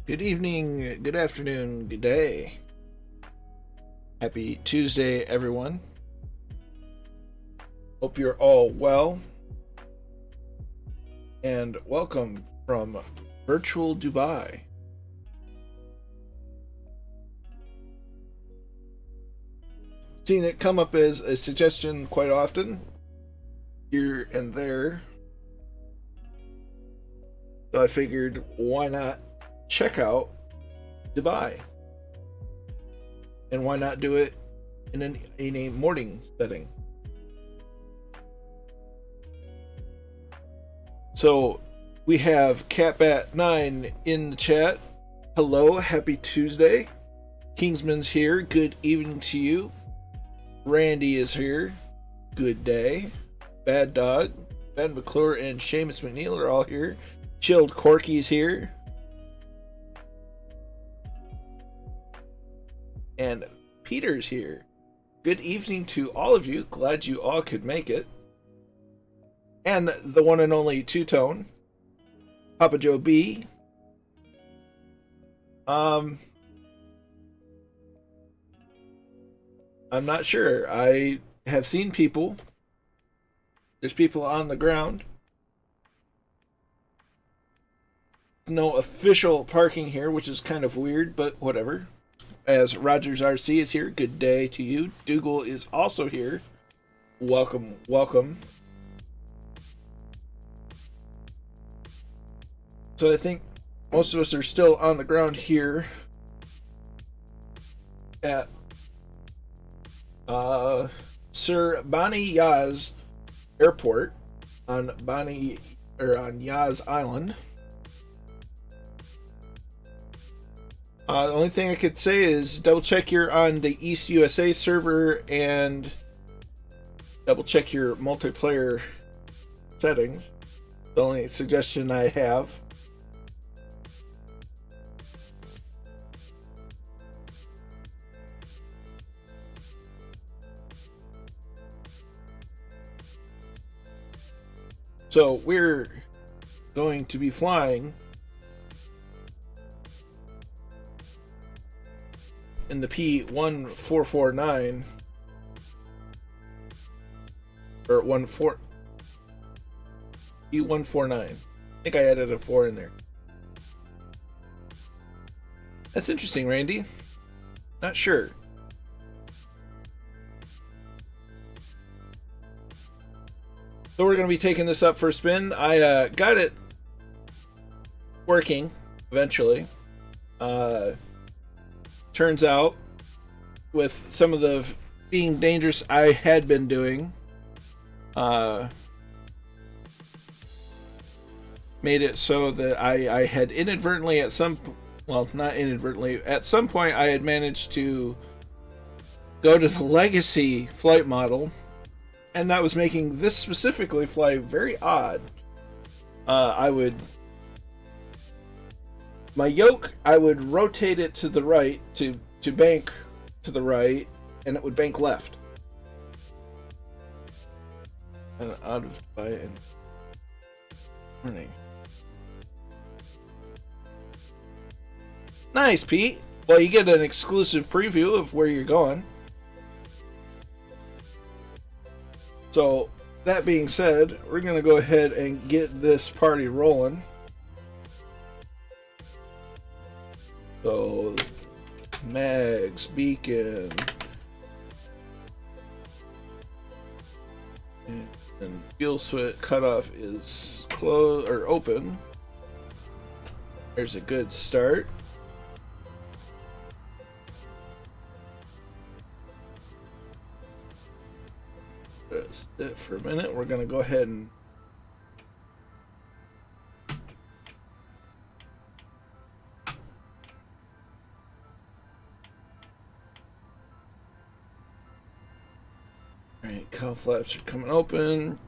Good evening, good afternoon, good day. Happy Tuesday, everyone. Hope you're all well. And welcome from virtual Dubai. Seen it come up as a suggestion quite often, here and there. So I figured, why not check out Dubai? And why not do it in a morning setting? So we have Catbat9 in the chat. Hello, happy Tuesday. Kingsman's here. Good evening to you. Randy is here. Good day. Bad Dog, Ben McClure, and Seamus McNeil are all here. Chilled Corky's here. And Peter's here. Good evening to all of you. Glad you all could make it. And the one and only Two-Tone, Papa Joe B. I'm not sure. I have seen people. There's people on the ground. No official parking here, which is kind of weird, but whatever. As Rogers RC is here, good day to you. Dougal is also here. Welcome, welcome. So I think most of us are still on the ground here at Sir Bani Yas Airport on Bani on Yas Island. The only thing I could say is double check you're on the East USA server and double check your multiplayer settings. The only suggestion I have. So we're going to be flying in the P1449 or P149. I think I added a 4 in there. That's interesting, Randy. Not sure. So we're going to be taking this up for a spin. I got it working eventually. Turns out, with some of the being dangerous I had been doing, made it so that I had inadvertently at some, well, not inadvertently, at some point I had managed to go to the legacy flight model, and that was making this specifically fly very odd. My yoke, I would rotate it to the right to bank to the right, and it would bank left. And out of Dubai and morning. Nice, Pete. Well, you get an exclusive preview of where you're going. So, that being said, we're going to go ahead and get this party rolling. So, mags, beacon, and fuel switch cutoff is closed or open. There's a good start. Just it for a minute. We're going to go ahead and alright, cowl flaps are coming open.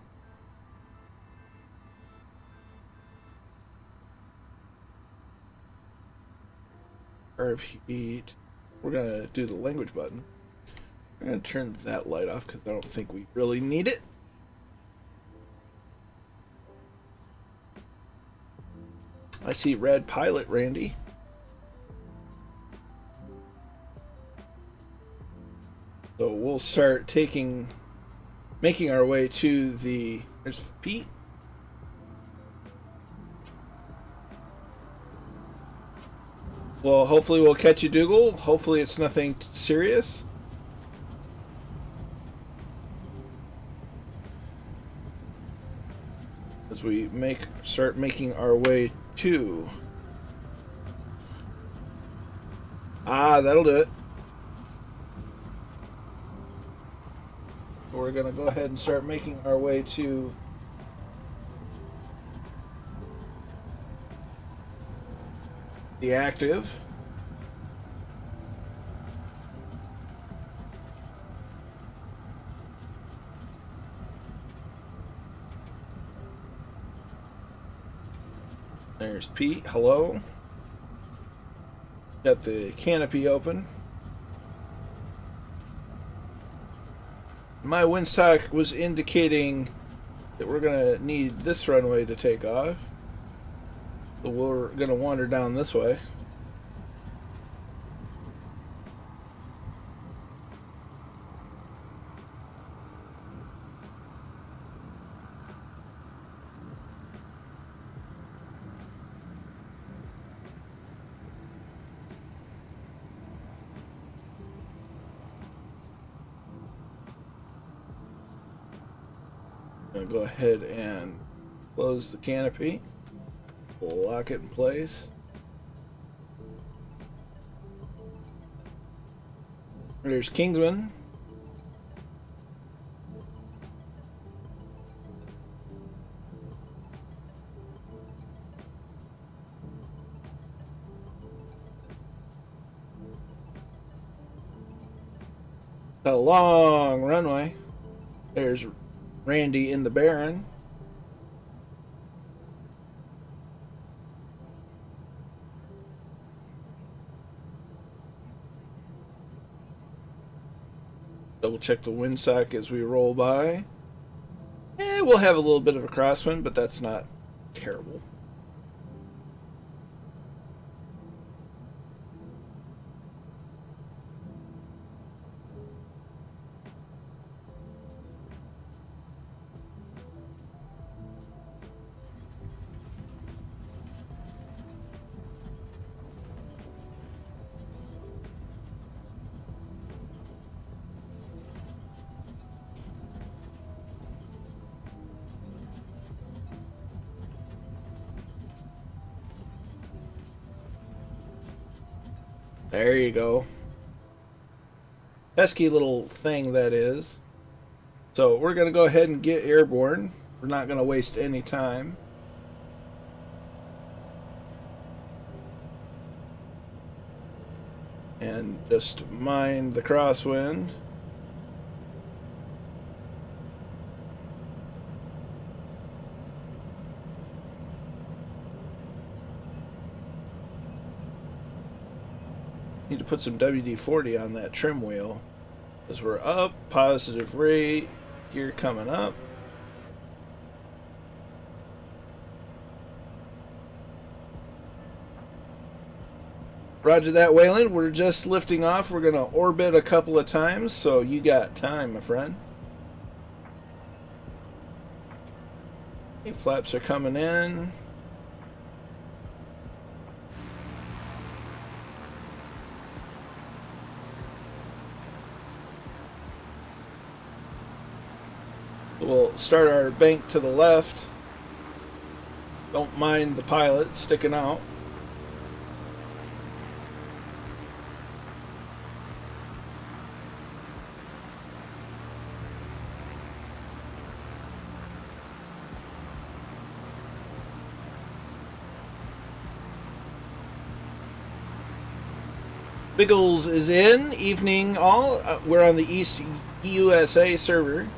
Repeat. We're going to do the language button. I'm going to turn that light off because I don't think we really need it. I see red pilot, Randy. we'll start making our way to the. There's Pete. Well, hopefully we'll catch you, Dougal. Hopefully it's nothing serious. As we start making our way to. That'll do it. We're gonna go ahead and start making our way to the active. There's Pete. Hello. Got the canopy open. My windsock was indicating that we're gonna need this runway to take off. So we're gonna wander down this way. I'm gonna go ahead and close the canopy. Lock it in place. There's Kingsman. A long runway. There's Randy in the Baron. Double check the windsock as we roll by. We'll have a little bit of a crosswind, but that's not terrible. There you go. Pesky little thing that is. So we're going to go ahead and get airborne. We're not going to waste any time. And just mind the crosswind. Need to put some WD-40 on that trim wheel as we're up, positive rate, gear coming up. Roger that, Wayland. We're just lifting off. We're going to orbit a couple of times, so you got time, my friend. Okay, flaps are coming in. We'll start our bank to the left. Don't mind the pilot sticking out. Biggles is in. Evening all. We're on the East USA server.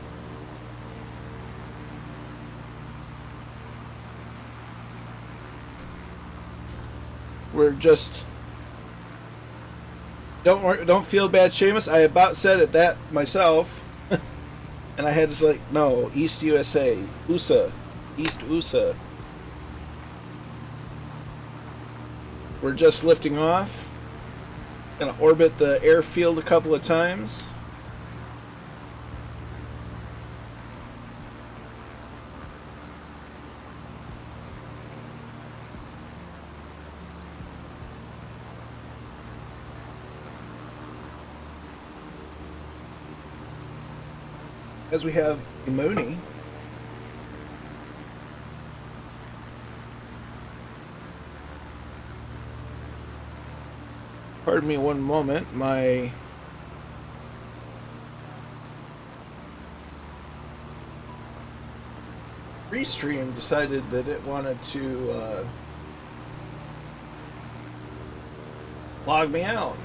We're just don't feel bad, Seamus. I about said it that myself, and I had to say no. East USA, USA, East USA. We're just lifting off. Gonna orbit the airfield a couple of times. as we have Imoni. Pardon me one moment, my Restream decided that it wanted to log me out.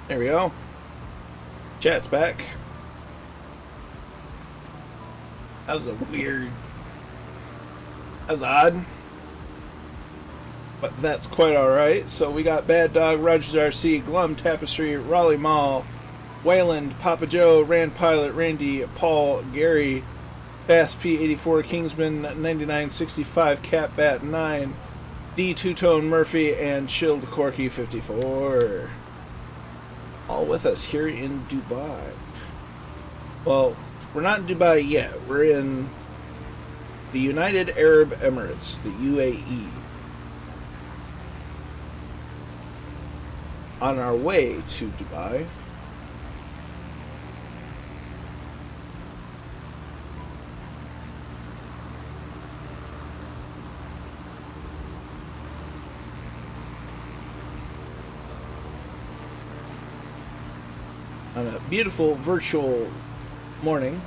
There we go. Chat's back. That was that was odd. But that's quite alright. So we got Bad Dog, Rogers RC, Glum, Tapestry, Raleigh Mall, Wayland, Papa Joe, Rand Pilot, Randy, Paul, Gary, Fast P84, Kingsman 9965, Catbat 9, D Two-Tone Murphy, and Chilled Corky 54. All with us here in Dubai. Well, we're not in Dubai yet. We're in the United Arab Emirates, the UAE. On our way to Dubai. On a beautiful virtual morning.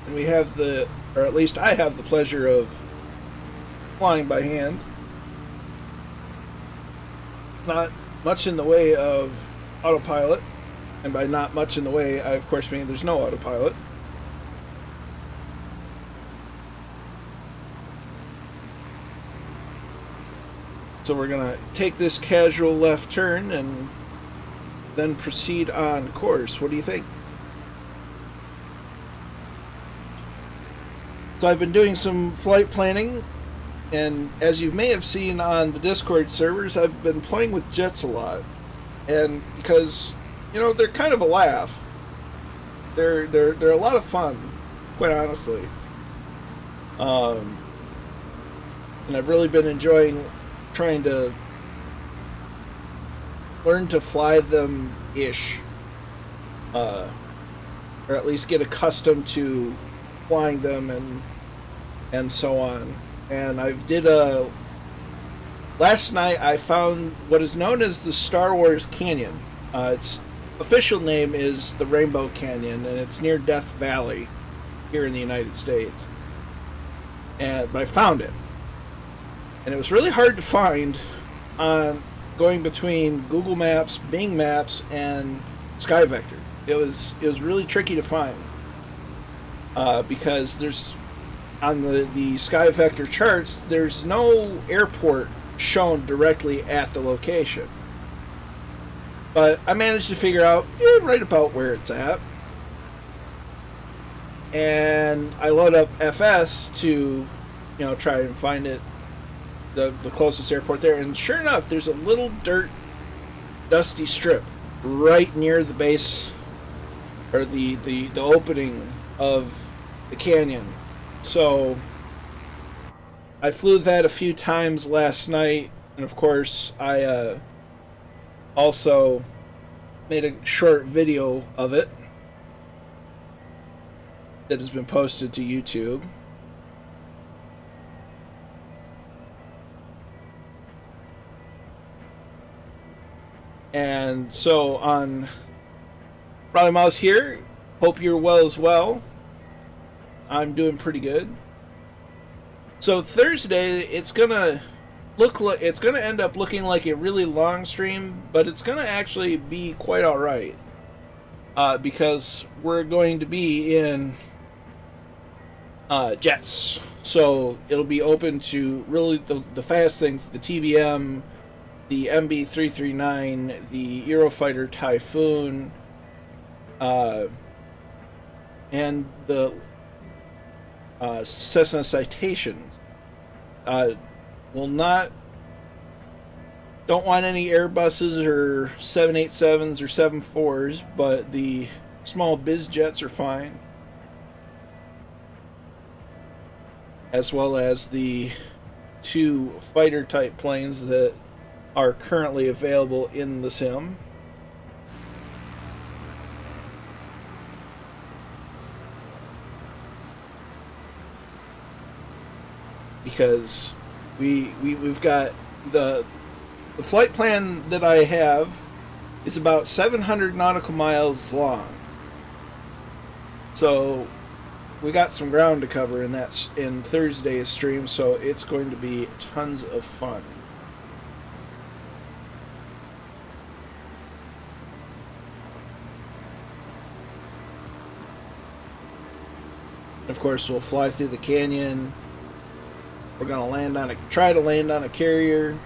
And we have or at least I have the pleasure of flying by hand. Not much in the way of autopilot. And by not much in the way, I of course mean there's no autopilot. So we're going to take this casual left turn and then proceed on course. What do you think? So I've been doing some flight planning, and as you may have seen on the Discord servers, I've been playing with jets a lot. And because, you know, they're kind of a laugh. They're a lot of fun, quite honestly. And I've really been enjoying trying to learn to fly them-ish. Or at least get accustomed to flying them and so on. And I did last night I found what is known as the Star Wars Canyon. Its official name is the Rainbow Canyon, and it's near Death Valley here in the United States. But I found it. And it was really hard to find on going between Google Maps, Bing Maps, and SkyVector. It was really tricky to find. Because there's on the SkyVector charts, there's no airport shown directly at the location. But I managed to figure out right about where it's at. And I load up FS to, try and find it, the closest airport there. And sure enough, there's a little dusty strip right near the base, or the opening of the canyon. So I flew that a few times last night, and of course I also made a short video of it that has been posted to YouTube. And so on Raleigh Mouse here, hope you're well as well. I'm doing pretty good. So Thursday, it's gonna end up looking like a really long stream, but it's gonna actually be quite all right, because we're going to be in jets. So it'll be open to really the fast things, the TBM, the MB-339, the Eurofighter Typhoon, and the Cessna Citations. Will not don't want any Airbuses or 787s or 74s, but the small biz jets are fine, as well as the 2 fighter type planes that are currently available in the sim. Because we've got the flight plan that I have is about 700 nautical miles long. So we got some ground to cover in Thursday's stream, so it's going to be tons of fun. Of course, we'll fly through the canyon. We're gonna try to land on a carrier.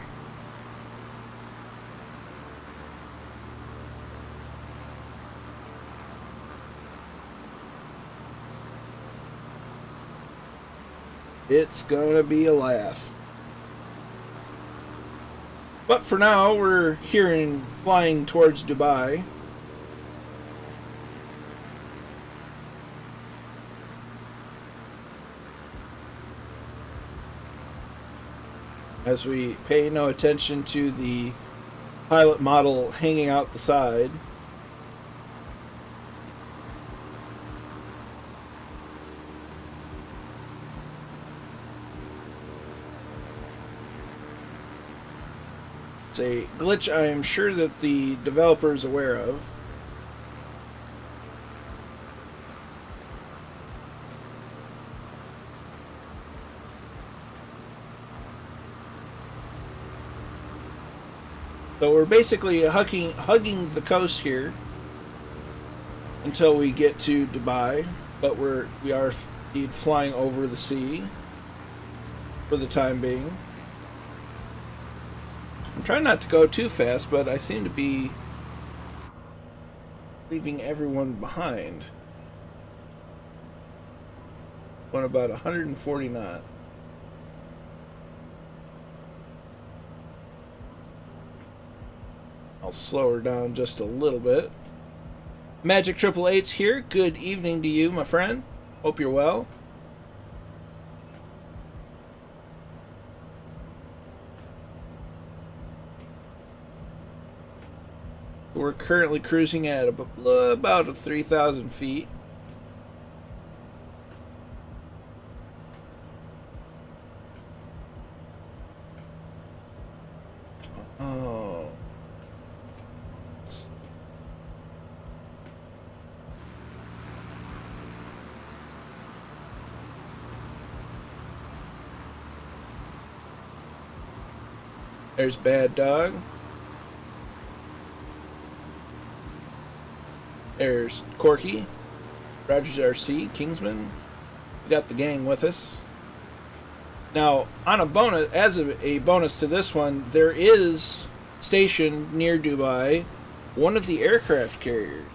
It's gonna be a laugh. But for now, we're flying towards Dubai. As we pay no attention to the pilot model hanging out the side. It's a glitch I am sure that the developer is aware of. So we're basically hugging the coast here until we get to Dubai, but we are indeed flying over the sea for the time being. I'm trying not to go too fast, but I seem to be leaving everyone behind. Going about 140 knots. I'll slow her down just a little bit. Magic 888's here. Good evening to you, my friend. Hope you're well. We're currently cruising at about 3,000 feet. Oh. There's Bad Dog. There's Corky, Rogers RC, Kingsman. We got the gang with us. Now, on a bonus, as a bonus to this one, there is stationed near Dubai one of the aircraft carriers.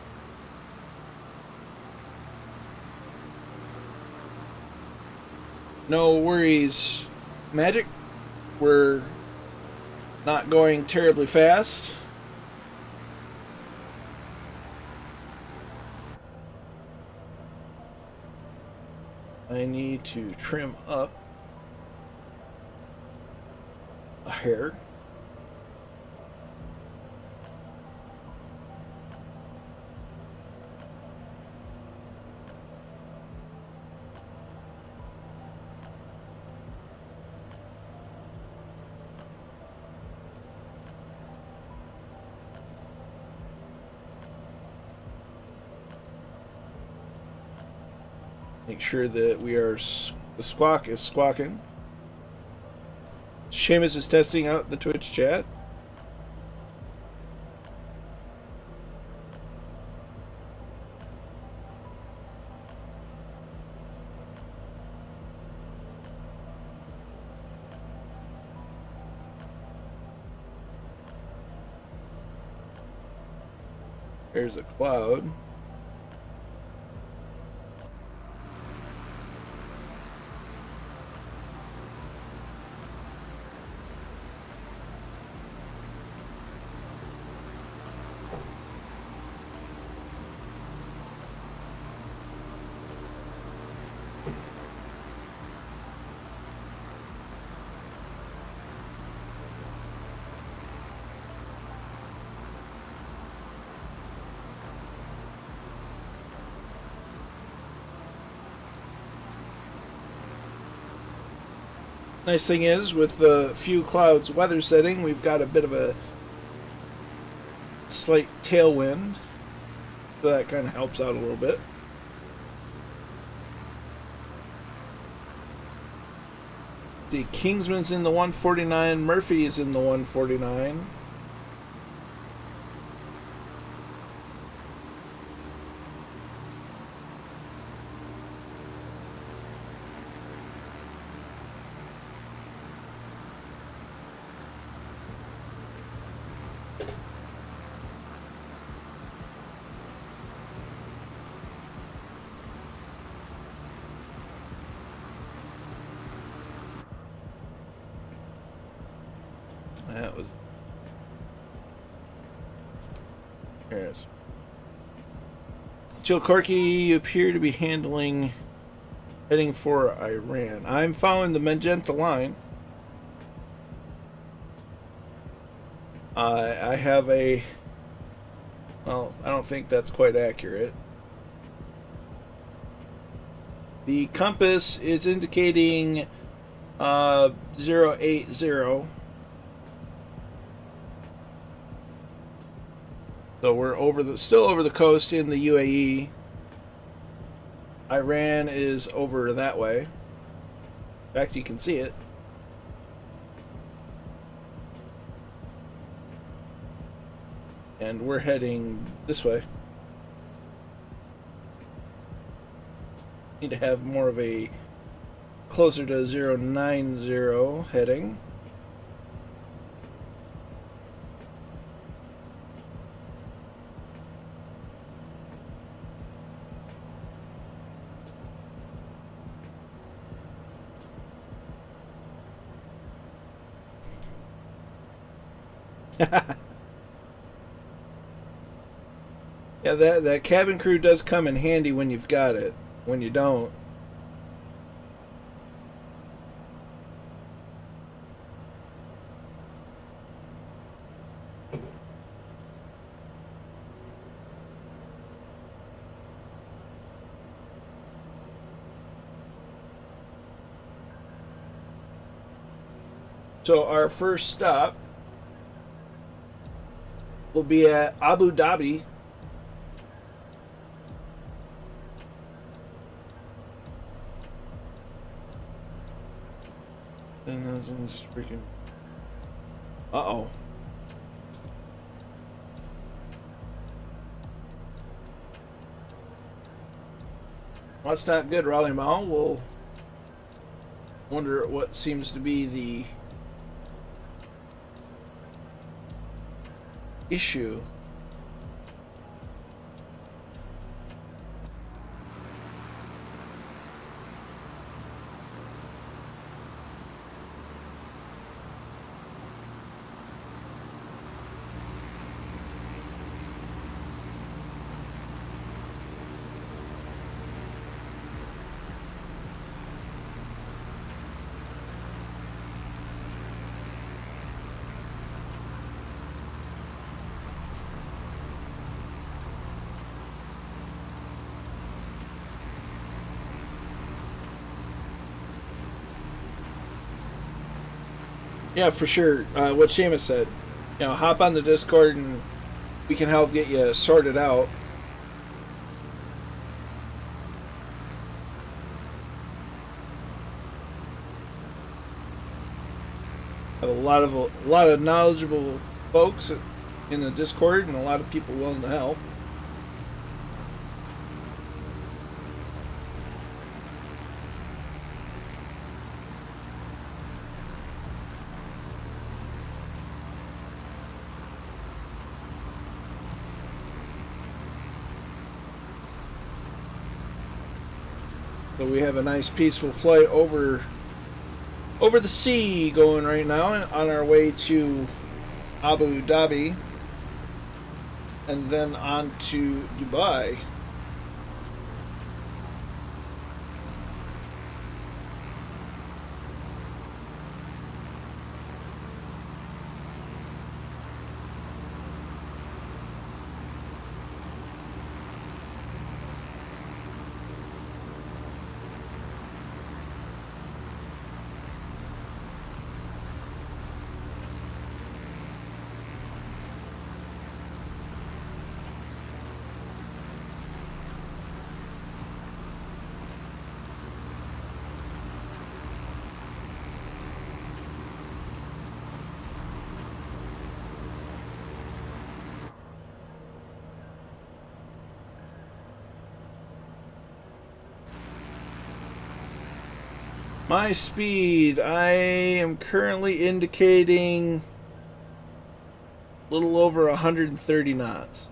No worries, Magic. We're not going terribly fast. I need to trim up a hair. Make sure that the squawk is squawking. Seamus is testing out the Twitch chat. There's a cloud. Nice thing is, with the few clouds weather setting, we've got a bit of a slight tailwind, so that kind of helps out a little bit. The Kingsman's in the 149, Murphy is in the 149. That was... There it is. Joe Corky, you appear to be heading for Iran. I'm following the magenta line. I have a... Well, I don't think that's quite accurate. The compass is indicating 080. So we're still over the coast in the UAE. Iran is over that way. In fact, you can see it. And we're heading this way. Need to have more of a closer to 090 heading. Yeah, that cabin crew does come in handy when you've got it. When you don't. So our first stop will be at Abu Dhabi. And that's just freaking... Uh-oh. Well, that's not good, Raleigh Mall. We'll wonder what seems to be the issue. Yeah, for sure. What Seamus said. You know, hop on the Discord and we can help get you sorted out. Have a lot of knowledgeable folks in the Discord and a lot of people willing to help. So we have a nice peaceful flight over the sea going right now, and on our way to Abu Dhabi, and then on to Dubai. My speed, I am currently indicating a little over 130 knots.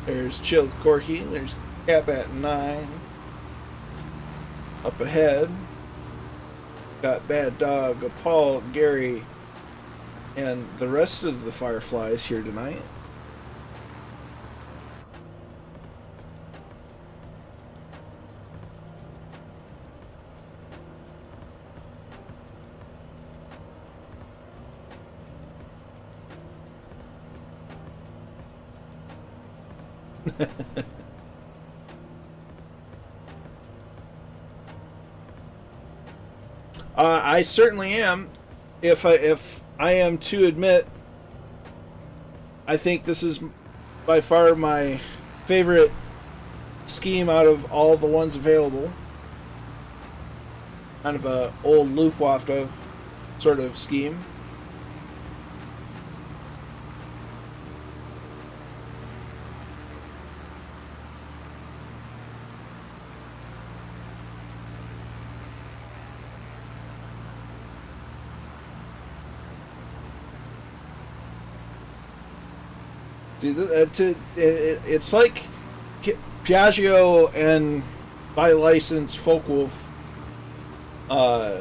There's Chilled Corky, there's Cap at 9. Up ahead, got Bad Dog, Paul, Gary, and the rest of the Fireflies here tonight. I certainly am. If I am to admit, I think this is by far my favorite scheme out of all the ones available. Kind of a old Luftwaffe sort of scheme. It's like Piaggio and by license Focke-Wulf kind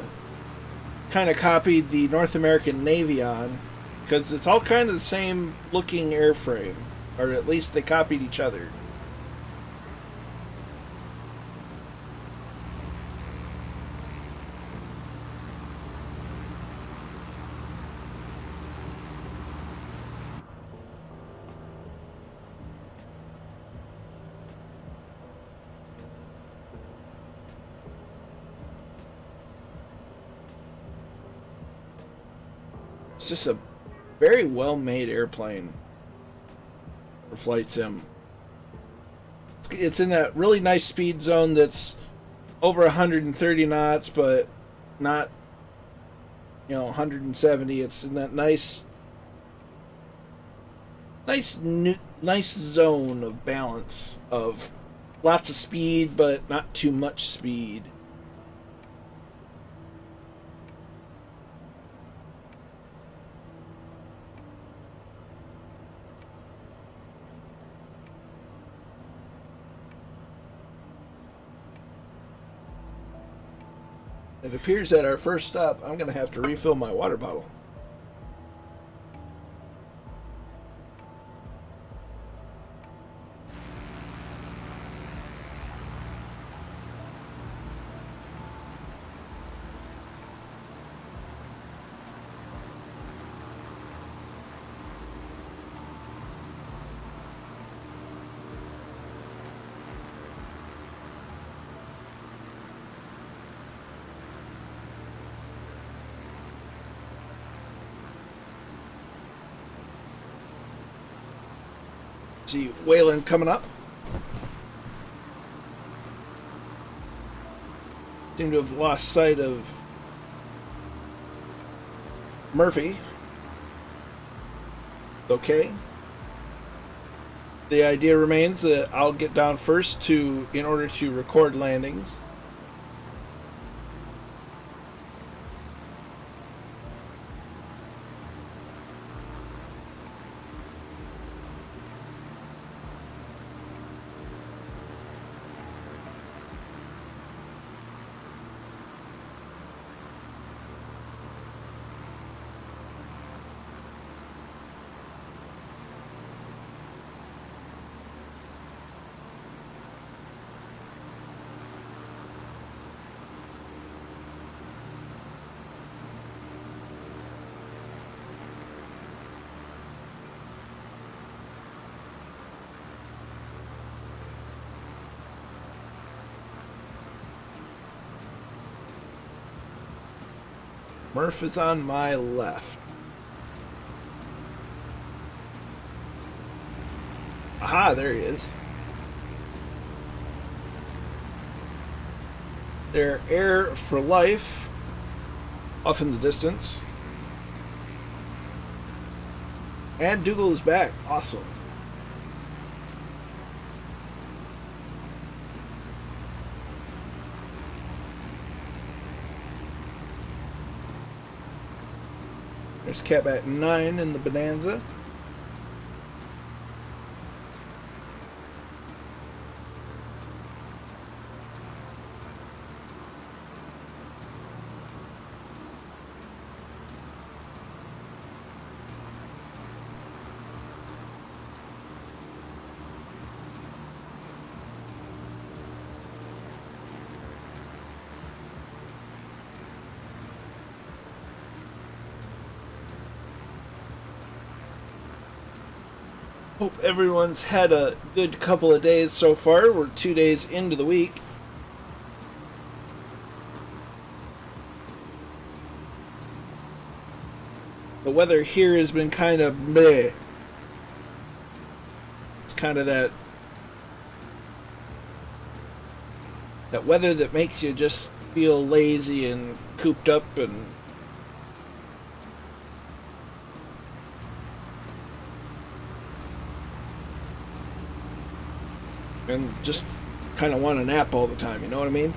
of copied the North American Navion, because it's all kind of the same looking airframe, or at least they copied each other. It's just a very well-made airplane for flight sim. It's in that really nice speed zone that's over 130 knots, but not, 170. It's in that nice zone of balance of lots of speed, but not too much speed. It appears that our first stop, I'm going to have to refill my water bottle. See Wayland coming up. Seem to have lost sight of Murphy. Okay. The idea remains that I'll get down first in order to record landings. Murph is on my left. Aha, there he is. They're Air for Life off in the distance. And Dougal is back. Awesome. There's Cat 9 in the Bonanza. Hope everyone's had a good couple of days so far. We're 2 days into the week. The weather here has been kind of meh. It's kind of that weather that makes you just feel lazy and cooped up and just kind of want to nap all the time, you know what I mean?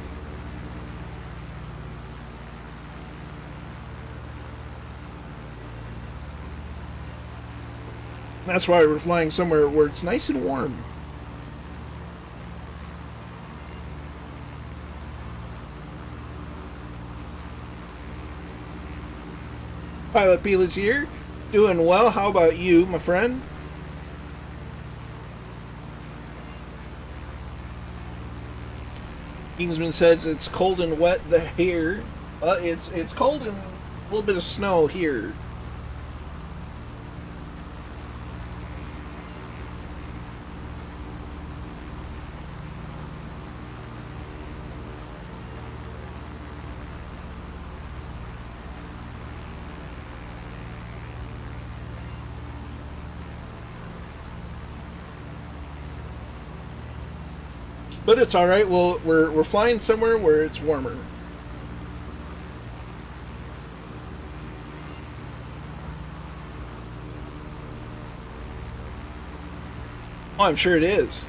That's why we're flying somewhere where it's nice and warm. Pilot Beela's here. Doing well. How about you, my friend? Kingsman says it's cold and wet here. It's cold and a little bit of snow here. But it's all right. We're flying somewhere where it's warmer. Oh, I'm sure it is.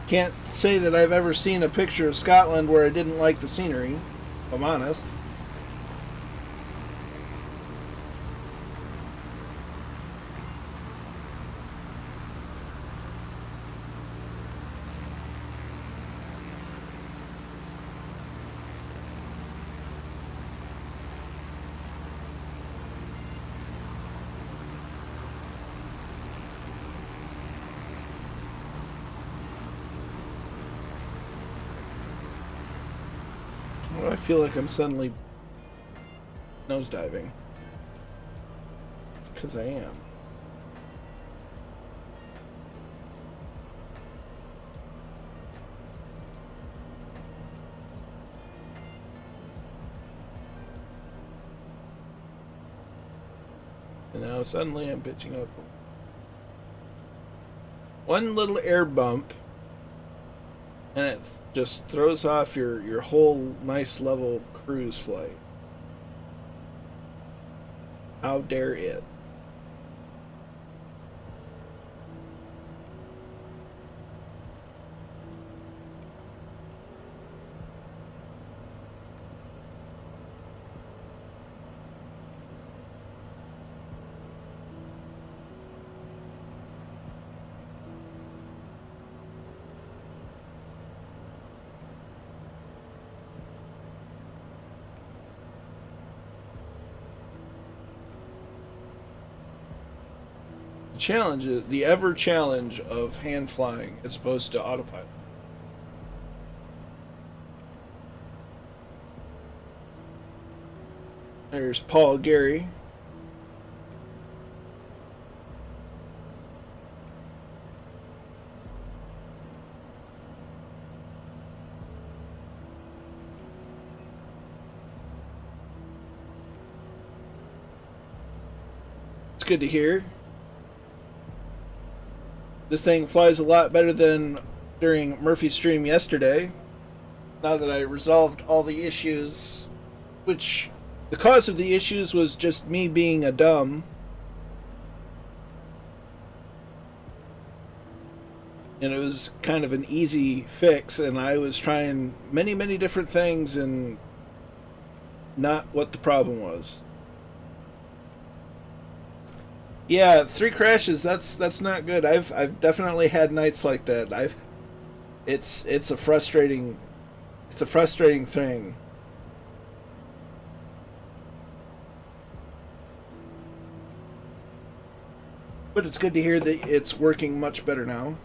Can't say that I've ever seen a picture of Scotland where I didn't like the scenery, if I'm honest. I feel like I'm suddenly nosediving? Because I am. And now suddenly I'm pitching up. One little air bump, and it just throws off your whole nice level cruise flight. How dare it? Challenge, the ever challenge of hand flying as opposed to autopilot. There's Paul Gary. It's good to hear. This thing flies a lot better than during Murphy's stream yesterday. Now that I resolved all the issues, which the cause of the issues was just me being a dumb. And it was kind of an easy fix, and I was trying many, many different things and not what the problem was. Yeah, 3 crashes, that's not good. I've definitely had nights like that. It's a frustrating thing. But it's good to hear that it's working much better now.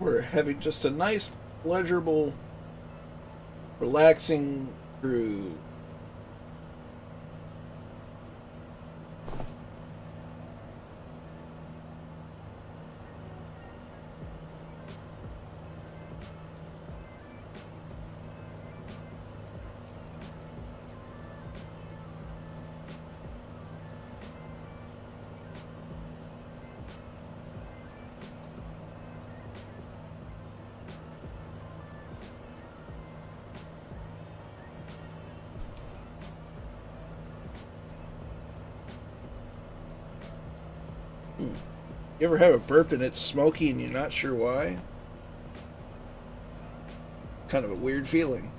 We're having just a nice, pleasurable, relaxing cruise. You ever have a burp and it's smoky and you're not sure why? Kind of a weird feeling.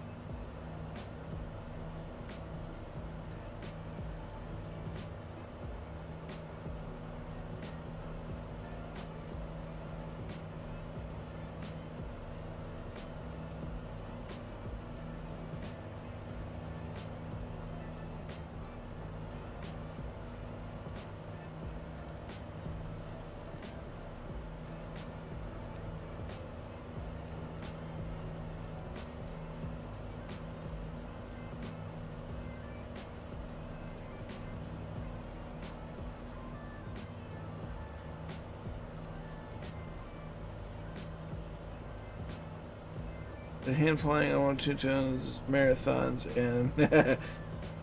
The hand flying, I want 2 tons, marathons, and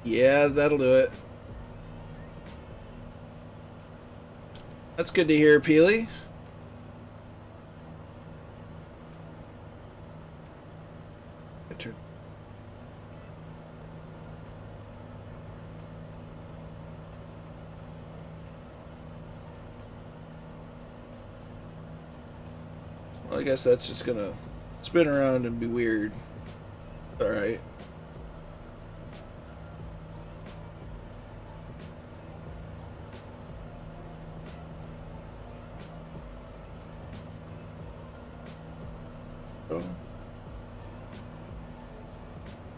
yeah, that'll do it. That's good to hear, Peely. Well, I guess that's just gonna spin around and be weird. Alright. So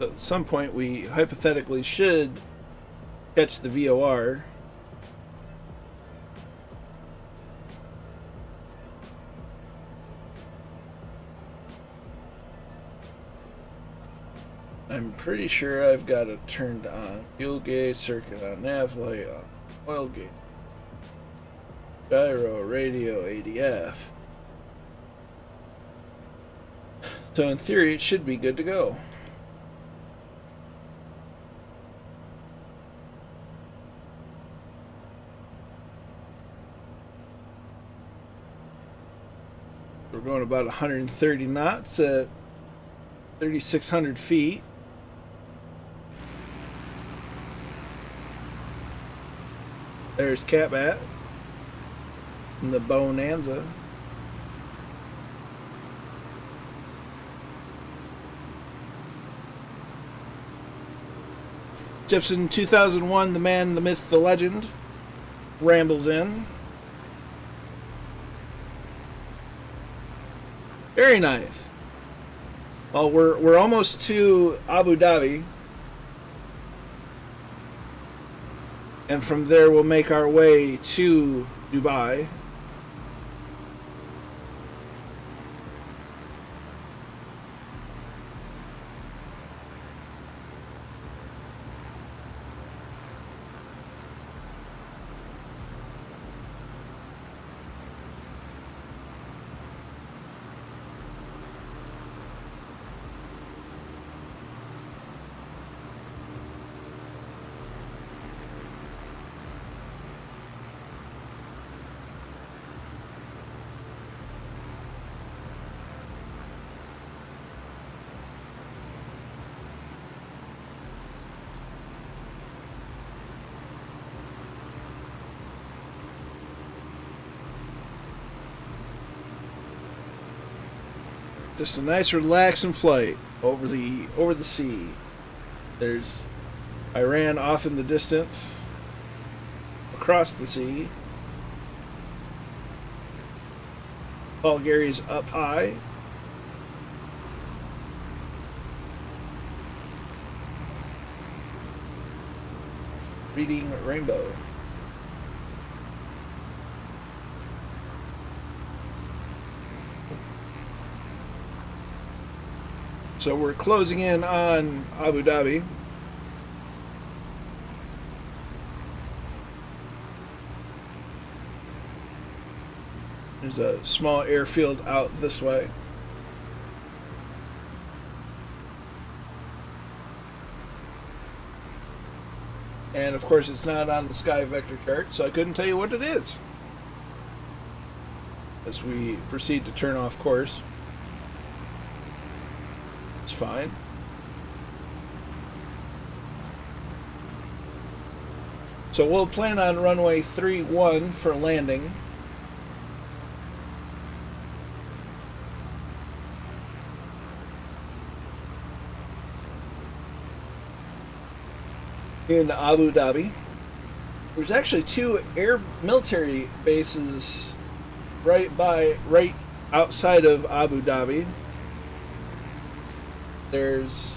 at some point we hypothetically should catch the VOR. I'm pretty sure I've got it turned on. Fuel gauge, circuit on, nav light on, oil gauge, gyro, radio, ADF. So in theory it should be good to go. We're going about 130 knots at 3,600 feet. There's Catbat and the Bonanza. Jefferson 2001, the man, the myth, the legend, rambles in. Very nice. Well, we're almost to Abu Dhabi. And from there we'll make our way to Dubai. Just a nice relaxing flight over the sea. There's Iran off in the distance, across the sea. Bulgaria's up high. Reading rainbow. So we're closing in on Abu Dhabi. There's a small airfield out this way. And of course it's not on the sky vector chart, so I couldn't tell you what it is. As we proceed to turn off course. It's fine. So we'll plan on runway 31 for landing. In Abu Dhabi. There's actually 2 military bases right outside of Abu Dhabi. There's,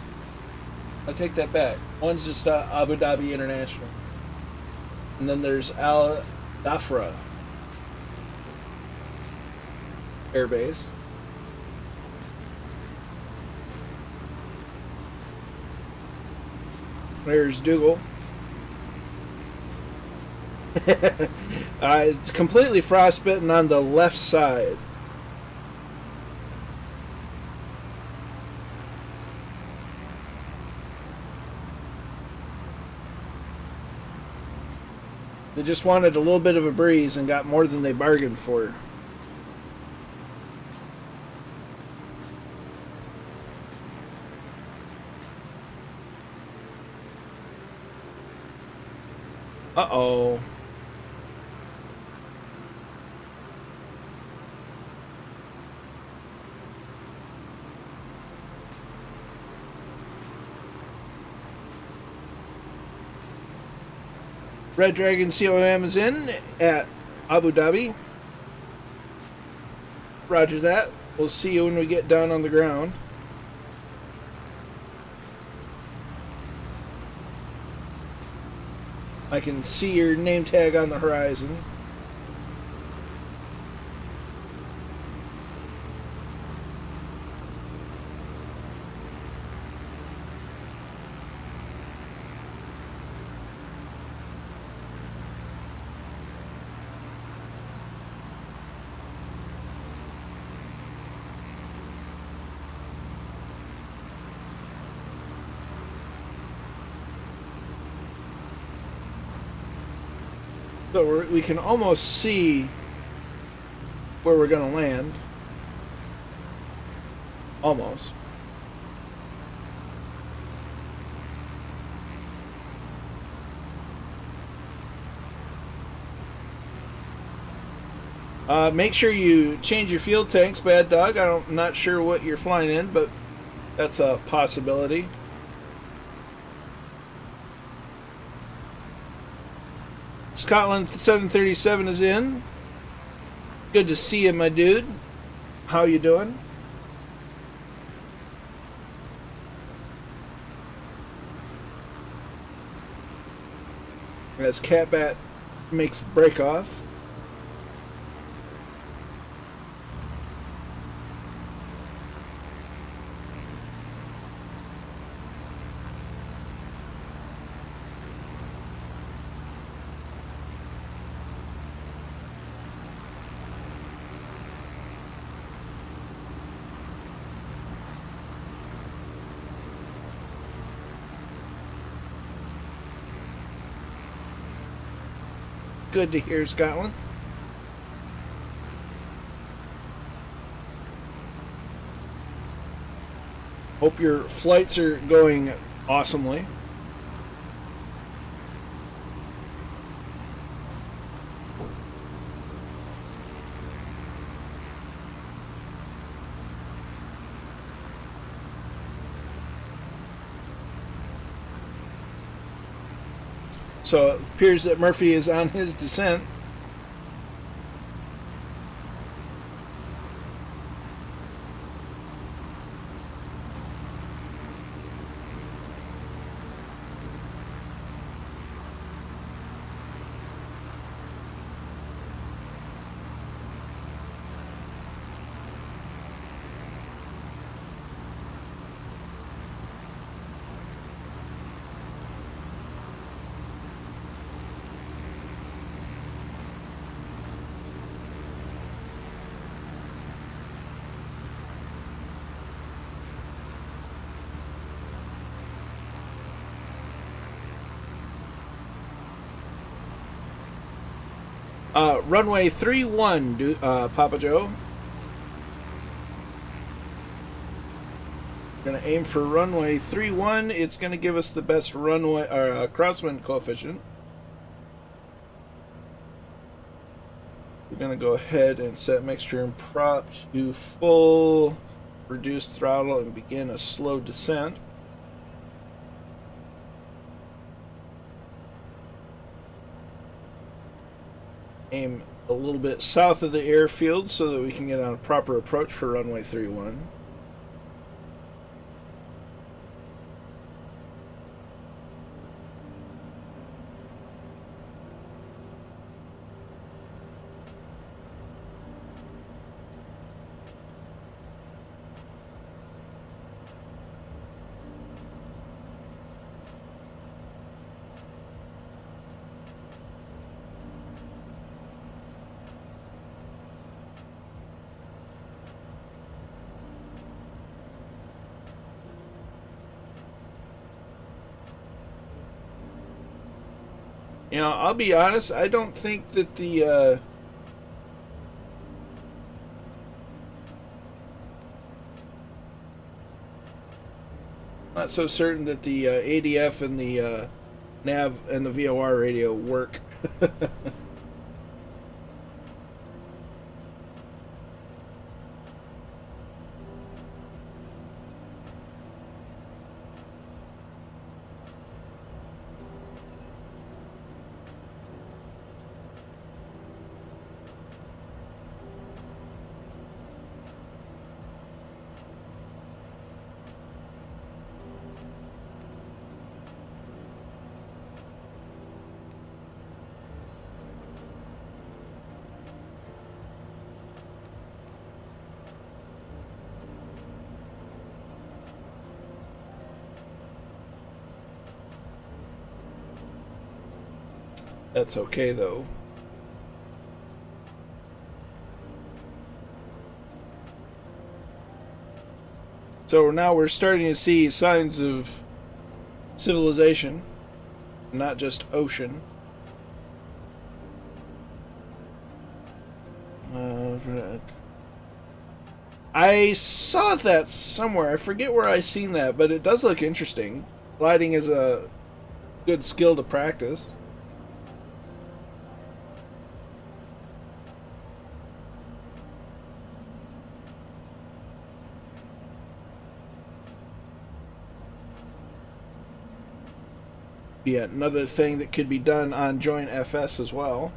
I take that back. One's just Abu Dhabi International. And then there's Al Dhafra Air Base. There's Dougal. It's completely frostbitten on the left side. They just wanted a little bit of a breeze and got more than they bargained for. Uh-oh. Red Dragon COM is in at Abu Dhabi. Roger that. We'll see you when we get down on the ground. I can see your name tag on the horizon. So we can almost see where we're going to land. Almost. Make sure you change your fuel tanks, Bad Dog. I'm not sure what you're flying in, but that's a possibility. Scotland 737 is in. Good to see you, my dude. How you doing? As Catbat makes break off. Good to hear, Scotland. Hope your flights are going awesomely. So it appears that Murphy is on his descent. Runway 31, Papa Joe. Gonna aim for runway 31. It's gonna give us the best runway or crosswind coefficient. We're gonna go ahead and set mixture and prop to full, reduce throttle, and begin a slow descent. Aim a little bit south of the airfield so that we can get on a proper approach for runway 31. You know, I'll be honest, I don't think that the not so certain that the ADF and the nav and the VOR radio work. That's okay though. So now we're starting to see signs of civilization, not just ocean. I saw that somewhere. I forget where I seen that, but it does look interesting. Gliding is a good skill to practice. Be another thing that could be done on Joint FS as well.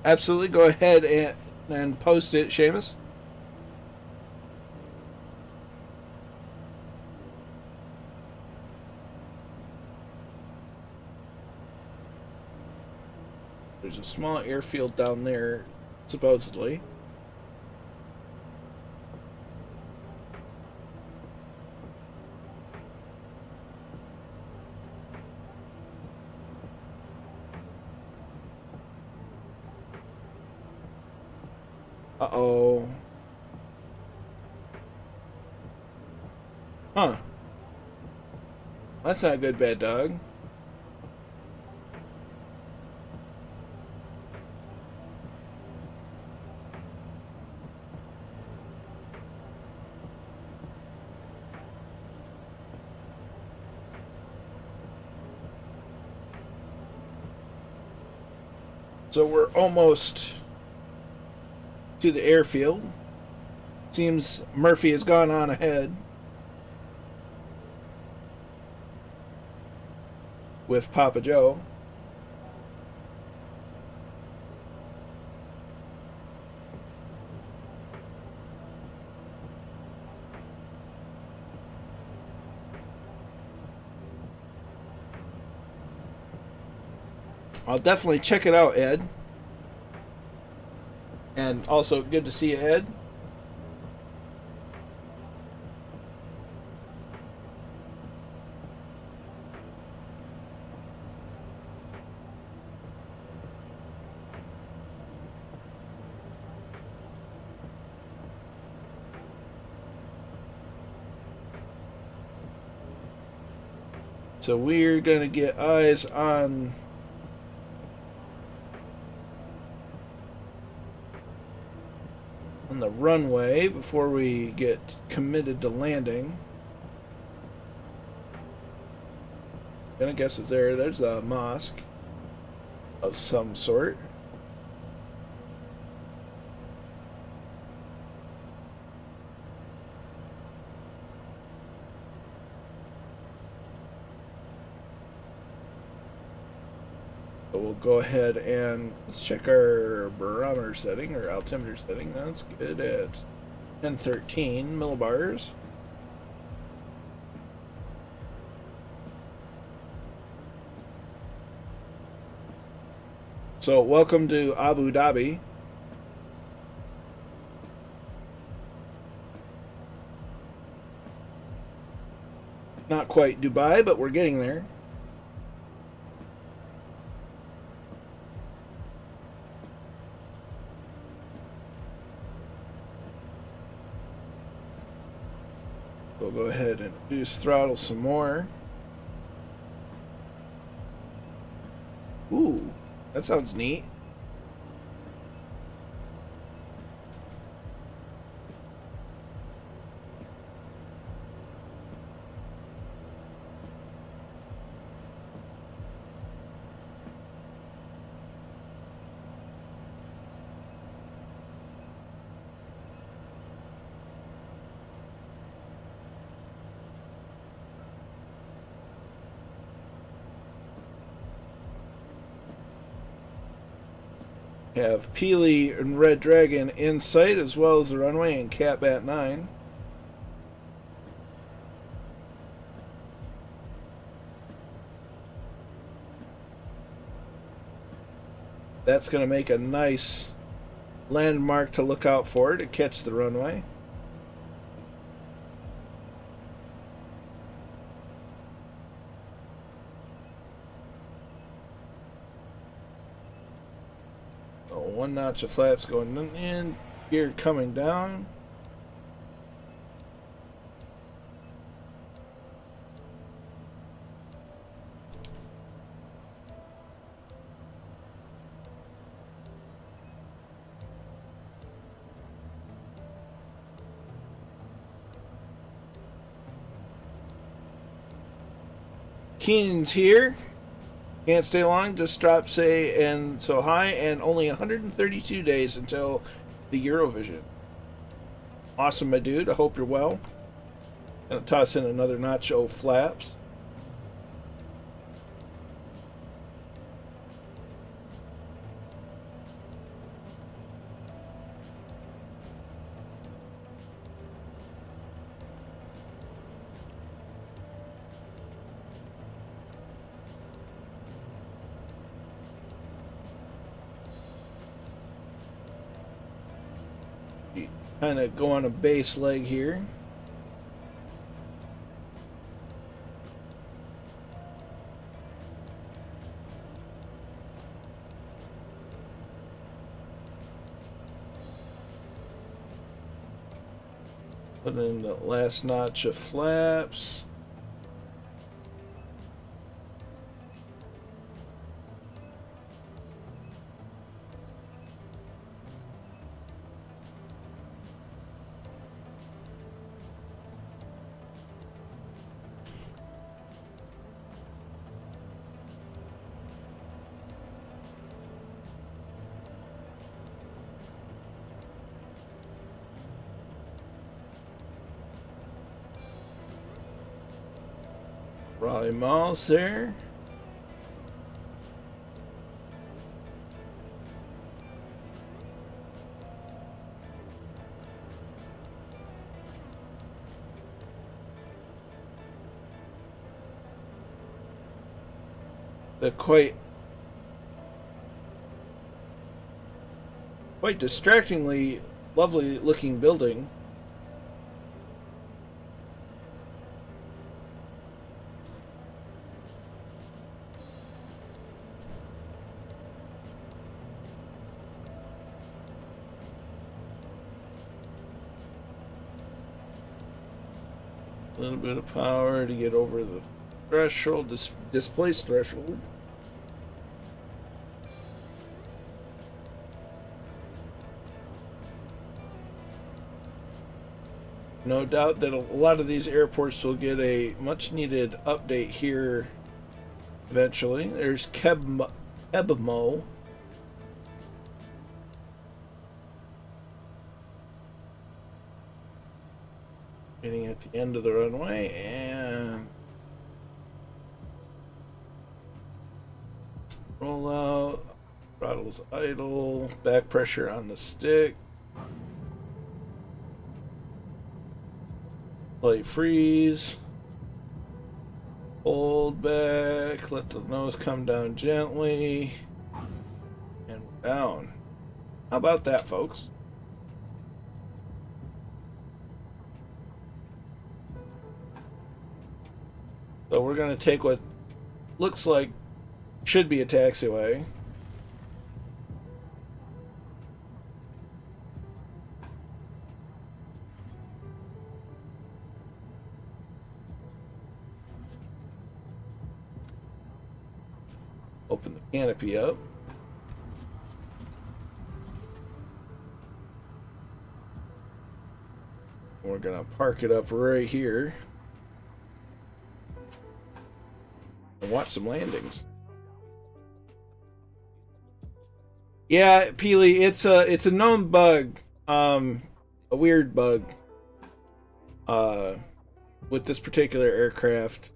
Absolutely, go ahead and post it, Seamus. There's a small airfield down there, supposedly. Uh-oh. Huh. That's not good, bad dog. So we're almost to the airfield. Seems Murphy has gone on ahead with Papa Joe. I'll definitely check it out, Ed. And also, good to see you, Ed. So we're going to get eyes on the runway before we get committed to landing. Gonna guess it's there. There's a mosque of some sort. So we'll go ahead and let's check our barometer setting or altimeter setting. That's good at 1013 millibars. So welcome to Abu Dhabi. Not quite Dubai, but we're getting there. We'll go ahead and reduce throttle some more. Ooh, that sounds neat. Have Peely and Red Dragon in sight, as well as the runway and cap at 9. That's going to make a nice landmark to look out for to catch the runway. So 1 notch of flaps going in, gear coming down. Keenan's here. Can't stay long, just drop say and so high, and only 132 days until the Eurovision. Awesome, my dude. I hope you're well. Gonna toss in another notch of flaps. Kind of go on a base leg here. Put in the last notch of flaps. Raleigh Malls there. The quite distractingly lovely looking building. A little bit of power to get over the threshold, displaced threshold. No doubt that a lot of these airports will get a much needed update here eventually. There's Khaimah. Getting at the end of the runway, and roll out, throttle's idle, back pressure on the stick, light freeze, hold back, let the nose come down gently, and down. How about that, folks? So we're going to take what looks like should be a taxiway. Open the canopy up. We're gonna park it up right here and watch some landings. Yeah, Peely, it's a known bug, a weird bug, with this particular aircraft.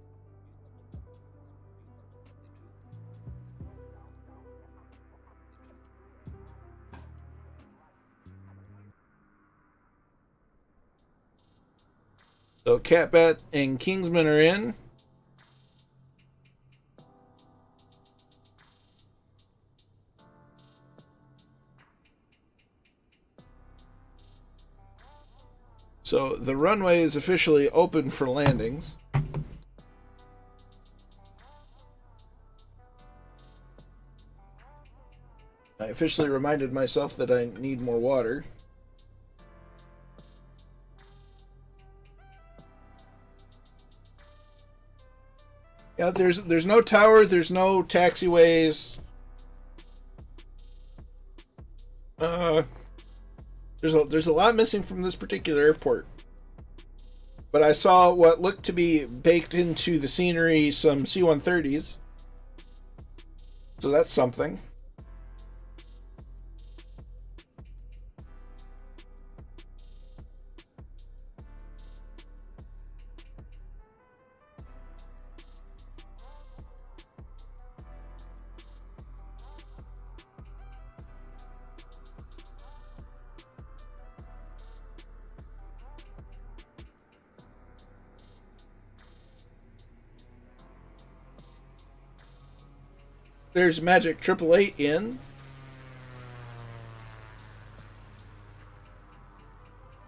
So Catbat and Kingsman are in. So the runway is officially open for landings. I officially reminded myself that I need more water. Yeah, there's no tower, there's no taxiways. There's a lot missing from this particular airport. But I saw what looked to be baked into the scenery some C-130s. So that's something. There's Magic 888 in.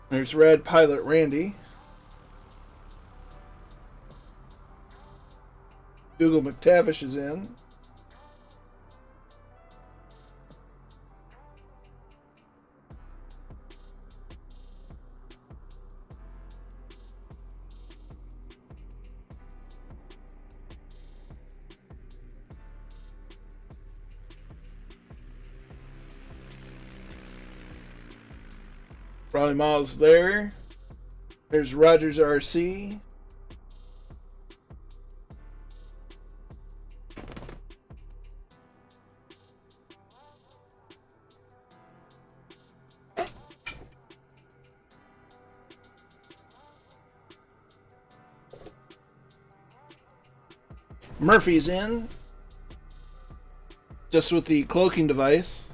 There's Red Pilot Randy. Google McTavish is in. Raleigh Miles there. There's Rogers RC. Murphy's in. Just with the cloaking device.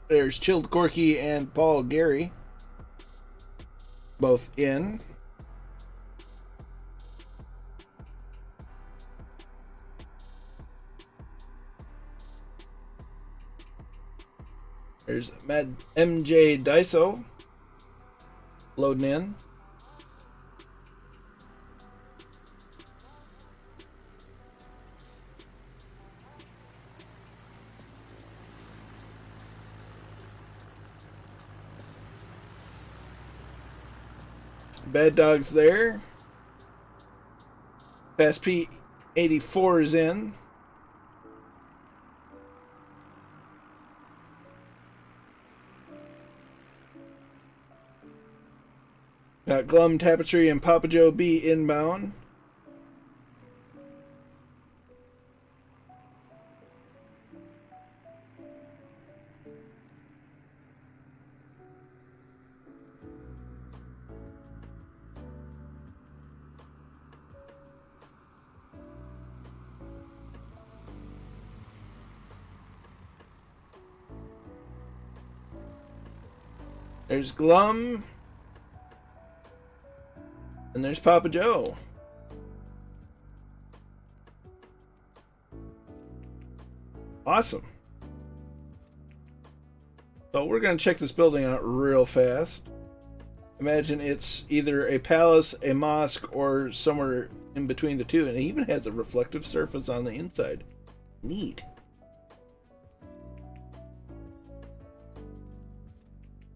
There's Chilled Corky and Paul Gary. Both in. There's Mad MJ Daiso. Loading in. Bad Dog's there. Fast P84 is in. Got Glum, Tapestry, and Papa Joe B inbound. There's Glum. And there's Papa Joe. Awesome. So we're going to check this building out real fast. Imagine it's either a palace, a mosque, or somewhere in between the two, and it even has a reflective surface on the inside. Neat.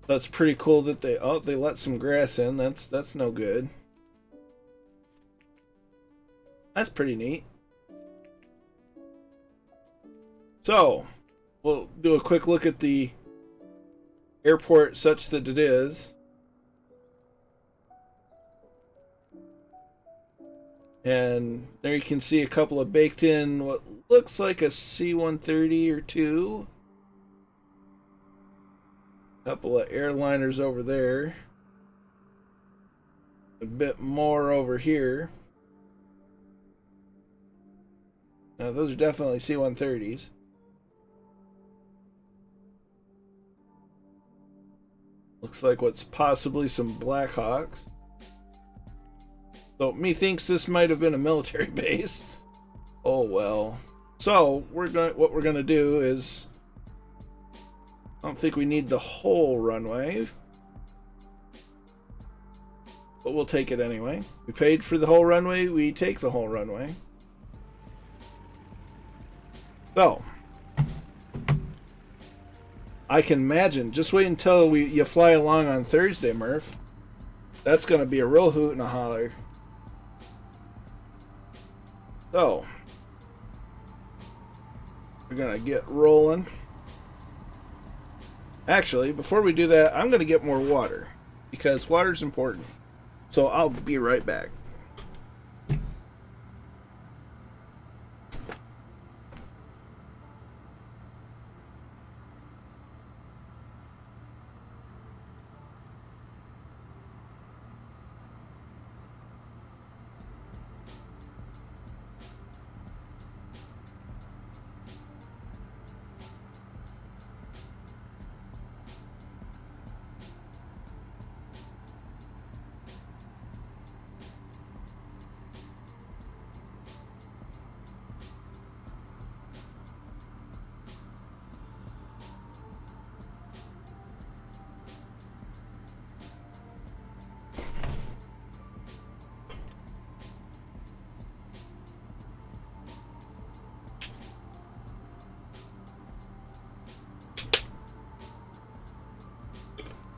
That's pretty cool that they let some grass in. That's no good. That's pretty neat. So, we'll do a quick look at the airport such that it is. And there you can see a couple of baked in what looks like a C-130 or two. A couple of airliners over there. A bit more over here. Now those are definitely C-130s. Looks like what's possibly some Blackhawks. So methinks this might have been a military base. Oh well. So what we're gonna do is, I don't think we need the whole runway, but we'll take it anyway. We paid for the whole runway, we take the whole runway. So I can imagine, just wait until you fly along on Thursday, Murph. That's gonna be a real hoot and a holler. So, we're going to get rolling. Actually, before we do that, I'm going to get more water, because water's important. So, I'll be right back.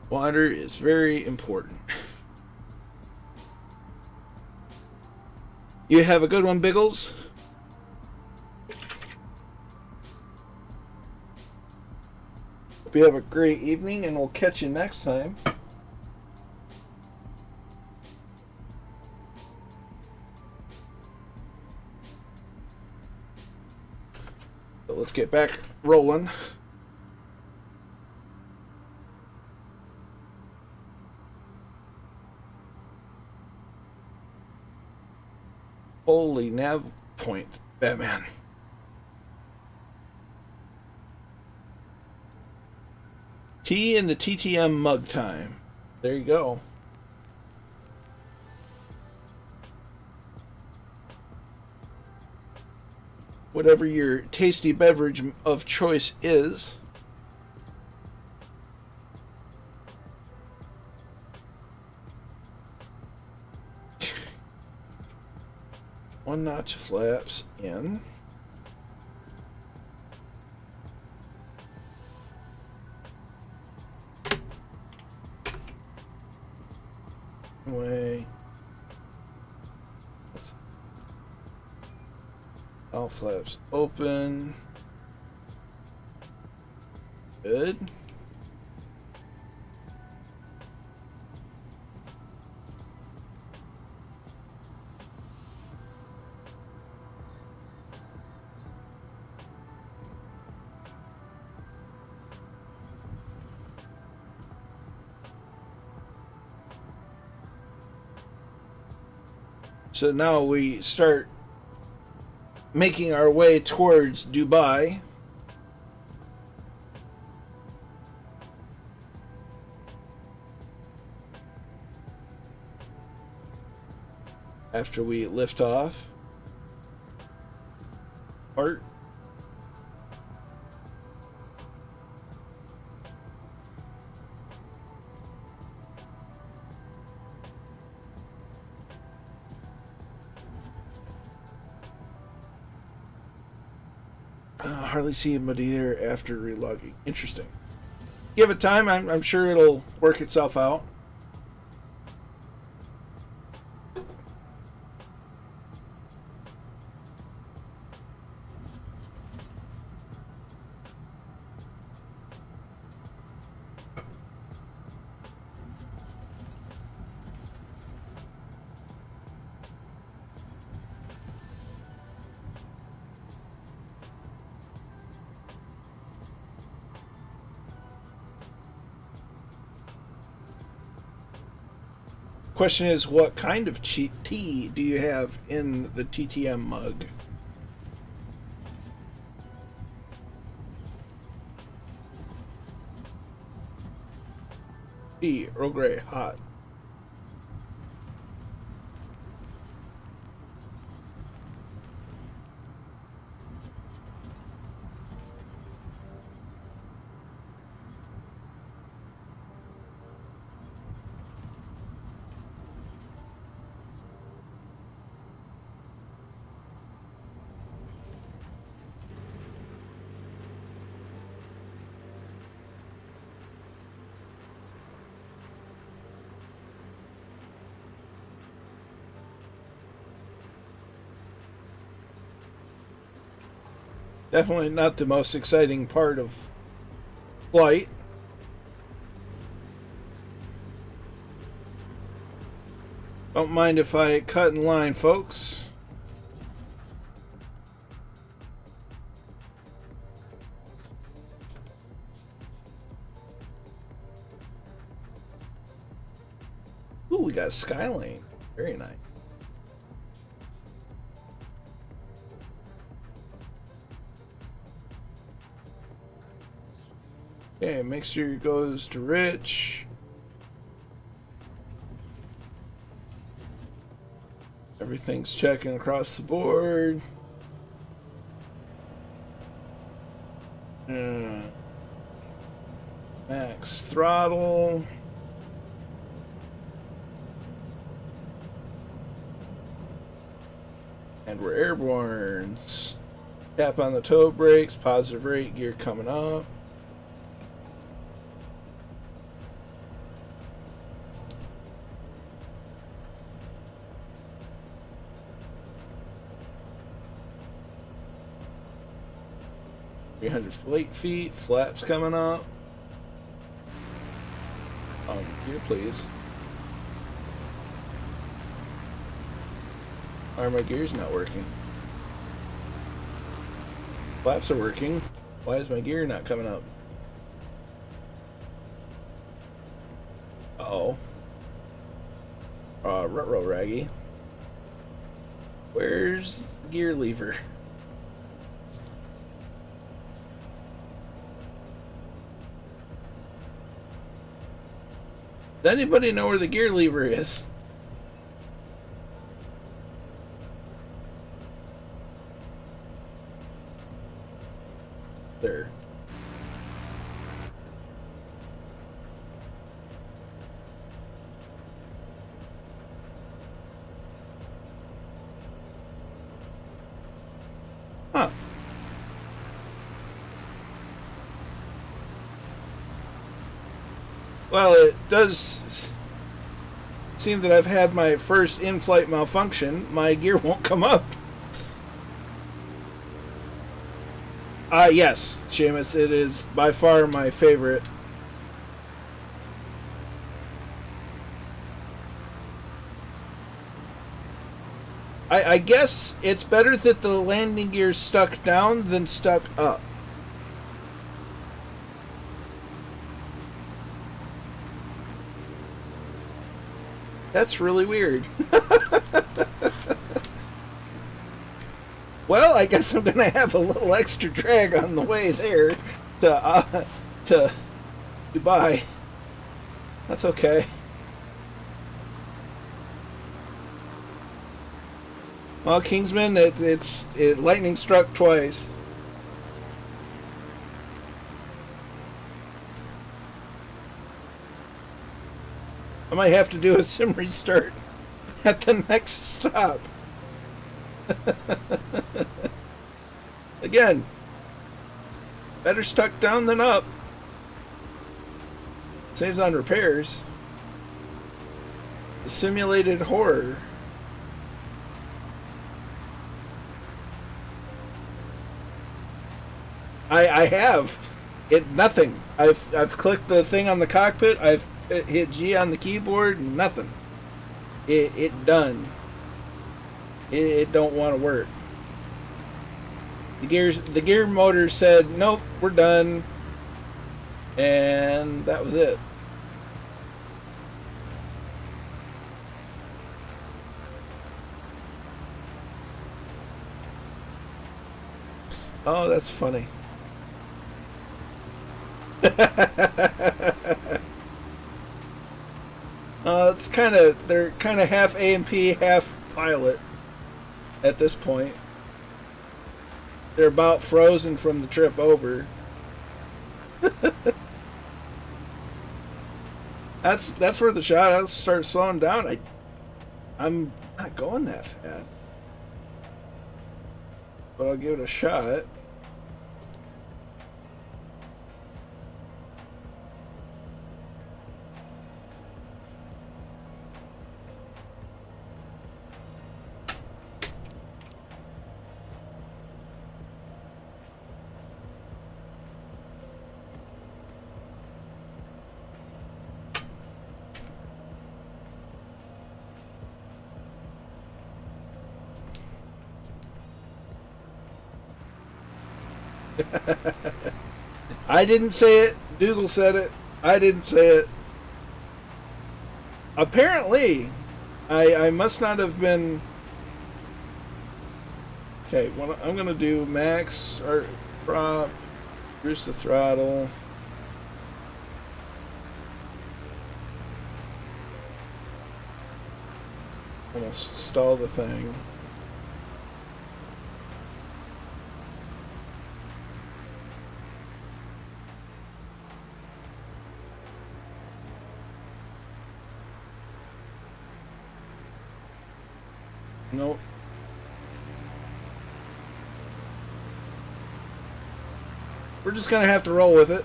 Water is very important. You have a good one, Biggles. Hope you have a great evening, and we'll catch you next time. So let's get back rolling. Holy nav point, Batman. Tea in the TTM mug time. There you go. Whatever your tasty beverage of choice is. One notch flaps in. Way. All flaps open. Good. So now we start making our way towards Dubai. After we lift off. Art. Hardly see anybody there after relogging. Interesting. Give it time. I'm sure it'll work itself out. Question is, what kind of tea do you have in the TTM mug? Tea, Earl Grey, hot. Definitely not the most exciting part of flight. Don't mind if I cut in line, folks. Ooh, we got a Skylane. Very nice. Okay, mixture goes to Rich. Everything's checking across the board. Max throttle. And we're airborne. Tap on the toe brakes, positive rate gear coming up. Flight feet, flaps coming up. Gear, please. Why are my gears not working? Flaps are working. Why is my gear not coming up? Uh-oh. Ruh-roh, Raggy. Where's the gear lever? Does anybody know where the gear lever is? There. Huh. Well, it does seem that I've had my first in-flight malfunction. My gear won't come up. Yes, Seamus, it is by far my favorite. I guess it's better that the landing gear's stuck down than stuck up. That's really weird. Well, I guess I'm gonna have a little extra drag on the way there to Dubai. That's okay. Well, Kingsman, it lightning struck twice. I might have to do a sim restart at the next stop. Again, Better stuck down than up. Saves on repairs. The simulated horror. I have it. Nothing. I've clicked the thing on the cockpit. I've hit G on the keyboard. Nothing. It done. It don't want to work. The gear motor said nope, we're done, and that was it. Oh, that's funny. It's they're kind of half A&P, half pilot at this point. They're about frozen from the trip over. That's where the shot outs start slowing down. I'm not going that fast, but I'll give it a shot. I didn't say it. Dougal said it. I didn't say it. Apparently, I must not have been. Okay, well, I'm gonna do max or prop, reduce the throttle. Almost stall the thing. Nope. We're just gonna have to roll with it.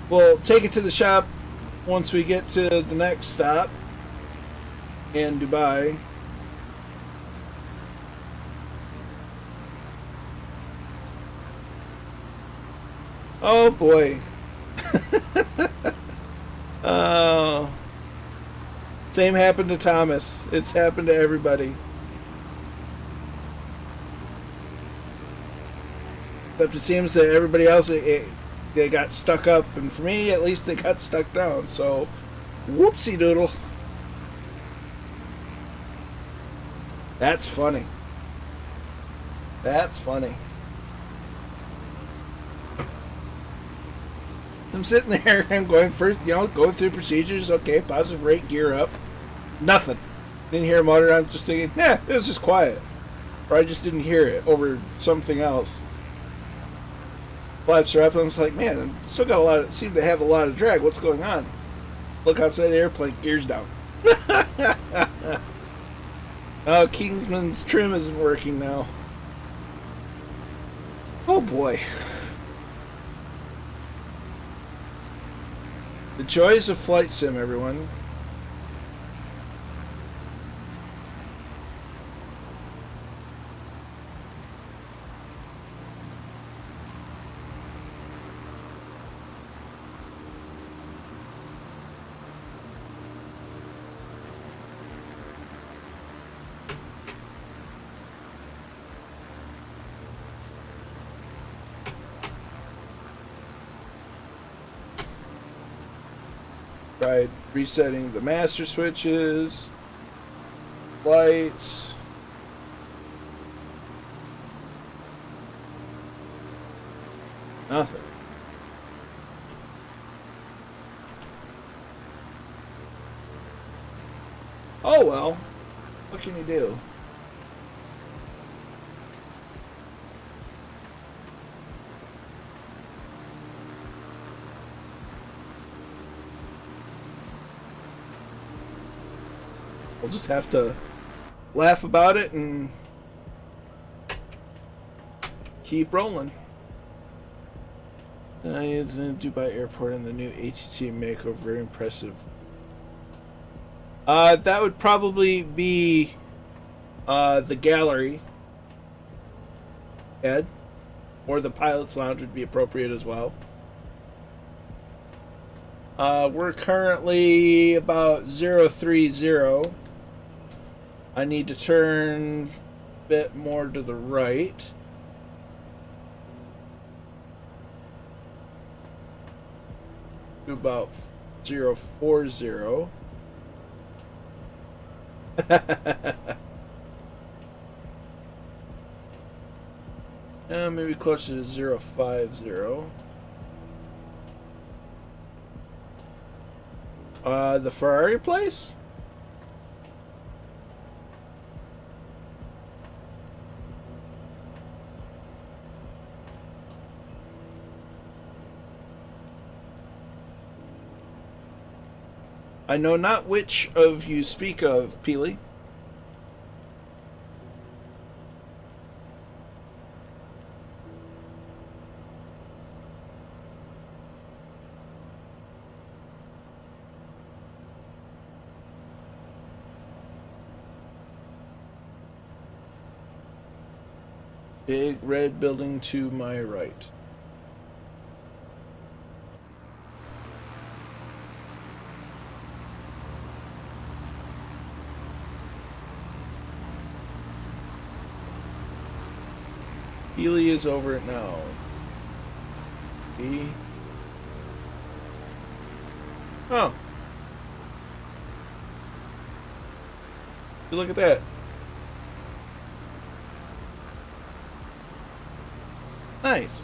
We'll take it to the shop once we get to the next stop in Dubai. Oh boy. Oh. Same happened to Thomas. It's happened to everybody. But it seems that everybody else, they got stuck up. And for me, at least they got stuck down. So, whoopsie doodle. That's funny. That's funny. I'm sitting there, I'm going first, going through procedures. Okay, positive rate, gear up. Nothing. Didn't hear a motor. I'm just thinking, it was just quiet. Or I just didn't hear it over something else. Flaps are up, and I was like, man, I still got seem to have a lot of drag. What's going on? Look outside the airplane, gears down. Oh, Kingsman's trim isn't working now. Oh boy. The joys of flight sim, everyone. Tried resetting the master switches, lights. Nothing. Oh well. What can you do? We'll just have to laugh about it and keep rolling. Dubai Airport and the new ATC makeover, very impressive. That would probably be the gallery, Ed, or the pilot's lounge would be appropriate as well. We're currently about 030. I need to turn a bit more to the right. To about 040. Maybe closer to 050. The Ferrari place? I know not which of you speak of, Peely. Big red building to my right. Healy is over it now. E. Oh. Look at that. Nice.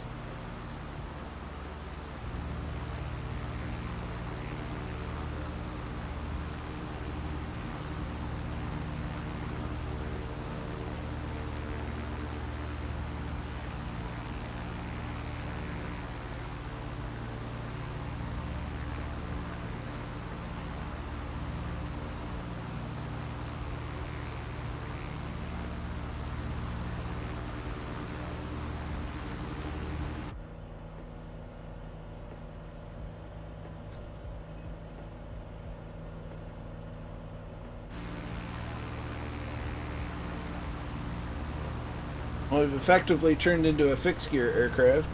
Well, we've effectively turned into a fixed gear aircraft,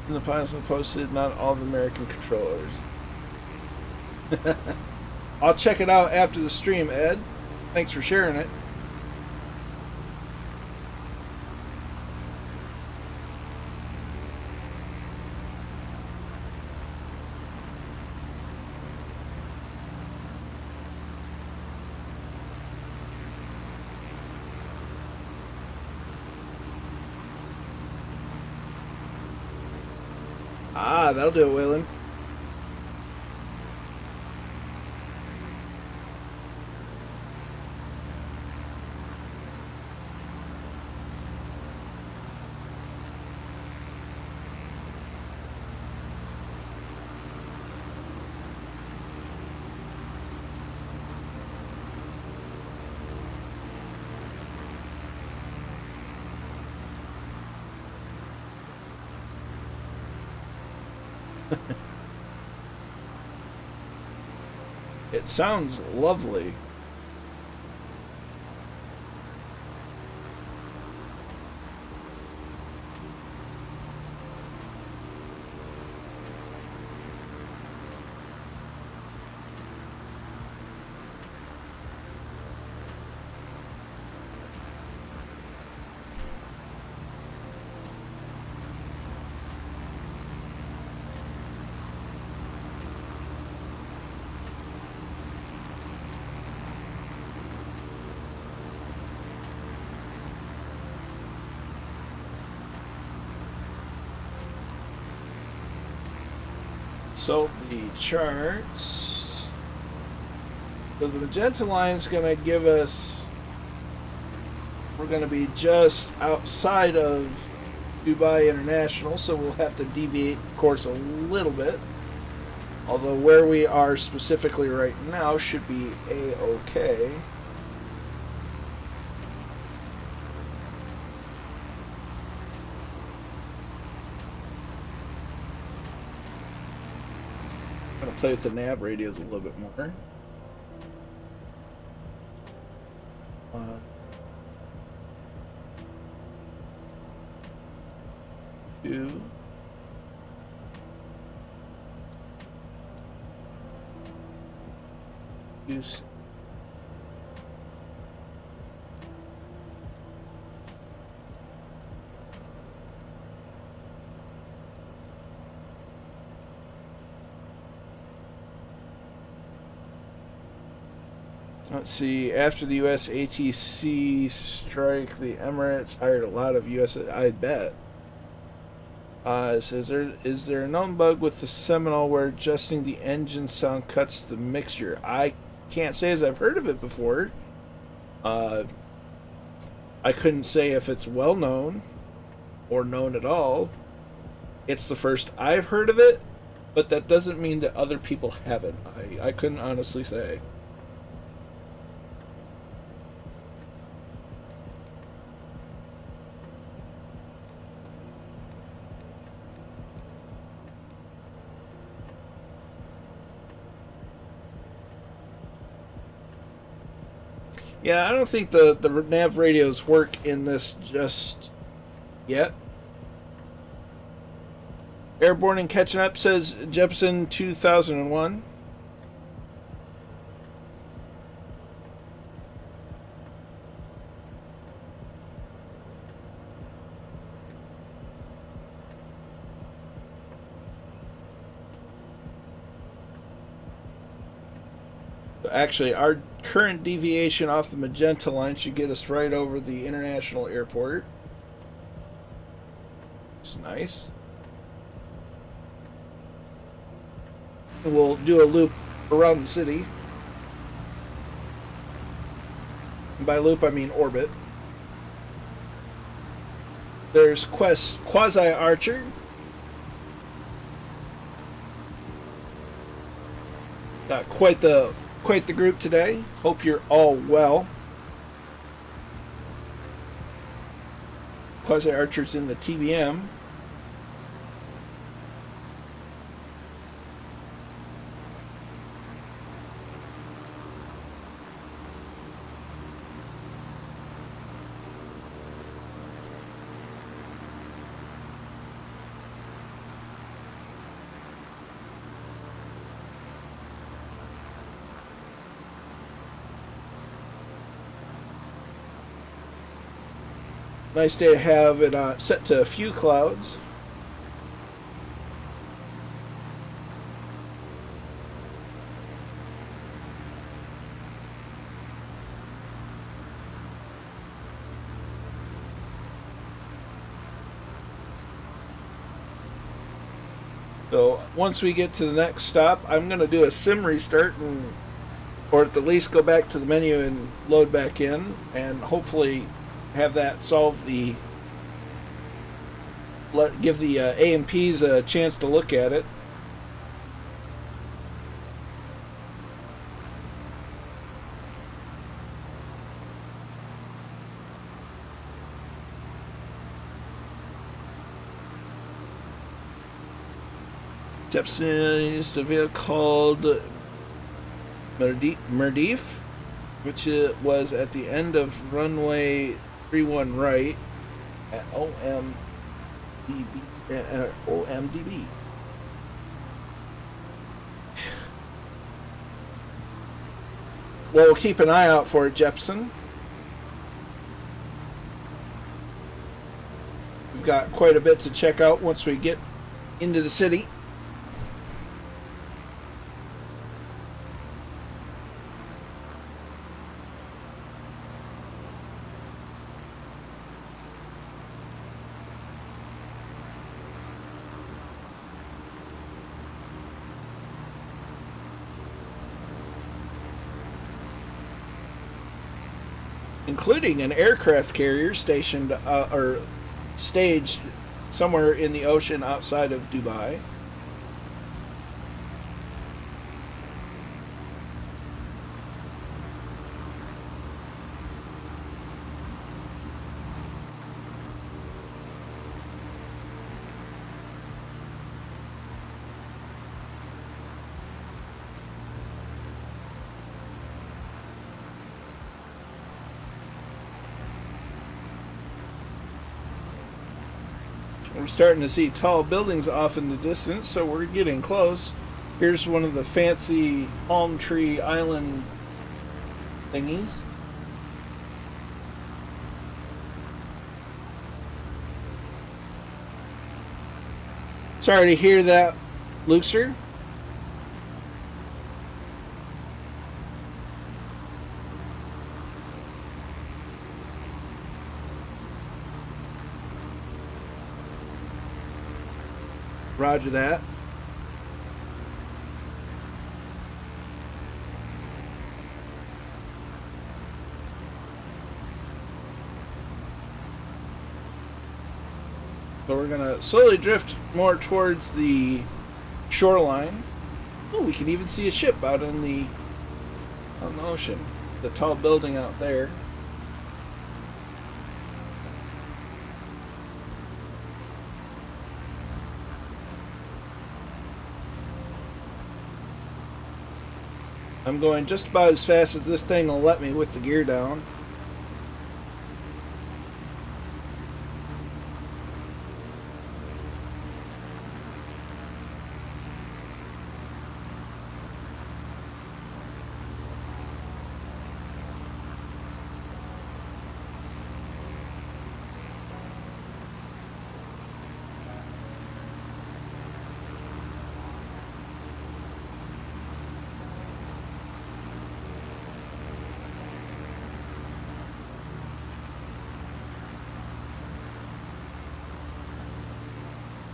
and the pilots have posted not all the American controllers. I'll check it out after the stream, Ed. Thanks for sharing it. Ah, that'll do it, Waylon. It sounds lovely. So the charts. So the magenta line is going to give us. We're going to be just outside of Dubai International, so we'll have to deviate course a little bit. Although where we are specifically right now should be A-OK. play with the nav radios a little bit more. Two. Use. Let's see. After the U.S. ATC strike, the Emirates hired a lot of U.S. I bet. It says, is there a known bug with the Seminole where adjusting the engine sound cuts the mixture? I can't say as I've heard of it before. I couldn't say if it's well known or known at all. It's the first I've heard of it, but that doesn't mean that other people haven't. I couldn't honestly say. Yeah, I don't think the nav radios work in this just yet. Airborne and catching up, says Jepson 2001. Actually, our current deviation off the magenta line should get us right over the international airport. It's nice. And we'll do a loop around the city. And by loop, I mean orbit. There's Quasi Archer. Got quite the group today. Hope you're all well. Quasi Archer's in the TBM. Nice day to have it set to a few clouds. So once we get to the next stop, I'm going to do a sim restart, or at the least go back to the menu and load back in, and hopefully have that solve the, give the AMPs a chance to look at it. Jepson used a vehicle called Merdif, which was at the end of runway 31 right at OMDB. Well, we'll keep an eye out for it, Jepson. We've got quite a bit to check out once we get into the city. Including an aircraft carrier stationed or staged somewhere in the ocean outside of Dubai. We're starting to see tall buildings off in the distance, so we're getting close. Here's one of the fancy palm tree island thingies. Sorry to hear that, Luxor. Roger that. So we're going to slowly drift more towards the shoreline. Oh, we can even see a ship out on the ocean. The tall building out there. I'm going just about as fast as this thing will let me with the gear down.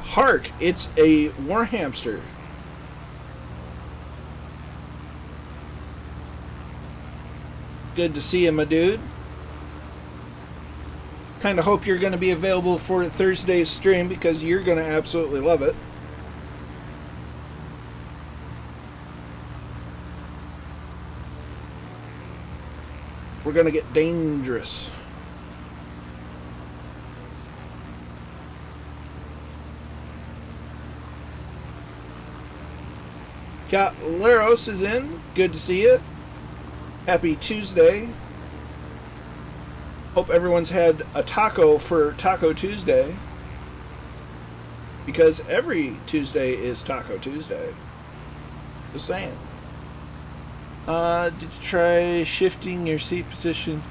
Hark! It's a war hamster. Good to see you, my dude. Kind of hope you're going to be available for Thursday's stream because you're going to absolutely love it. We're going to get dangerous. Leros is in. Good to see you. Happy Tuesday. Hope everyone's had a taco for Taco Tuesday. Because every Tuesday is Taco Tuesday. Just saying. Did you try shifting your seat position?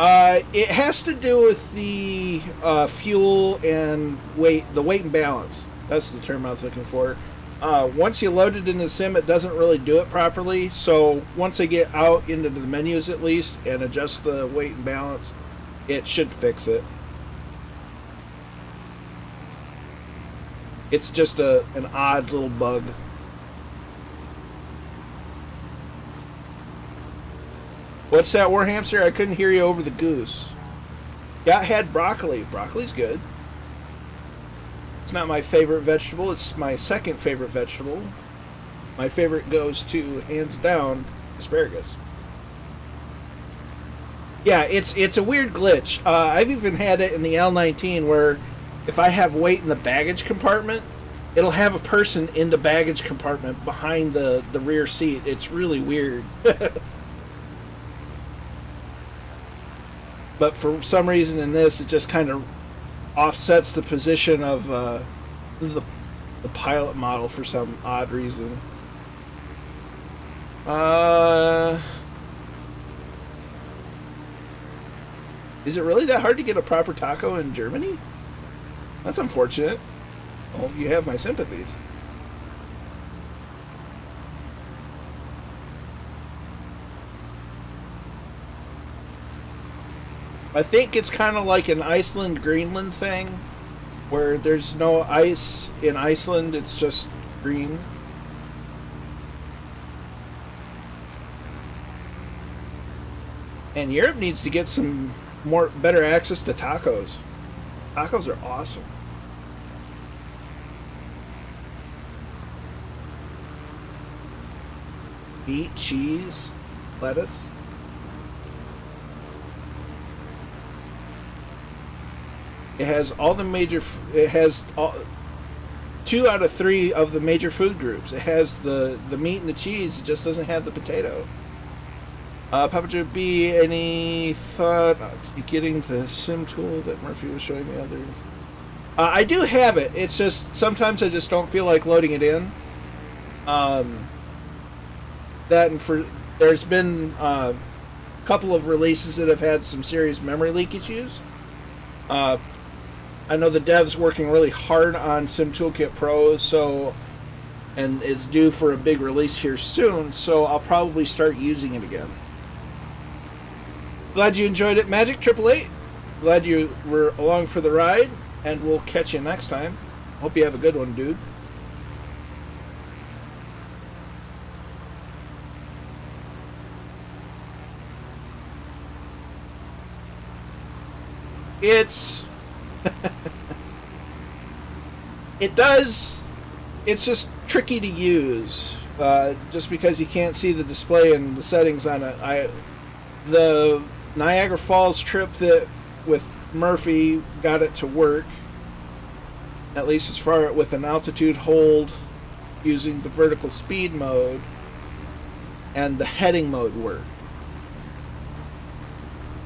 It has to do with the fuel and weight, the weight and balance. That's the term I was looking for. Once you load it in the sim, it doesn't really do it properly. So once I get out into the menus at least and adjust the weight and balance, it should fix it. It's just an odd little bug. What's that, war hamster? I couldn't hear you over the goose. Yeah, I had broccoli. Broccoli's good. It's not my favorite vegetable. It's my second favorite vegetable. My favorite goes to, hands down, asparagus. Yeah, it's a weird glitch. I've even had it in the L19 where if I have weight in the baggage compartment, it'll have a person in the baggage compartment behind the rear seat. It's really weird. But for some reason in this, it just kind of offsets the position of the pilot model for some odd reason. Is it really that hard to get a proper taco in Germany? That's unfortunate. Well, you have my sympathies. I think it's kind of like an Iceland-Greenland thing, where there's no ice in Iceland, it's just green. And Europe needs to get some better access to tacos. Tacos are awesome. Meat, cheese, lettuce. It has all the major. It has 2 out of 3 of the major food groups. It has the meat and the cheese. It just doesn't have the potato. Papa Joe B, any thought on getting the sim tool that Murphy was showing the other? I do have it. It's just sometimes I just don't feel like loading it in. That and for there's been a couple of releases that have had some serious memory leak issues. I know the dev's working really hard on Sim Toolkit Pro, and it's due for a big release here soon, so I'll probably start using it again. Glad you enjoyed it, Magic 888. Glad you were along for the ride, and we'll catch you next time. Hope you have a good one, dude. It's it's just tricky to use, just because you can't see the display and the settings on it. The Niagara Falls trip that with Murphy got it to work, at least as far with an altitude hold using the vertical speed mode, and the heading mode worked.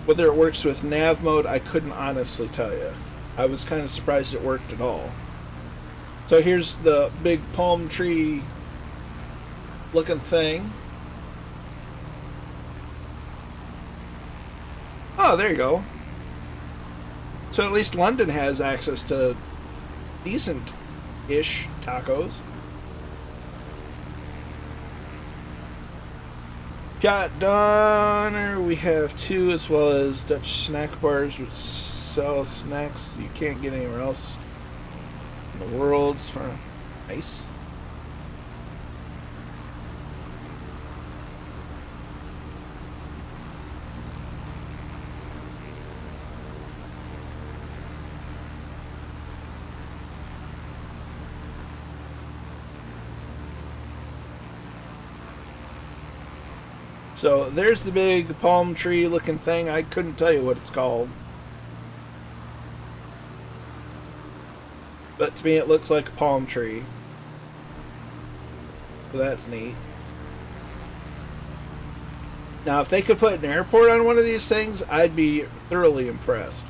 Whether it works with nav mode, I couldn't honestly tell you. I was kind of surprised it worked at all. So here's the big palm tree looking thing. Oh, there you go. So at least London has access to decent-ish tacos. Got Donner, we have 2, as well as Dutch snack bars which sell snacks you can't get anywhere else in the world. It's fun. Nice. So there's the big palm tree looking thing. I couldn't tell you what it's called, but to me it looks like a palm tree. So that's neat. Now if they could put an airport on one of these things, I'd be thoroughly impressed.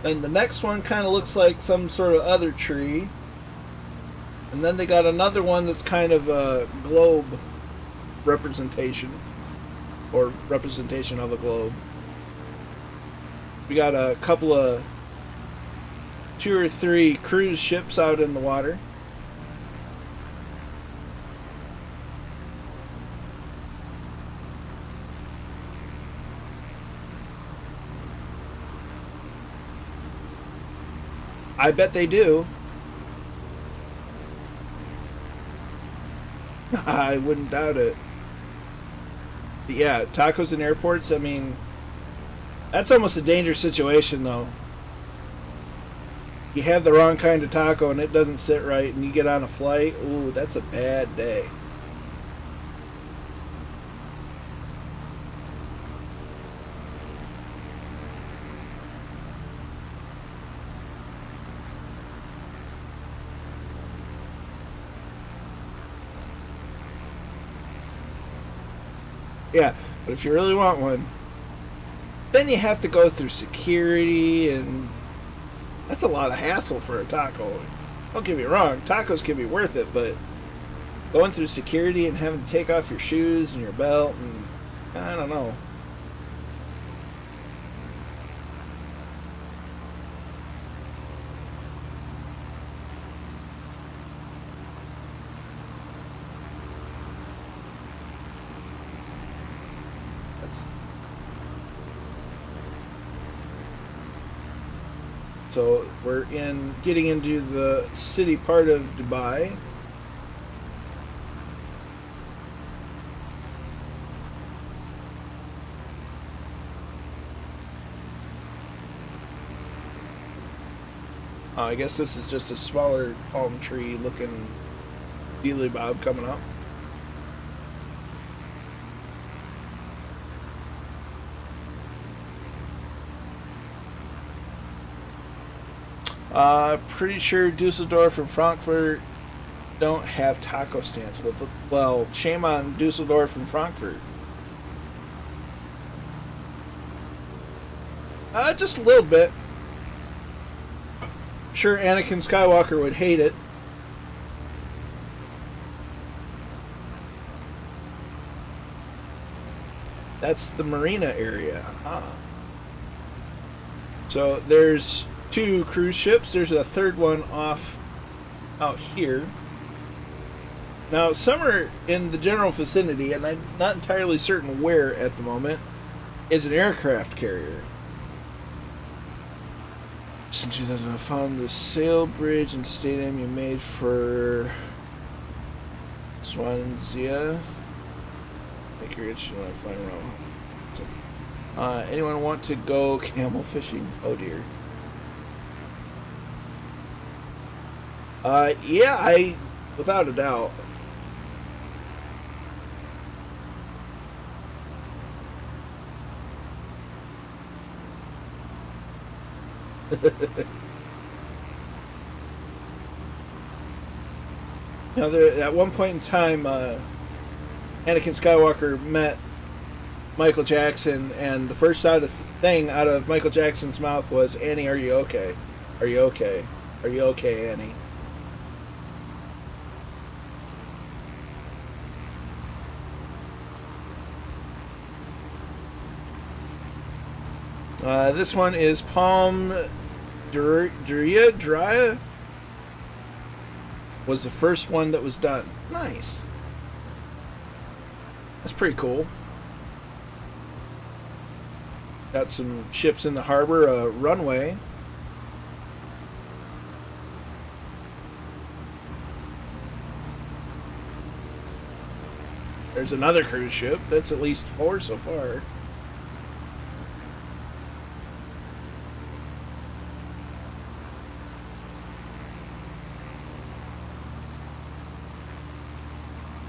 And the next one kind of looks like some sort of other tree. And then they got another one that's kind of a globe representation, or representation of a globe. We got a couple of 2 or 3 cruise ships out in the water. I bet they do. I wouldn't doubt it. But yeah, tacos in airports, I mean, that's almost a dangerous situation, though. You have the wrong kind of taco and it doesn't sit right and you get on a flight, ooh, that's a bad day. Yeah, but if you really want one, then you have to go through security, and that's a lot of hassle for a taco. Don't get me wrong, tacos can be worth it, but going through security and having to take off your shoes and your belt, and I don't know. So we're getting into the city part of Dubai. I guess this is just a smaller palm tree looking dealy bob coming up. Pretty sure Dusseldorf and Frankfurt don't have taco stands. Well, shame on Dusseldorf and Frankfurt. Just a little bit. I'm sure Anakin Skywalker would hate it. That's the marina area. So there's 2 cruise ships. There's a third one off out here. Now, some are in the general vicinity, and I'm not entirely certain where at the moment, is an aircraft carrier. Since 2000, I found the sail bridge and stadium you made for Swansea. Make your itch when I fly around. Anyone want to go camel fishing? Oh dear. Yeah, without a doubt. Now, at one point in time, Anakin Skywalker met Michael Jackson, and the first thing out of Michael Jackson's mouth was, "Annie, are you okay? Are you okay? Are you okay, Annie?" This one is Palm Dria was the first one that was done. Nice. That's pretty cool. Got some ships in the harbor, runway. There's another cruise ship. That's at least 4 so far.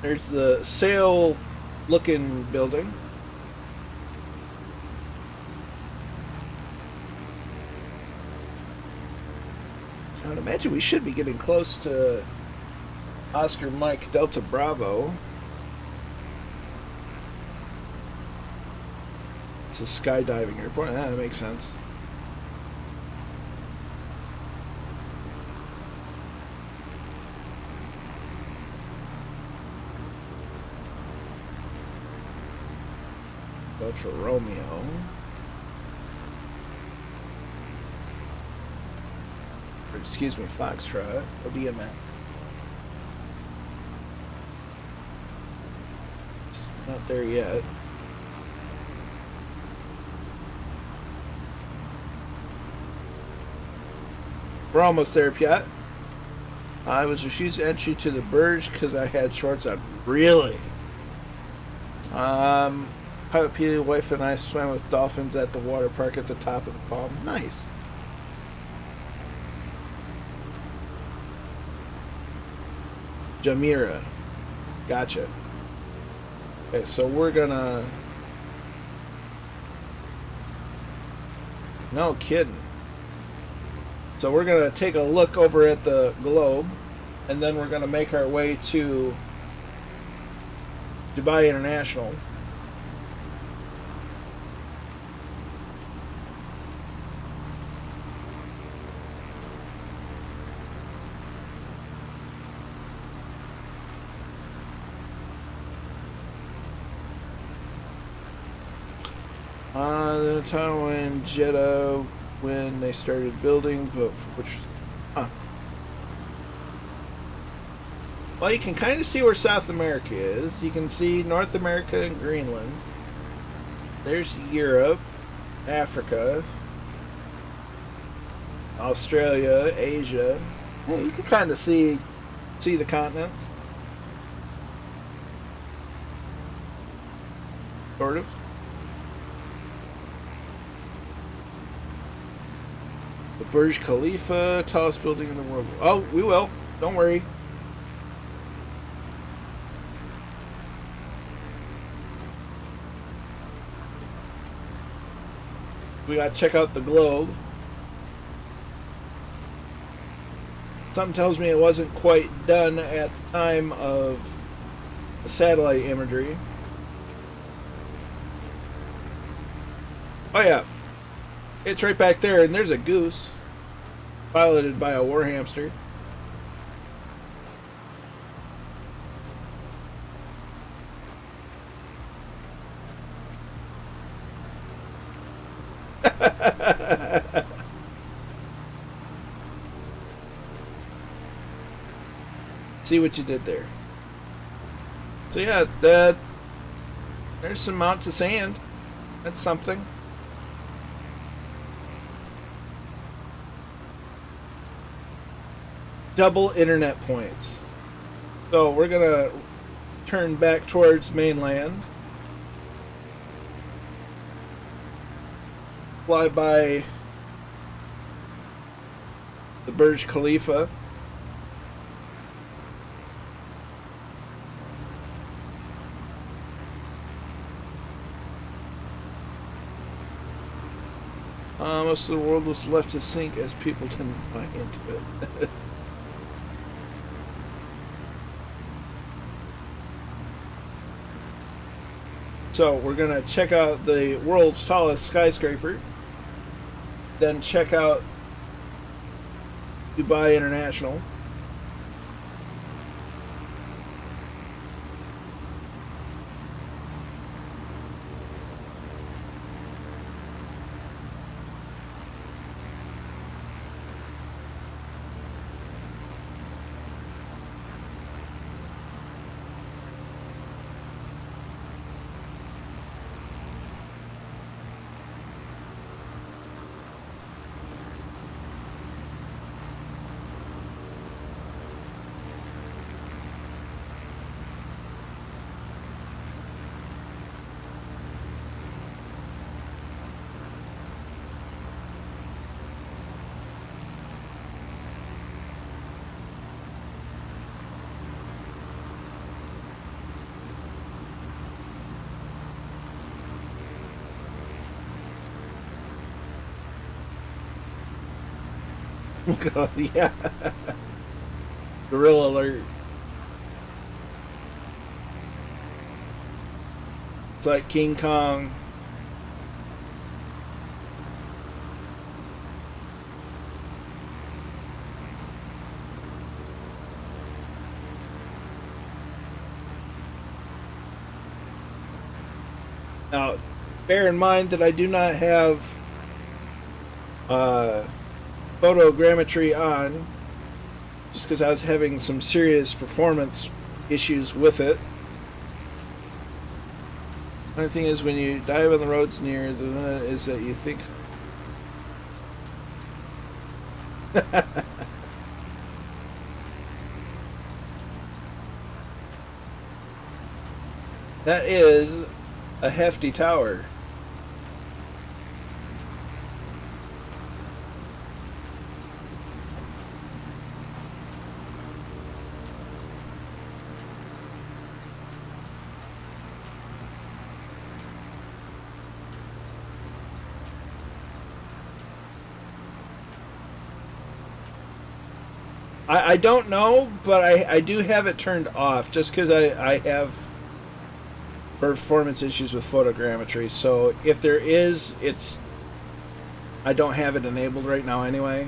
There's the sail-looking building. I would imagine we should be getting close to Oscar Mike Delta Bravo. It's a skydiving airport. That makes sense. Delta Romeo. Or, excuse me, Foxtrot. OMBY-OMAD. It's not there yet. We're almost there, Piat. I was refused entry to the Burj because I had shorts on. Really? Pilot Peter, wife, and I swam with dolphins at the water park at the top of the palm. Nice. Jamira. Gotcha. Okay, so we're gonna... No kidding. So we're gonna take a look over at the globe, and then we're gonna make our way to Dubai International. The time when Jeddah, when they started building, but which, well, you can kind of see where South America is. You can see North America and Greenland. There's Europe, Africa, Australia, Asia. Well, you can kind of see the continents, sort of. The Burj Khalifa, tallest building in the world. Oh, we will. Don't worry. We gotta check out the globe. Something tells me it wasn't quite done at the time of the satellite imagery. Oh yeah. It's right back there, and there's a goose piloted by a war hamster. See what you did there. So yeah, there's some mounts of sand. That's something. Double internet points. So we're gonna turn back towards mainland. Fly by the Burj Khalifa. Most of the world was left to sink as people didn't buy into it. So we're gonna check out the world's tallest skyscraper, then check out Dubai International. God, yeah. Gorilla alert. It's like King Kong. Now, bear in mind that I do not have photogrammetry on, just because I was having some serious performance issues with it. The only thing is, when you dive on the roads near the is that you think that is a hefty tower. I don't know, but I do have it turned off just because I have performance issues with photogrammetry. So if there is, I don't have it enabled right now anyway.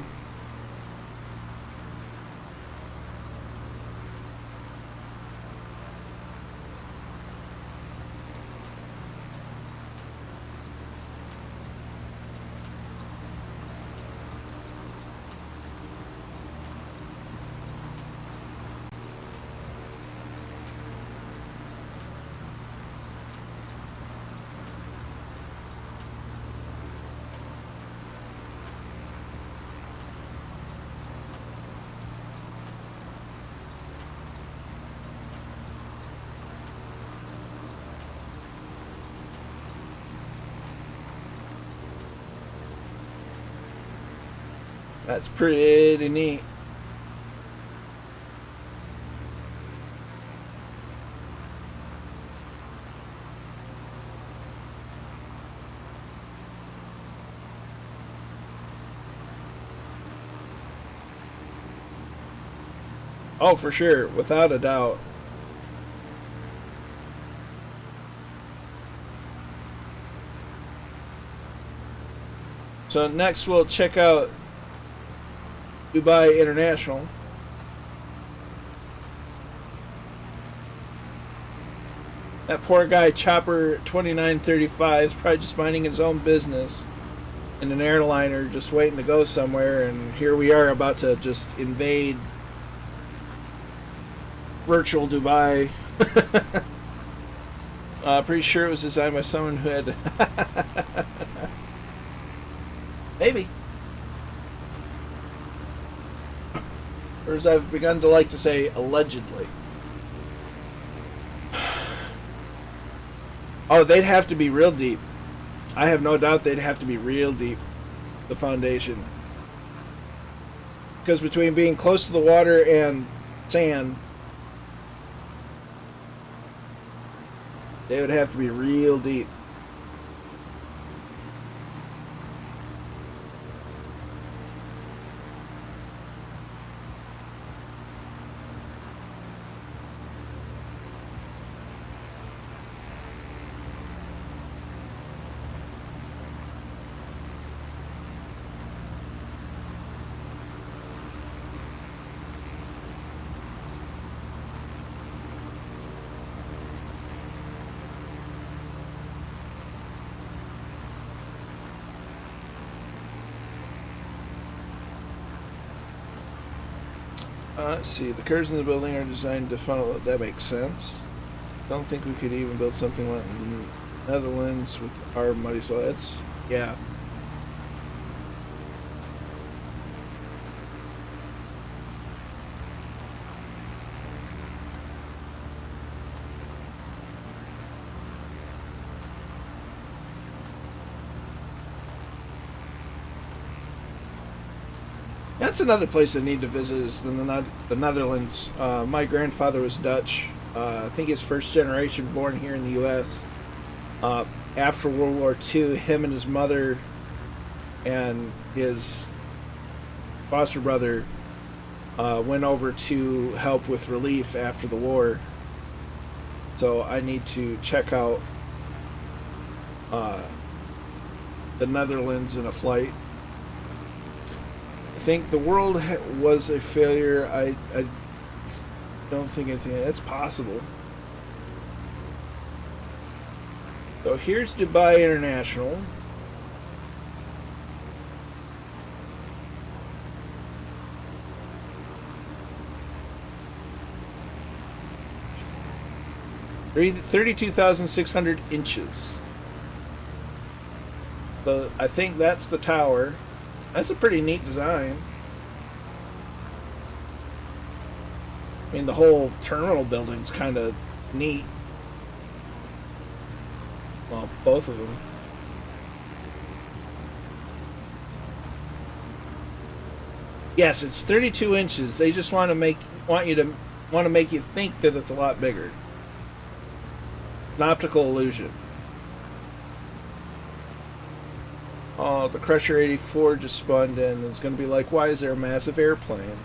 That's pretty neat. Oh, for sure, without a doubt. So next we'll check out Dubai International. That poor guy, Chopper 2935, is probably just minding his own business in an airliner, just waiting to go somewhere, and here we are about to just invade virtual Dubai. Pretty sure it was designed by someone who had maybe, or as I've begun to like to say, allegedly. Oh, they'd have to be real deep. I have no doubt they'd have to be real deep, the foundation. Because between being close to the water and sand, they would have to be real deep. Let's see. The curves in the building are designed to funnel. That makes sense. Don't think we could even build something like the Netherlands with our muddy soil. That's, yeah. That's another place I need to visit is the Netherlands. My grandfather was Dutch. I think he's first generation born here in the U.S. After World War II, him and his mother and his foster brother went over to help with relief after the war. So I need to check out the Netherlands in a flight. I think the world was a failure. I don't think anything that's possible. So here's Dubai International. $32,600 inches. So I think that's the tower. That's a pretty neat design. I mean, the whole terminal building's kind of neat. Well, both of them. Yes, it's 32 inches. They just want to make you think that it's a lot bigger. An optical illusion. Oh, the Crusher 84 just spawned in. It's going to be like, why is there a massive airplane?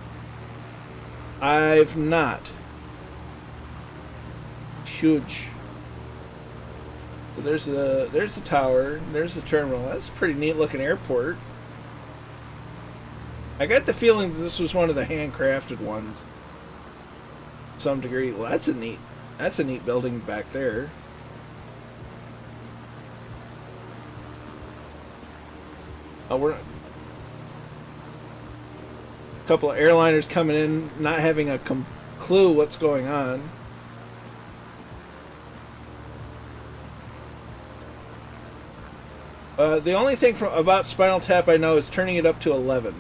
I've not. Huge. So there's the tower. There's the terminal. That's a pretty neat looking airport. I got the feeling that this was one of the handcrafted ones. To some degree. Well, that's a neat building back there. We're a couple of airliners coming in, not having a clue what's going on. The only thing about Spinal Tap I know is turning it up to 11.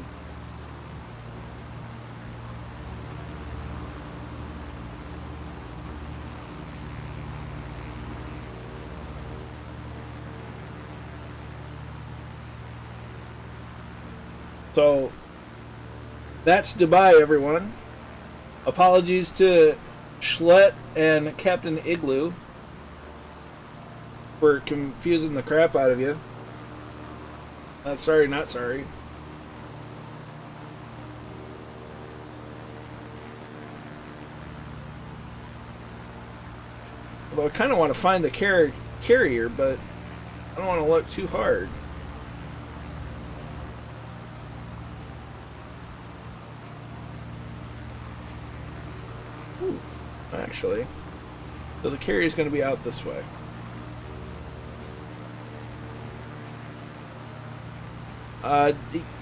So, that's Dubai, everyone. Apologies to Schlett and Captain Igloo for confusing the crap out of you. Sorry, not sorry. Although I kind of want to find the carrier, but I don't want to look too hard. Ooh, actually. So the carrier is going to be out this way.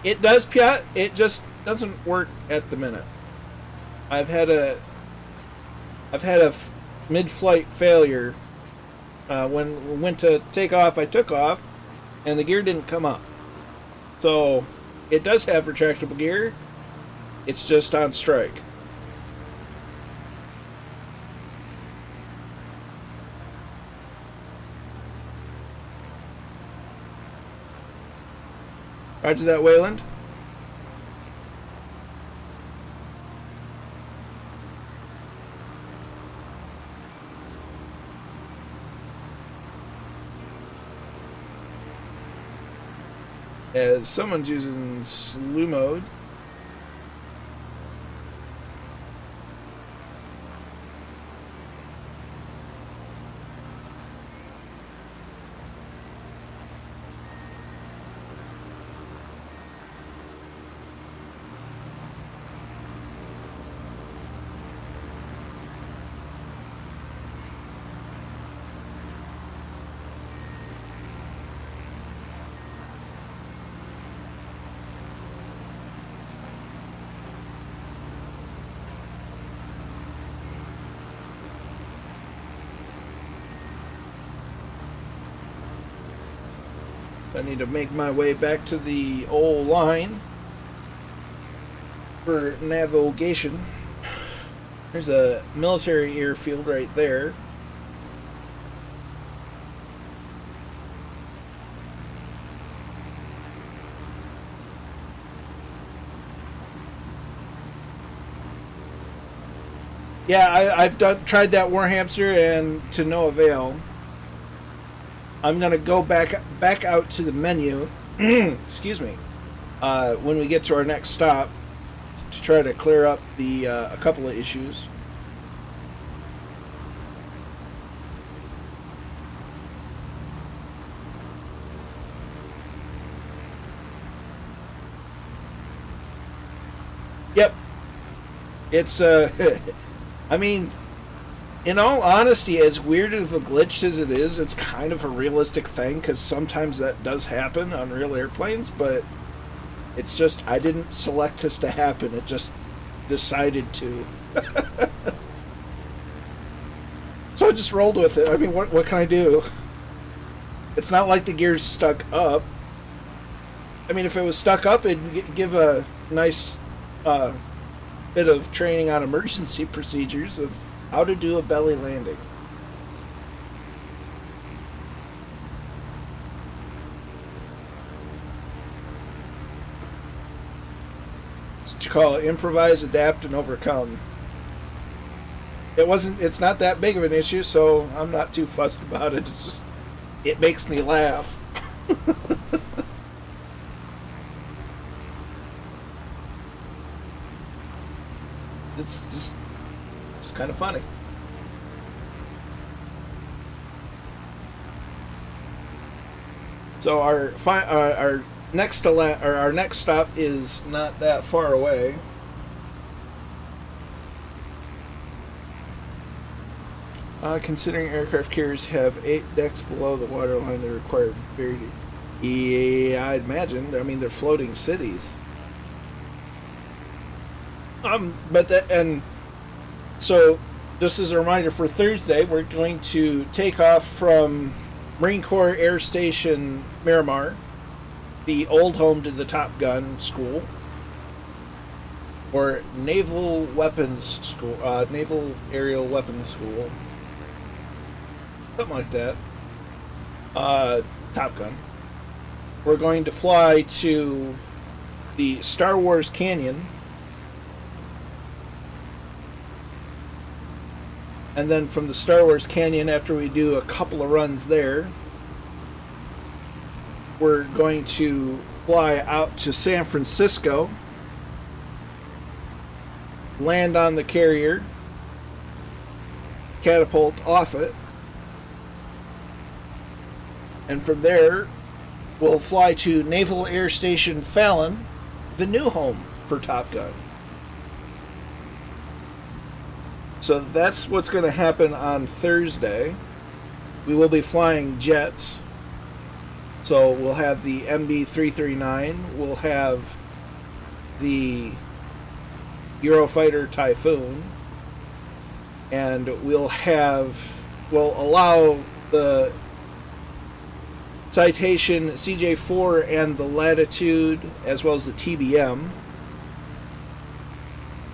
It does, Piat. It just doesn't work at the minute. I've had a mid-flight failure. When we went to take off, I took off, and the gear didn't come up. So it does have retractable gear. It's just on strike. Roger that, Wayland. As someone's using slew mode. I need to make my way back to the old line for navigation. There's a military airfield right there. Yeah, I've tried that war hamster and to no avail. I'm gonna go back out to the menu. Excuse me. When we get to our next stop, to try to clear up the a couple of issues. Yep. It's I mean, in all honesty, as weird of a glitch as it is, it's kind of a realistic thing, because sometimes that does happen on real airplanes, but it's just, I didn't select this to happen, it just decided to. So I just rolled with it. I mean, what can I do? It's not like the gear's stuck up. I mean, if it was stuck up, it'd give a nice bit of training on emergency procedures of how to do a belly landing. That's what you call it, improvise, adapt, and overcome. It's not that big of an issue, so I'm not too fussed about it. It's just, it makes me laugh. It's just kind of funny. So our next stop is not that far away. Considering aircraft carriers have 8 decks below the waterline, they require very. Yeah, I'd imagine. I mean, they're floating cities. So, just as a reminder, for Thursday, we're going to take off from Marine Corps Air Station Miramar, the old home to the Top Gun School, or Naval Weapons School, Naval Aerial Weapons School, something like that. Top Gun. We're going to fly to the Star Wars Canyon. And then from the Star Wars Canyon, after we do a couple of runs there, we're going to fly out to San Francisco, land on the carrier, catapult off it, and from there, we'll fly to Naval Air Station Fallon, the new home for Top Gun. So that's what's going to happen on Thursday. We will be flying jets. So we'll have the MB-339. We'll have the Eurofighter Typhoon. And we'll allow the Citation CJ4 and the Latitude, as well as the TBM.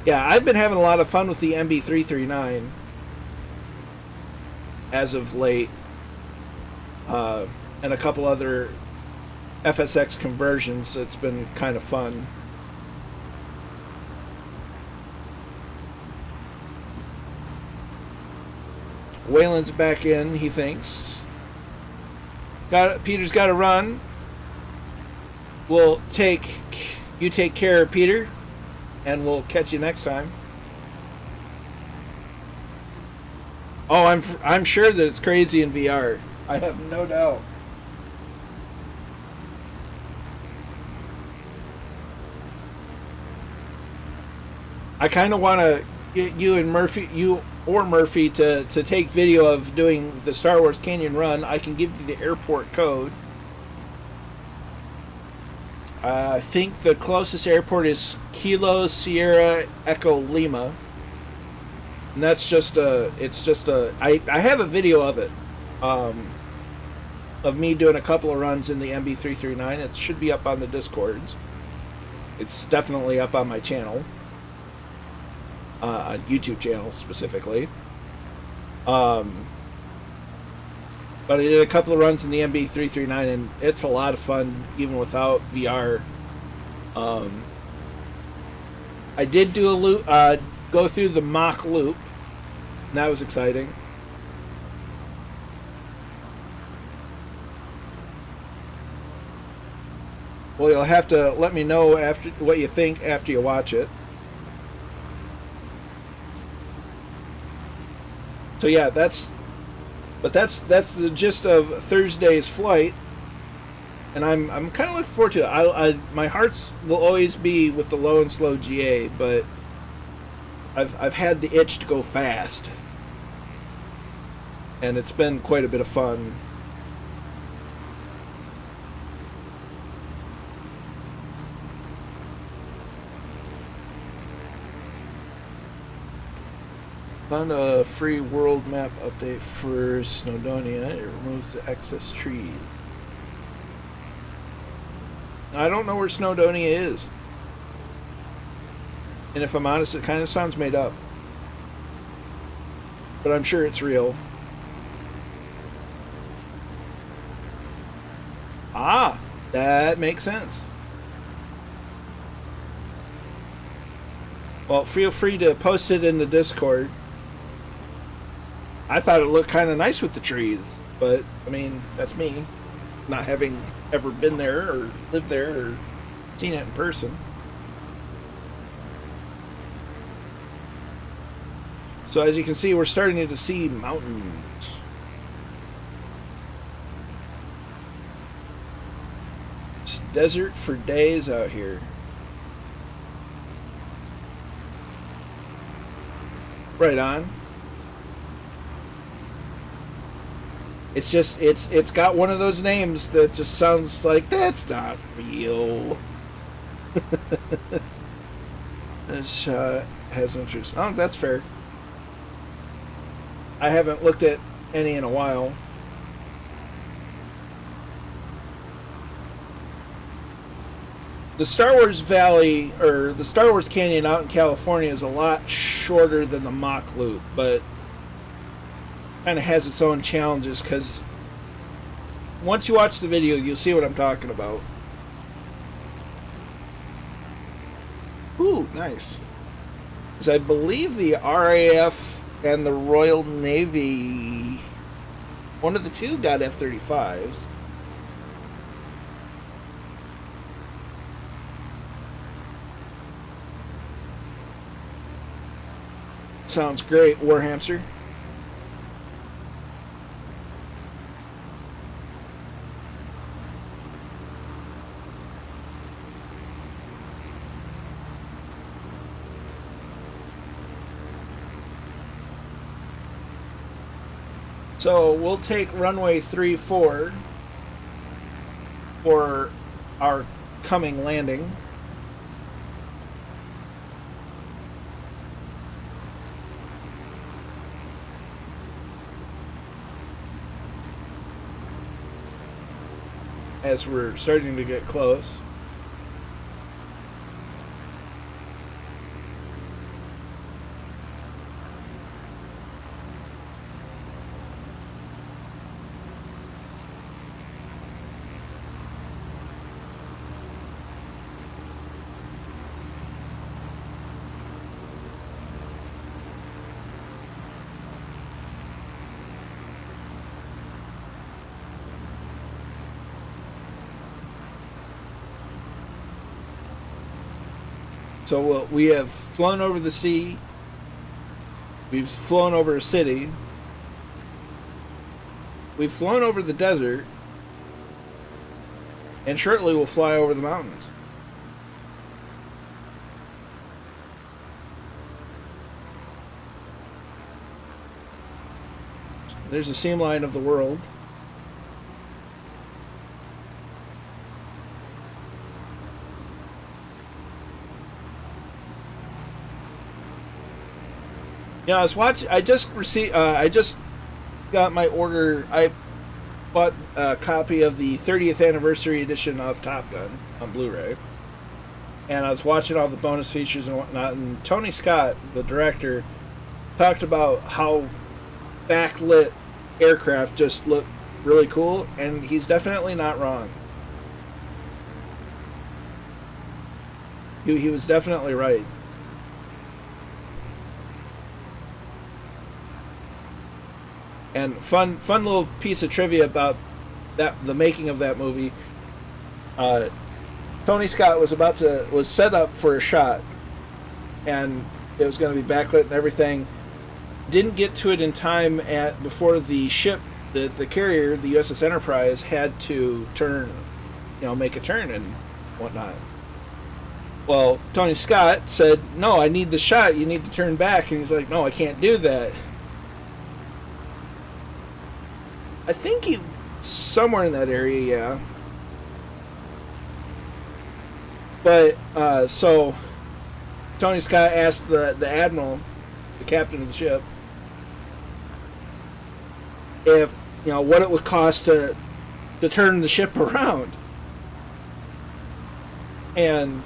Yeah, I've been having a lot of fun with the MB-339 as of late, and a couple other FSX conversions. It's been kind of fun. Waylon's back in, he thinks. Peter's got to run. You take care of Peter, and we'll catch you next time. Oh, I'm sure that it's crazy in VR. I have no doubt. I kind of want to get you or Murphy to take video of doing the Star Wars Canyon run. I can give you the airport code. I think the closest airport is Kilo Sierra Echo Lima. And that's just I have a video of it. Of me doing a couple of runs in the MB-339. It should be up on the Discords. It's definitely up on my channel. YouTube channel specifically. But I did a couple of runs in the MB-339, and it's a lot of fun even without VR. I did do a loop, go through the mock loop, and that was exciting. Well, you'll have to let me know after what you think after you watch it. So yeah, that's the gist of Thursday's flight, and I'm kind of looking forward to it. My hearts will always be with the low and slow GA, but I've had the itch to go fast, and it's been quite a bit of fun. Found a free world map update for Snowdonia. It removes the excess trees. I don't know where Snowdonia is. And if I'm honest, it kind of sounds made up. But I'm sure it's real. Ah, that makes sense. Well, feel free to post it in the Discord. I thought it looked kind of nice with the trees, but, I mean, that's me, not having ever been there or lived there or seen it in person. So as you can see, we're starting to see mountains. It's desert for days out here. Right on. It's just, it's got one of those names that just sounds like, that's not real. This has interest. Oh, that's fair. I haven't looked at any in a while. The Star Wars Valley, or the Star Wars Canyon out in California is a lot shorter than the mock loop, but kind of has its own challenges, because once you watch the video, you'll see what I'm talking about. Ooh, nice. Because I believe the RAF and the Royal Navy, one of the two got F-35s. Sounds great, Warhamster. So we'll take runway 34 for our coming landing. As we're starting to get close. So we have flown over the sea. We've flown over a city. We've flown over the desert. And shortly we'll fly over the mountains. There's a seam line of the world. Yeah, I was watching. I just received. I just got my order. I bought a copy of the 30th anniversary edition of Top Gun on Blu-ray, and I was watching all the bonus features and whatnot. And Tony Scott, the director, talked about how backlit aircraft just look really cool, and he's definitely not wrong. He was definitely right. And fun little piece of trivia about the making of that movie. Tony Scott was set up for a shot, and it was going to be backlit and everything. Didn't get to it in time before the ship, the carrier, the USS Enterprise, had to turn, make a turn and whatnot. Well, Tony Scott said, "No, I need the shot. You need to turn back." And he's like, "No, I can't do that." I think he somewhere in that area, yeah. But so Tony Scott asked the admiral, the captain of the ship, if what it would cost to turn the ship around. And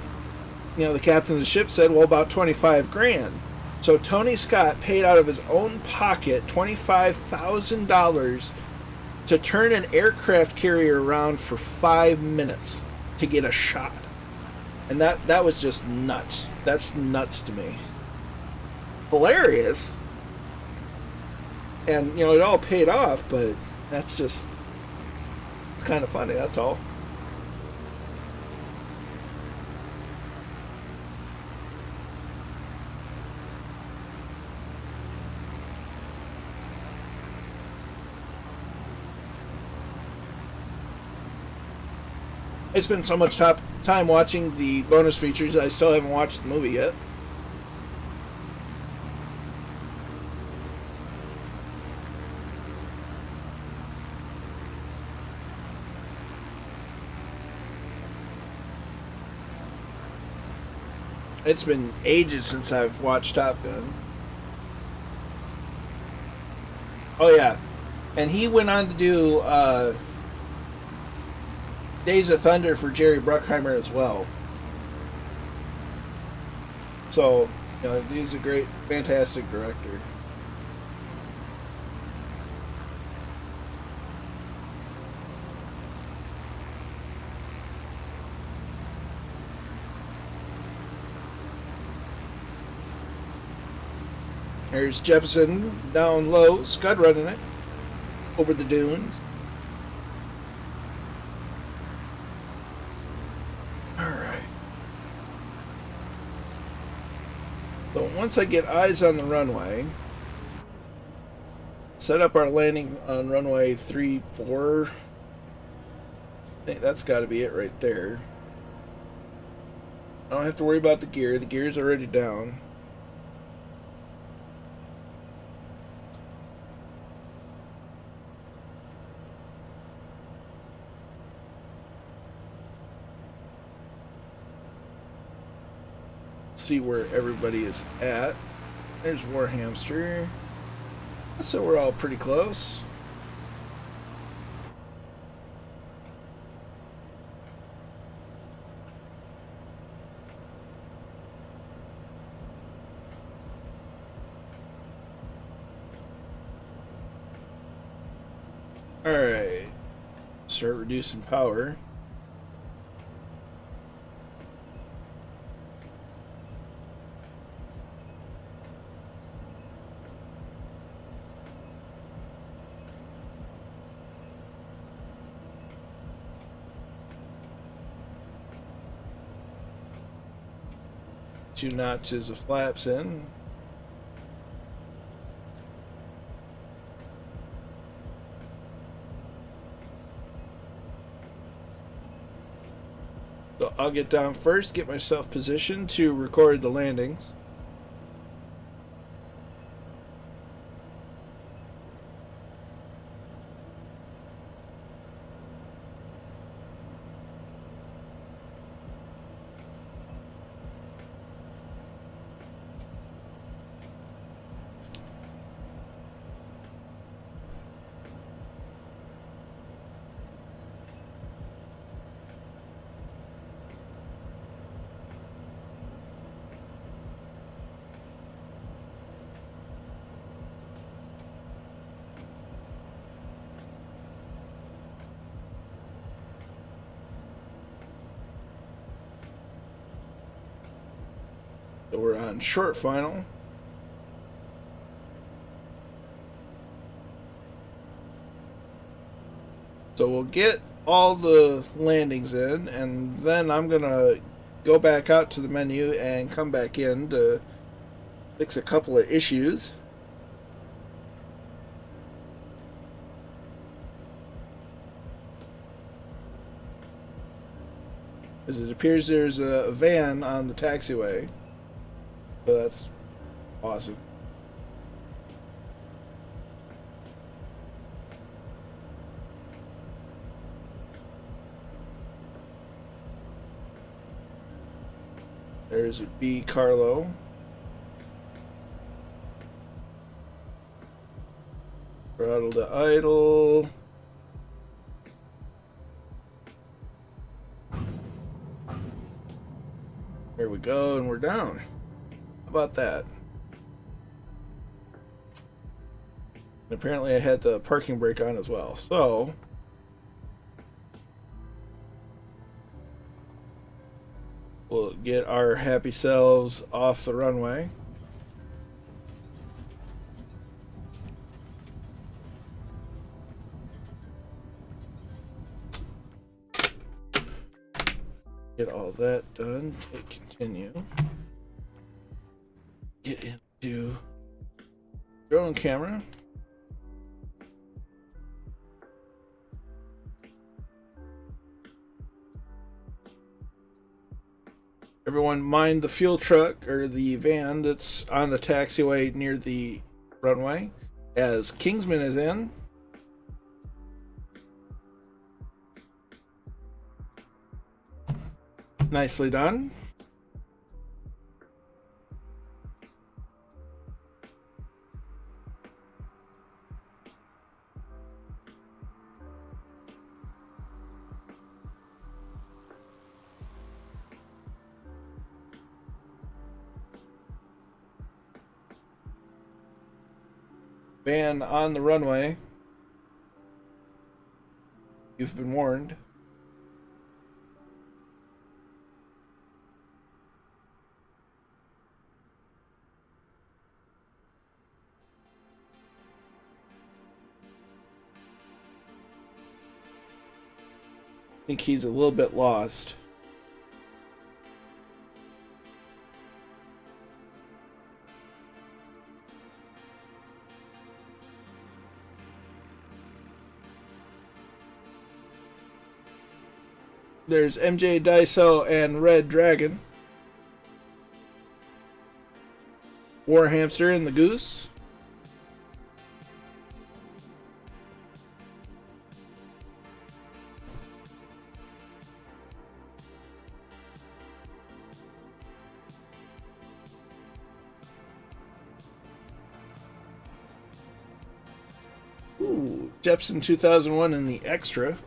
the captain of the ship said, "Well, about 25 grand." So Tony Scott paid out of his own pocket $25,000 to turn an aircraft carrier around for 5 minutes to get a shot. And that was just nuts. That's nuts to me. Hilarious. And, it all paid off, but it's kind of funny, that's all. I spent so much time watching the bonus features, I still haven't watched the movie yet. It's been ages since I've watched Top Gun. Oh yeah, and he went on to do Days of Thunder for Jerry Bruckheimer as well. So, he's a great, fantastic director. There's Jefferson down low, Scud running it over the dunes. So once I get eyes on the runway, set up our landing on runway 34. I think that's got to be it right there. I don't have to worry about the gear. The gear's already down. see where everybody is at. There's War Hamster. So we're all pretty close. Alright. Start reducing power. Two notches of flaps in. So I'll get down first, get myself positioned to record the landings. So we're on short final. So we'll get all the landings in, and then I'm gonna go back out to the menu and come back in to fix a couple of issues. As it appears there's a van on the taxiway. So that's awesome. There's a B Carlo. Throttle to idle. There we go, and we're down. How about that? And apparently I had the parking brake on as well, so we'll get our happy selves off the runway. Get all that done. Hit continue. Get into drone camera. Everyone mind the fuel truck or the van that's on the taxiway near the runway as Kingsman is in. Nicely done. Van on the runway. You've been warned. I think he's a little bit lost. There's MJ Daiso and Red Dragon. War Hamster and the Goose. Jepson 2001 in the extra.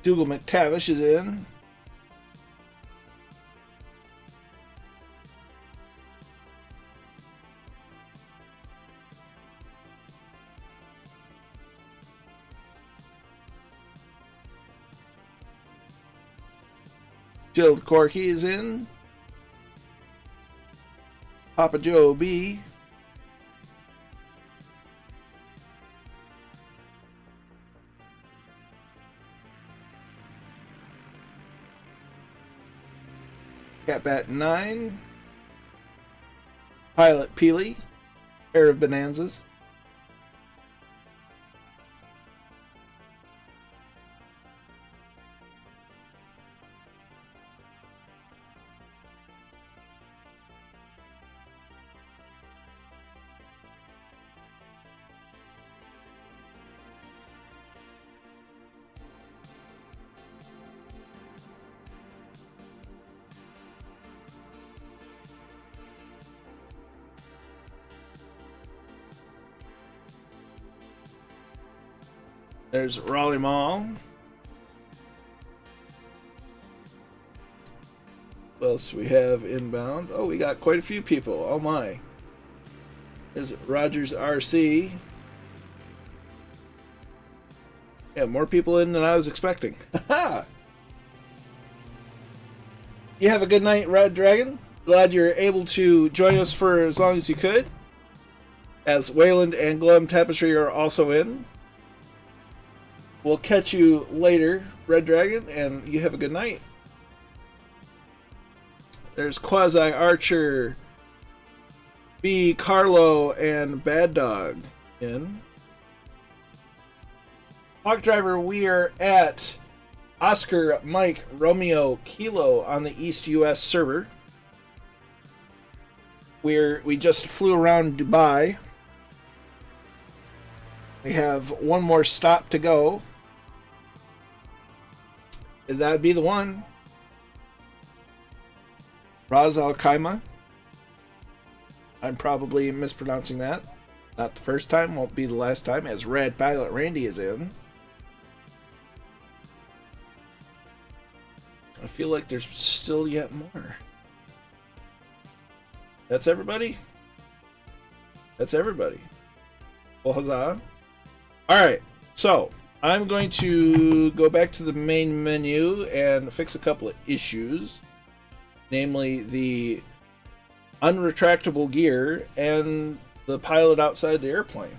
Dougal McTavish is in. Jill Corky is in. Papa Joe B. Catbat 9. Pilot Peely. Pair of Bonanzas. There's Raleigh Mall. What else we have inbound? Oh, we got quite a few people. Oh my. There's Rogers RC. Yeah, more people in than I was expecting. Haha! You have a good night, Red Dragon. Glad you're able to join us for as long as you could. As Wayland and Glum Tapestry are also in. We'll catch you later, Red Dragon, and you have a good night. There's Quasi Archer, B. Carlo, and Bad Dog in. Hawk Driver, we are at Oscar Mike Romeo Kilo on the East US server. We just flew around Dubai. We have one more stop to go. Is that be the one? Raz Al Khaimah. I'm probably mispronouncing that. Not the first time, won't be the last time, as Red Pilot Randy is in. I feel like there's still yet more. That's everybody? That's everybody. Well, huzzah. Alright, so I'm going to go back to the main menu and fix a couple of issues. Namely, the unretractable gear and the pilot outside the airplane.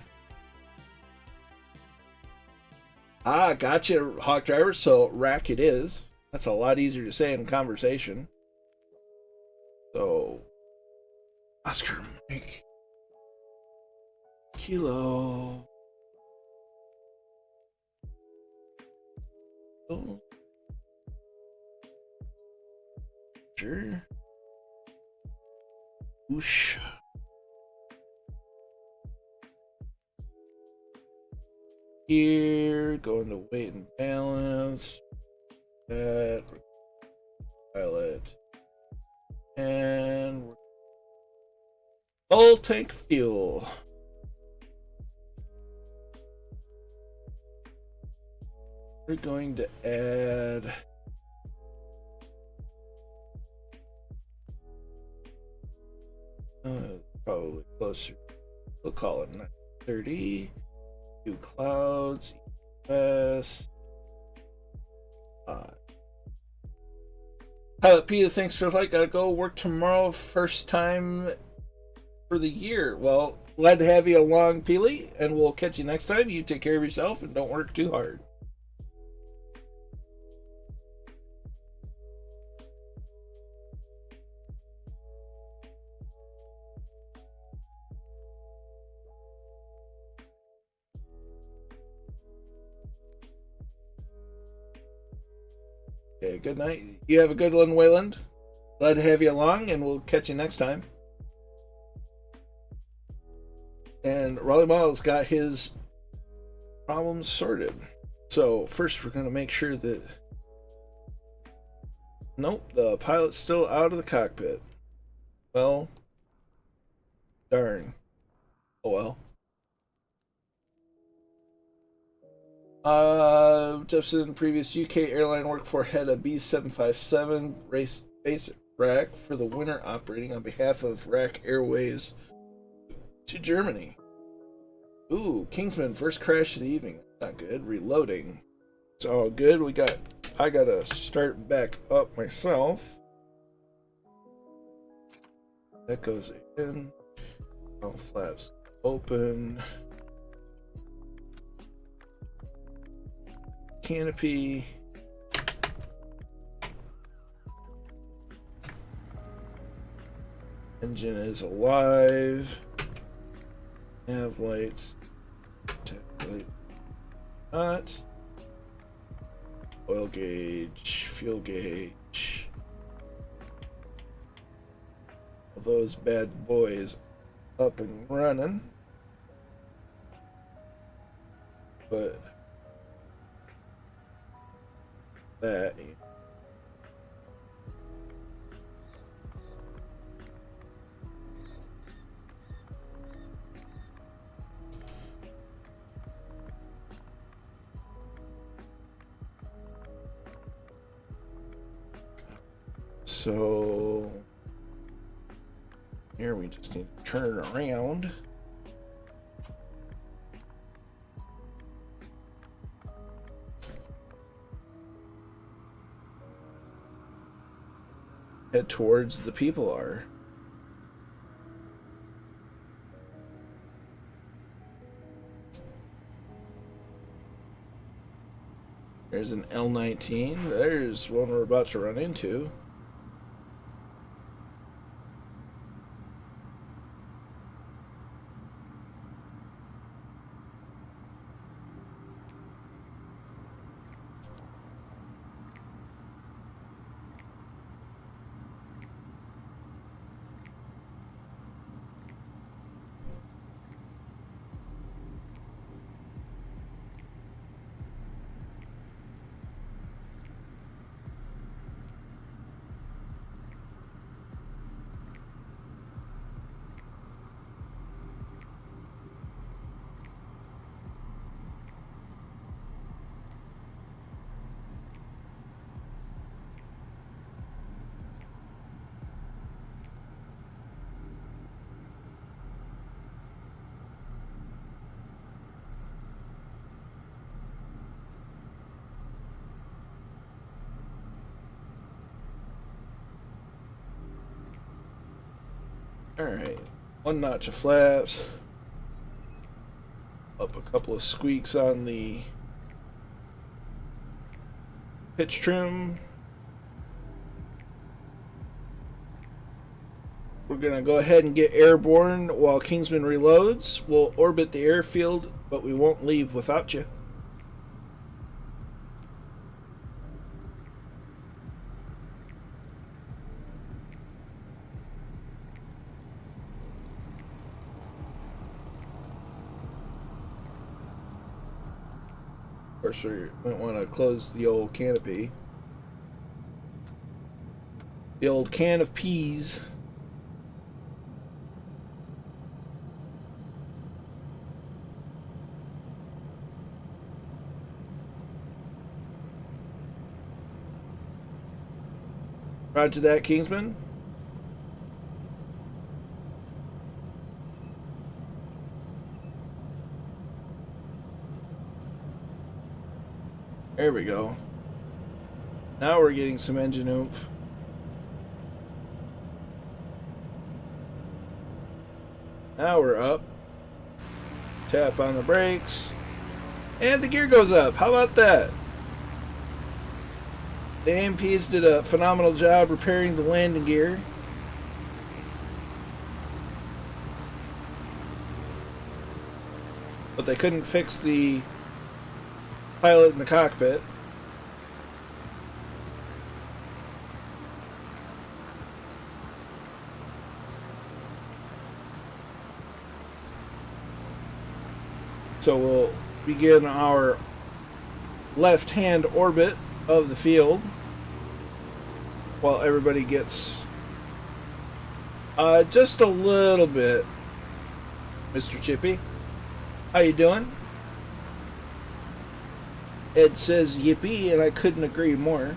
Ah, gotcha, Hawk Driver. So, rack it is. That's a lot easier to say in conversation. So, Oscar Mike Kilo. Oh. Sure. Whoosh. Here, going to weight and balance. That pilot. And full tank fuel. We're going to add probably closer. We'll call it 930. 2 clouds. West. Pilot Peter, thanks for the flight. Gotta go work tomorrow. First time for the year. Well, glad to have you along, Peely, and we'll catch you next time. You take care of yourself and don't work too hard. Okay, good night. You have a good one, Wayland. Glad to have you along, and we'll catch you next time. And Raleigh Miles got his problems sorted. So first we're going to make sure that... Nope, the pilot's still out of the cockpit. Well, darn. Oh well. Jefferson, previous UK airline worked for, had a B757 race base rack for the winter operating on behalf of RAK Airways to Germany. Ooh, Kingsman, first crash of the evening. Not good. Reloading. It's all good. I gotta start back up myself. That goes in. All flaps open. Canopy. Engine is alive. Nav lights. Tap light. Not. Oil gauge. Fuel gauge. All those bad boys up and running. But that so here we just need to turn around. Head towards the people are. There's an L-19. There's one we're about to run into. Alright, one notch of flaps, up a couple of squeaks on the pitch trim. We're going to go ahead and get airborne while Kingsman reloads. We'll orbit the airfield, but we won't leave without you. Of course, we might want to close the old canopy. The old can of peas. Roger that, Kingsman. There we go. Now we're getting some engine oomph. Now we're up. Tap on the brakes. And the gear goes up. How about that? The AMPs did a phenomenal job repairing the landing gear. But they couldn't fix the pilot in the cockpit. So we'll begin our left-hand orbit of the field while everybody gets just a little bit. Mr. Chippy, how you doing? Ed says yippee, and I couldn't agree more.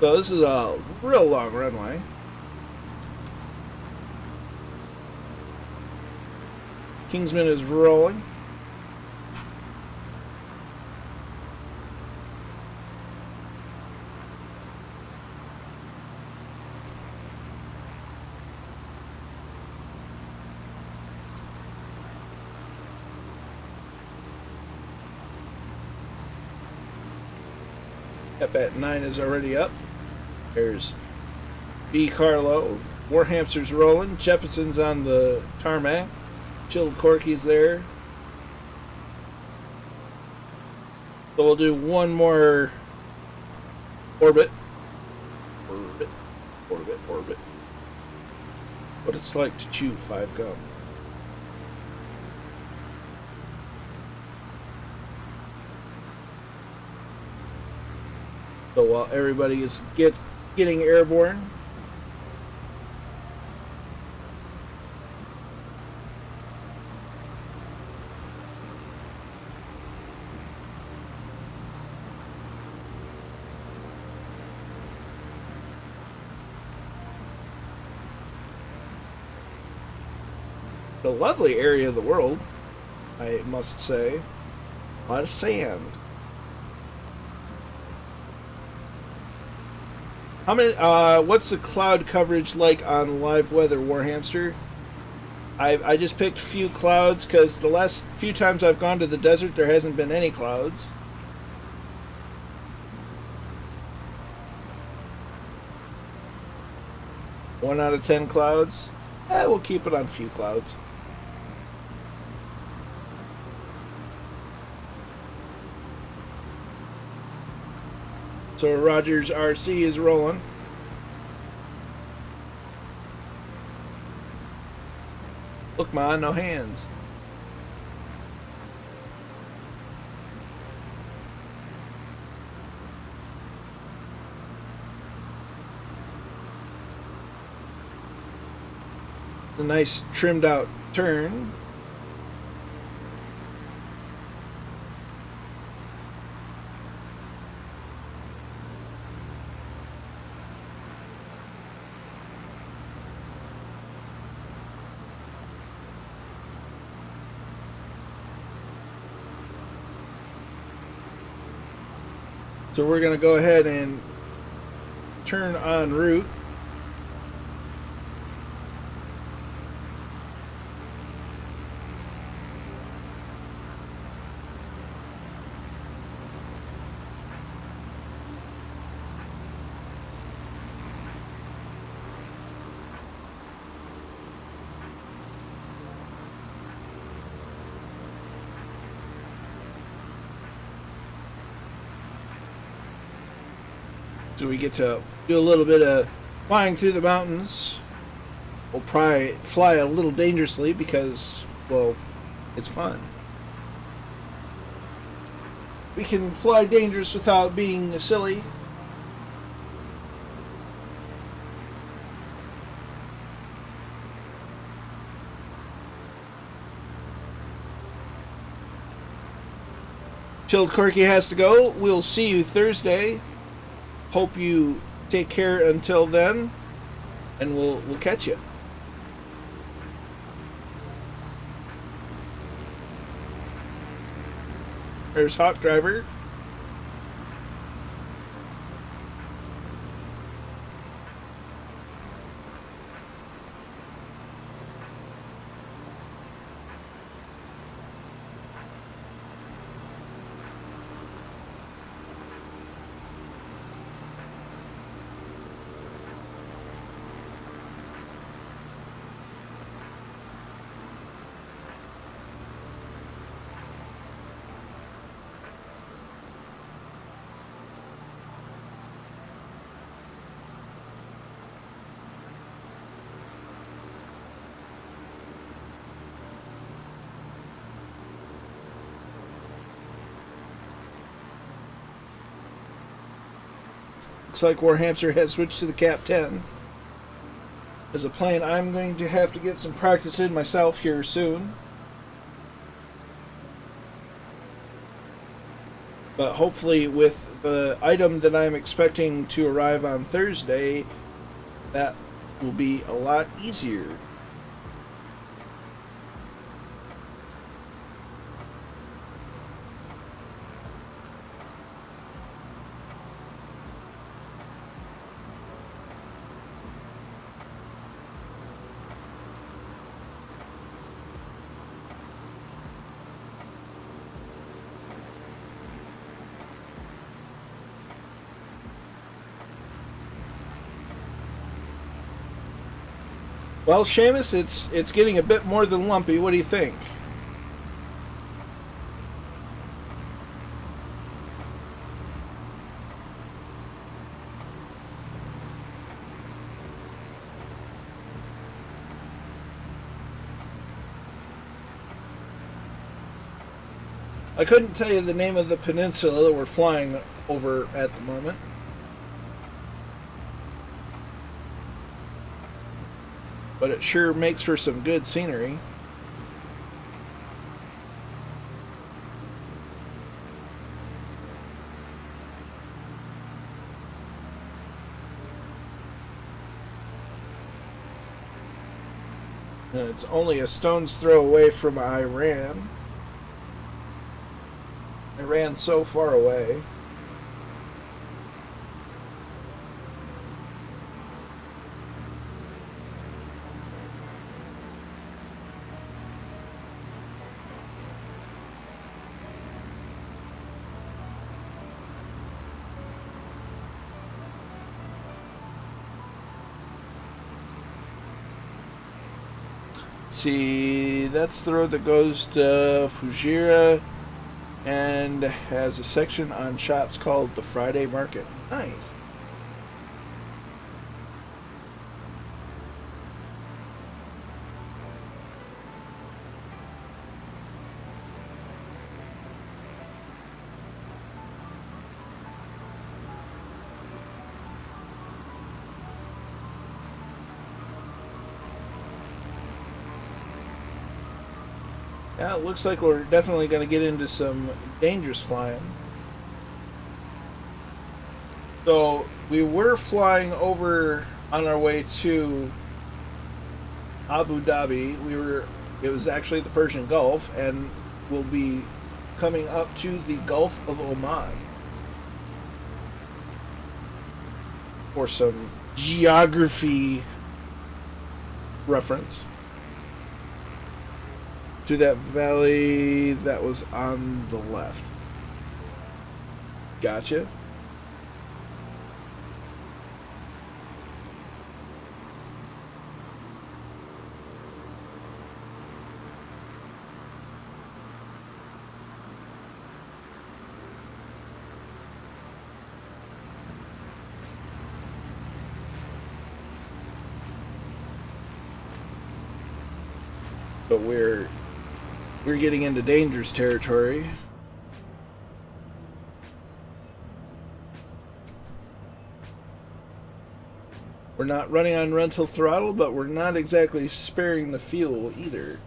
So this is a real long runway. Kingsman is rolling. At 9 is already up. There's B. Carlo. Warhamster's rolling. Jefferson's on the tarmac. Chilled Corky's there. So we'll do one more orbit. Orbit. What it's like to chew 5 gum. So while everybody is getting airborne, the lovely area of the world, I must say. A lot of sand. How many? What's the cloud coverage like on live weather, Warhamster? I just picked a few clouds because the last few times I've gone to the desert, there hasn't been any clouds. One out of 10 clouds. We'll keep it on a few clouds. So Rogers RC is rolling. Look, Ma, no hands. A nice trimmed out turn. So we're going to go ahead and turn en route. So we get to do a little bit of flying through the mountains. We'll probably fly a little dangerously because, well, it's fun. We can fly dangerous without being silly. Chilled Corky has to go. We'll see you Thursday. Hope you take care until then, and we'll catch you. There's Hawk Driver. looks like Warhamster has switched to the Cap 10. As a plane I'm going to have to get some practice in myself here soon. But hopefully with the item that I'm expecting to arrive on Thursday, that will be a lot easier. Well, Seamus, it's getting a bit more than lumpy. What do you think? I couldn't tell you the name of the peninsula that we're flying over at the moment. But it sure makes for some good scenery. And it's only a stone's throw away from Iran. Iran so far away. See, that's the road that goes to Fujairah and has a section on shops called the Friday Market. Nice. Yeah, it looks like we're definitely going to get into some dangerous flying. So, we were flying over on our way to Abu Dhabi. It was actually the Persian Gulf, and we'll be coming up to the Gulf of Oman for some geography reference. To that valley that was on the left. Gotcha. But we're getting into dangerous territory. We're not running on rental throttle, but we're not exactly sparing the fuel either.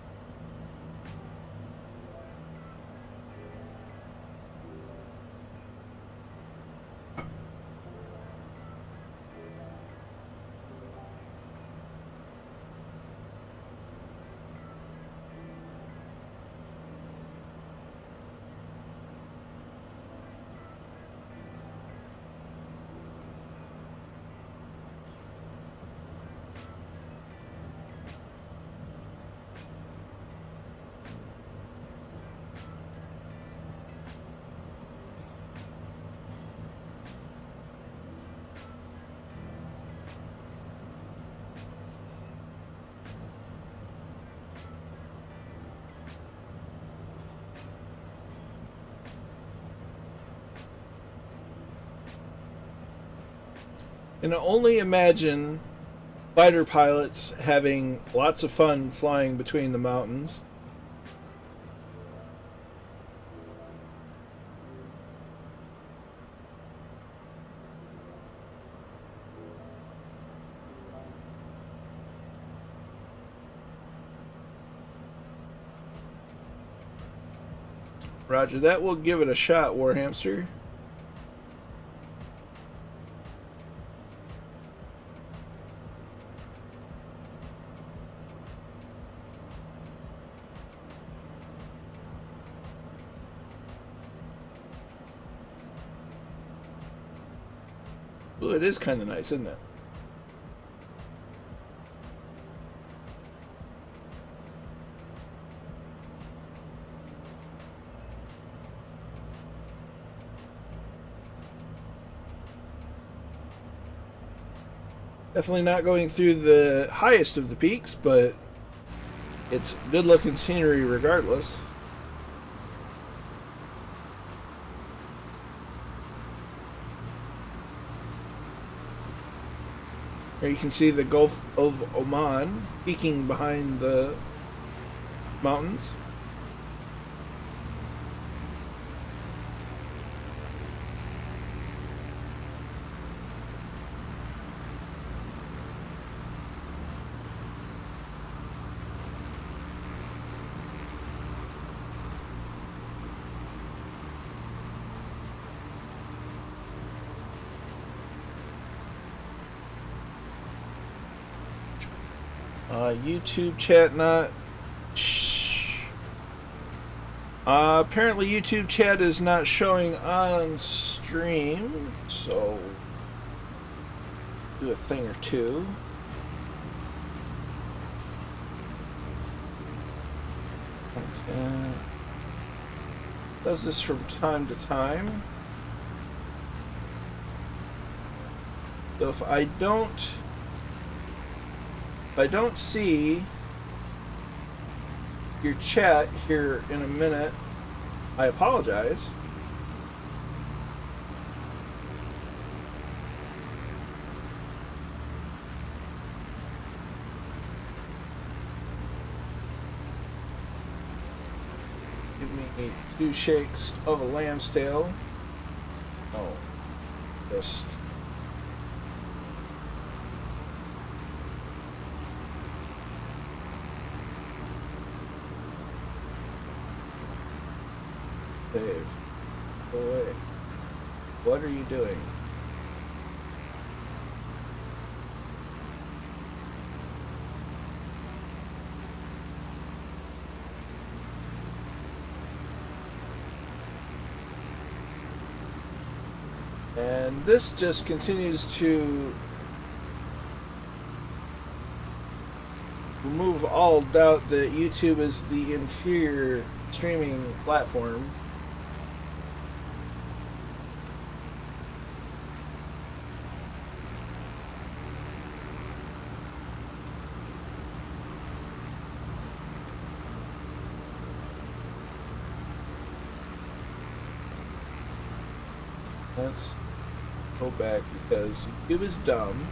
And only imagine fighter pilots having lots of fun flying between the mountains. Roger that. We'll give it a shot, Warhamster. Ooh, it is kind of nice, isn't it? Definitely not going through the highest of the peaks, but it's good looking scenery regardless. Here you can see the Gulf of Oman peeking behind the mountains. YouTube chat not. Apparently YouTube chat is not showing on stream, so do a thing or two. Does this from time to time. So if I don't see your chat here in a minute, I apologize. Give me 2 shakes of a lamb's tail. Oh, just Dave, go away. What are you doing? And this just continues to remove all doubt that YouTube is the inferior streaming platform. Let's go back because YouTube is dumb.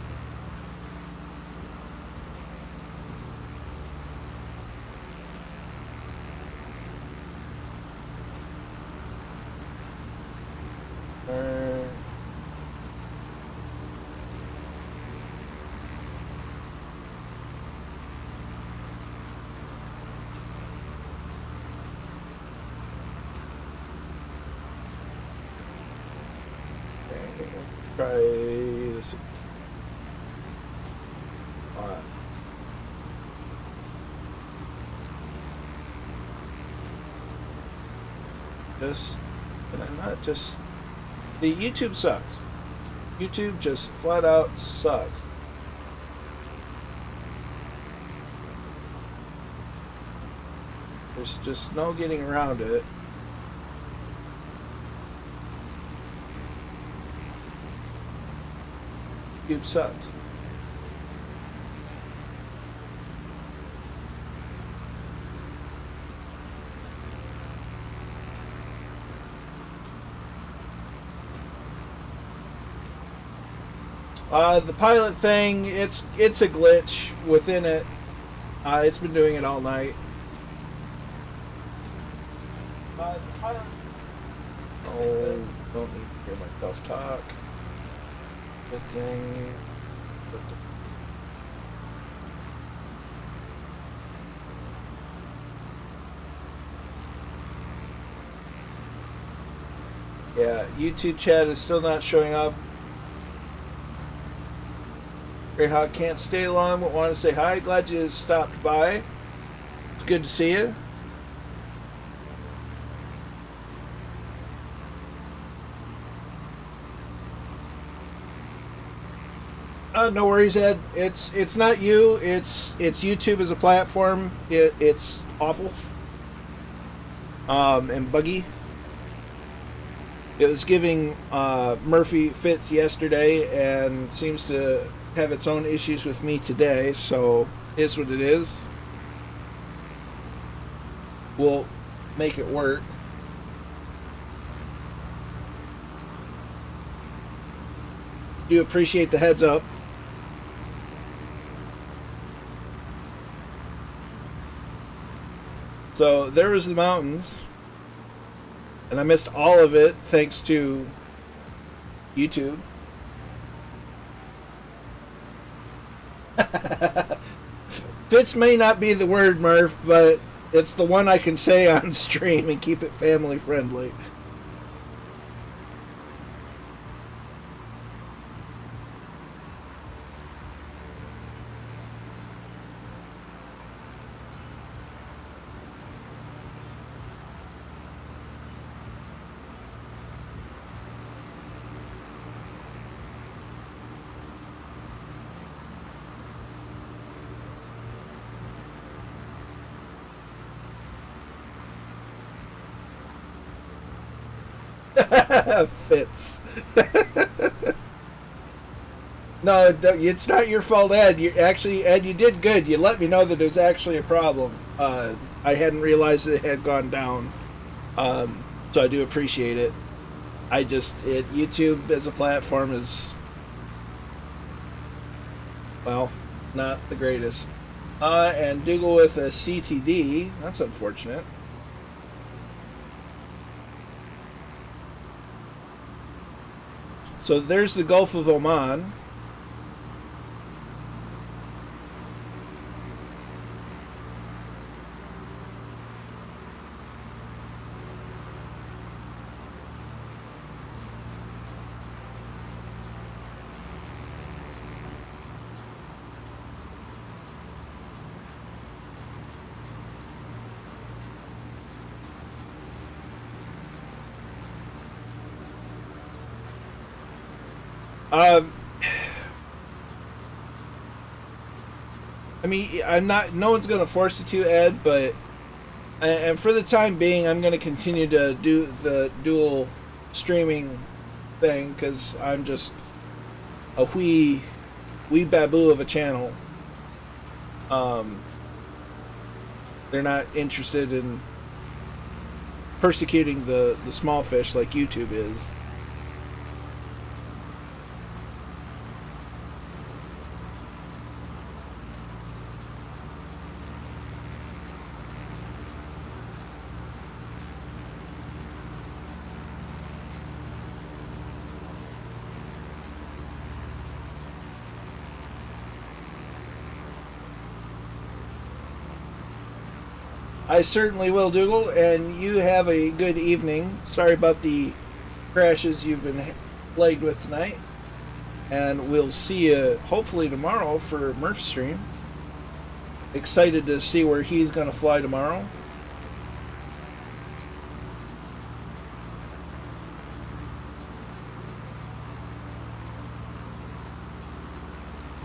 Try this. Can I not just... The YouTube sucks. YouTube just flat out sucks. There's just no getting around it. YouTube sucks. The pilot thing, it's a glitch within it. It's been doing it all night. The pilot... Oh, don't need to hear myself talk. Good thing. Yeah, YouTube chat is still not showing up. Greyhawk can't stay long, but want to say hi. Glad you stopped by. It's good to see you. No worries, Ed. It's not you. It's YouTube as a platform. It's awful. And buggy. It was giving Murphy fits yesterday, and seems to have its own issues with me today. So is what it is. We'll make it work. Do appreciate the heads up. So there was the mountains, and I missed all of it thanks to YouTube. Fits may not be the word, Murph, but it's the one I can say on stream and keep it family friendly. Fits. No, it's not your fault, Ed. Ed, you did good. You let me know that there's actually a problem. I hadn't realized that it had gone down. So I do appreciate it. YouTube as a platform is, well, not the greatest. And Dougal with a CTD. That's unfortunate. So there's the Gulf of Oman. I mean, I'm not. No one's gonna force you to, Ed. But and for the time being, I'm gonna continue to do the dual streaming thing because I'm just a wee baboo of a channel. They're not interested in persecuting the small fish like YouTube is. I certainly will, Dougal, and you have a good evening. Sorry about the crashes you've been plagued with tonight. And we'll see you hopefully tomorrow for Murph's stream. Excited to see where he's going to fly tomorrow.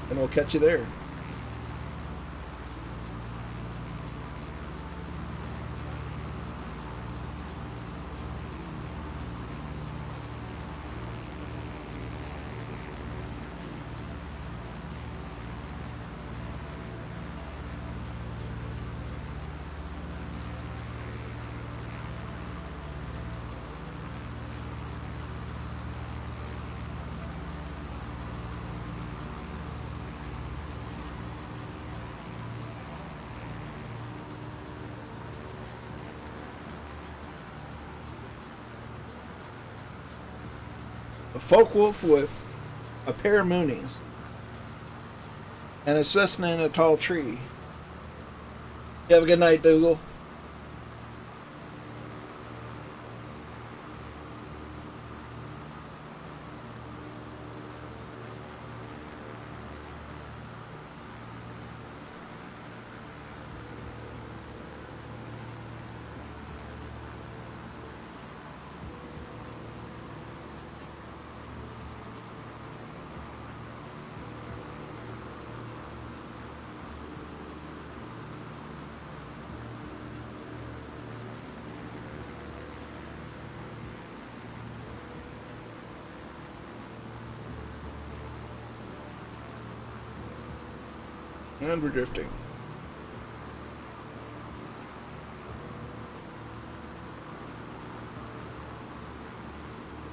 And we'll catch you there. A folk wolf with a pair of moonies and a Cessna in a tall tree. You have a good night, Dougal. And we're drifting.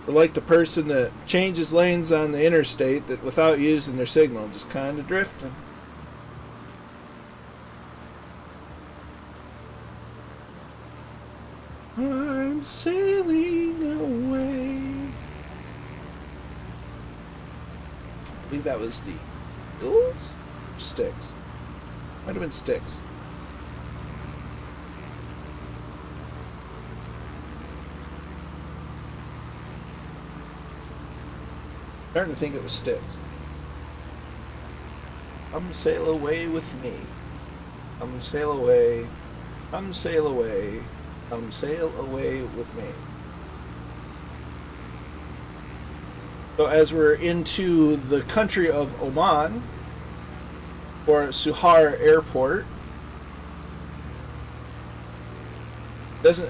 We're like the person that changes lanes on the interstate that without using their signal, just kind of drifting. I'm sailing away. I believe that was the Eagles? Sticks. Might have been Sticks. Starting to think it was Sticks. Come sail away with me. Come sail away. Come sail away. Come sail away with me. So as we're into the country of Oman, or Sohar Airport, doesn't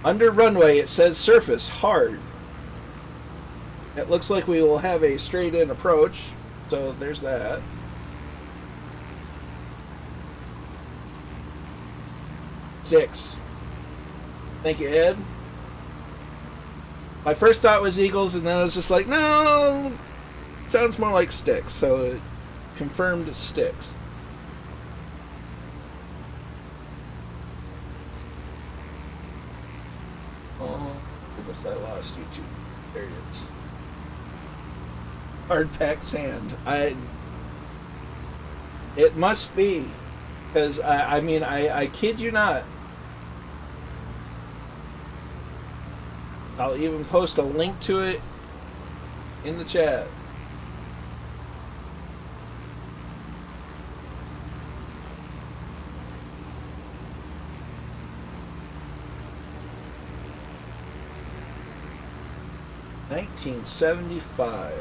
under runway it says surface hard. It looks like we will have a straight in approach, so there's that. Six. Thank you, Ed. My first thought was Eagles, and then I was just like, no, sounds more like Sticks, so it confirmed it's Sticks. Oh, goodness, I lost YouTube. There it is. Hard-packed sand. It must be, because I mean, I kid you not. I'll even post a link to it in the chat. $1975.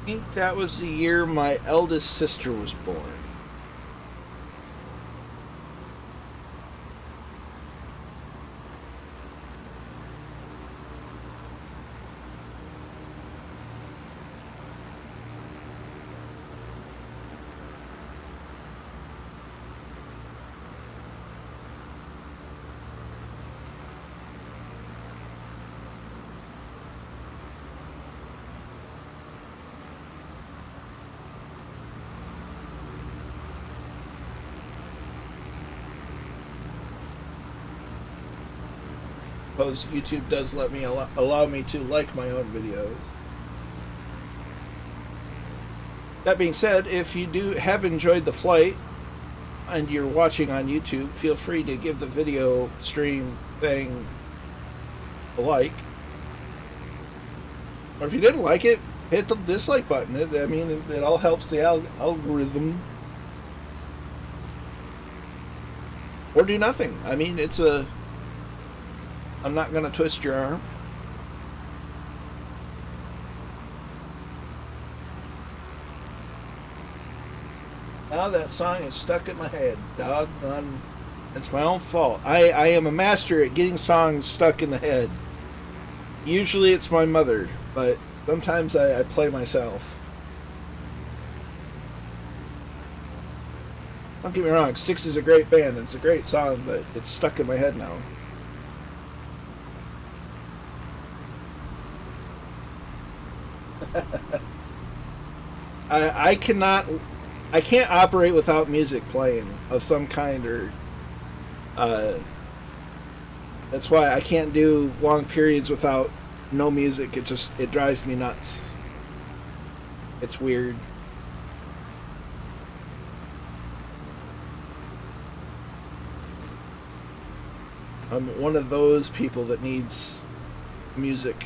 I think that was the year my eldest sister was born. Suppose YouTube does let me allow me to like my own videos. That being said, if you do have enjoyed the flight and you're watching on YouTube, feel free to give the video stream thing a like. Or if you didn't like it, hit the dislike button. I mean, it all helps the algorithm. Or do nothing. I mean, it's a... I'm not going to twist your arm. Now that song is stuck in my head. Doggone. It's my own fault. I am a master at getting songs stuck in the head. Usually it's my mother, but sometimes I play myself. Don't get me wrong, Six is a great band. It's a great song, but it's stuck in my head now. I can't operate without music playing of some kind, or that's why I can't do long periods without no music. It drives me nuts. It's weird. I'm one of those people that needs music.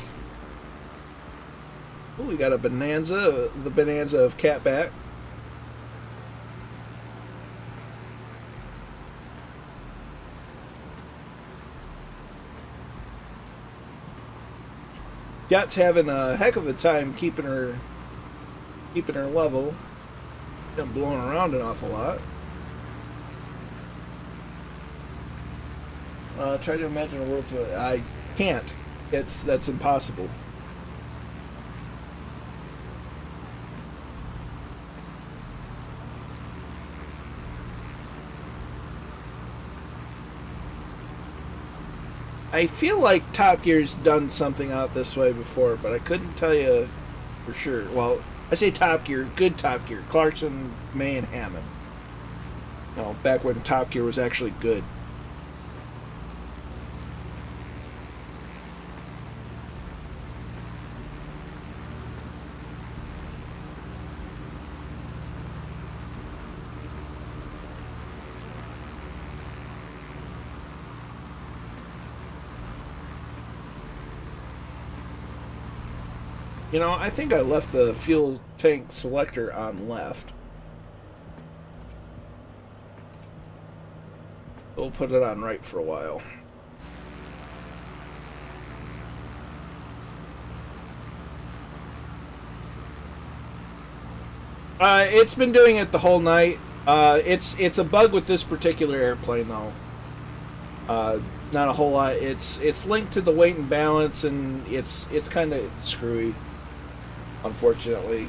Oh, we got a Bonanza, the Bonanza of Catback. Yacht's having a heck of a time keeping her level. Been blowing around an awful lot. Try to imagine a world. I can't. That's impossible. . I feel like Top Gear's done something out this way before, but I couldn't tell you for sure. Well, I say Top Gear, good Top Gear. Clarkson, May, and Hammond. You know, back when Top Gear was actually good. You know, I think I left the fuel tank selector on left. We'll put it on right for a while. It's been doing it the whole night. It's a bug with this particular airplane though. Not a whole lot. It's linked to the weight and balance, and it's kind of screwy. Unfortunately,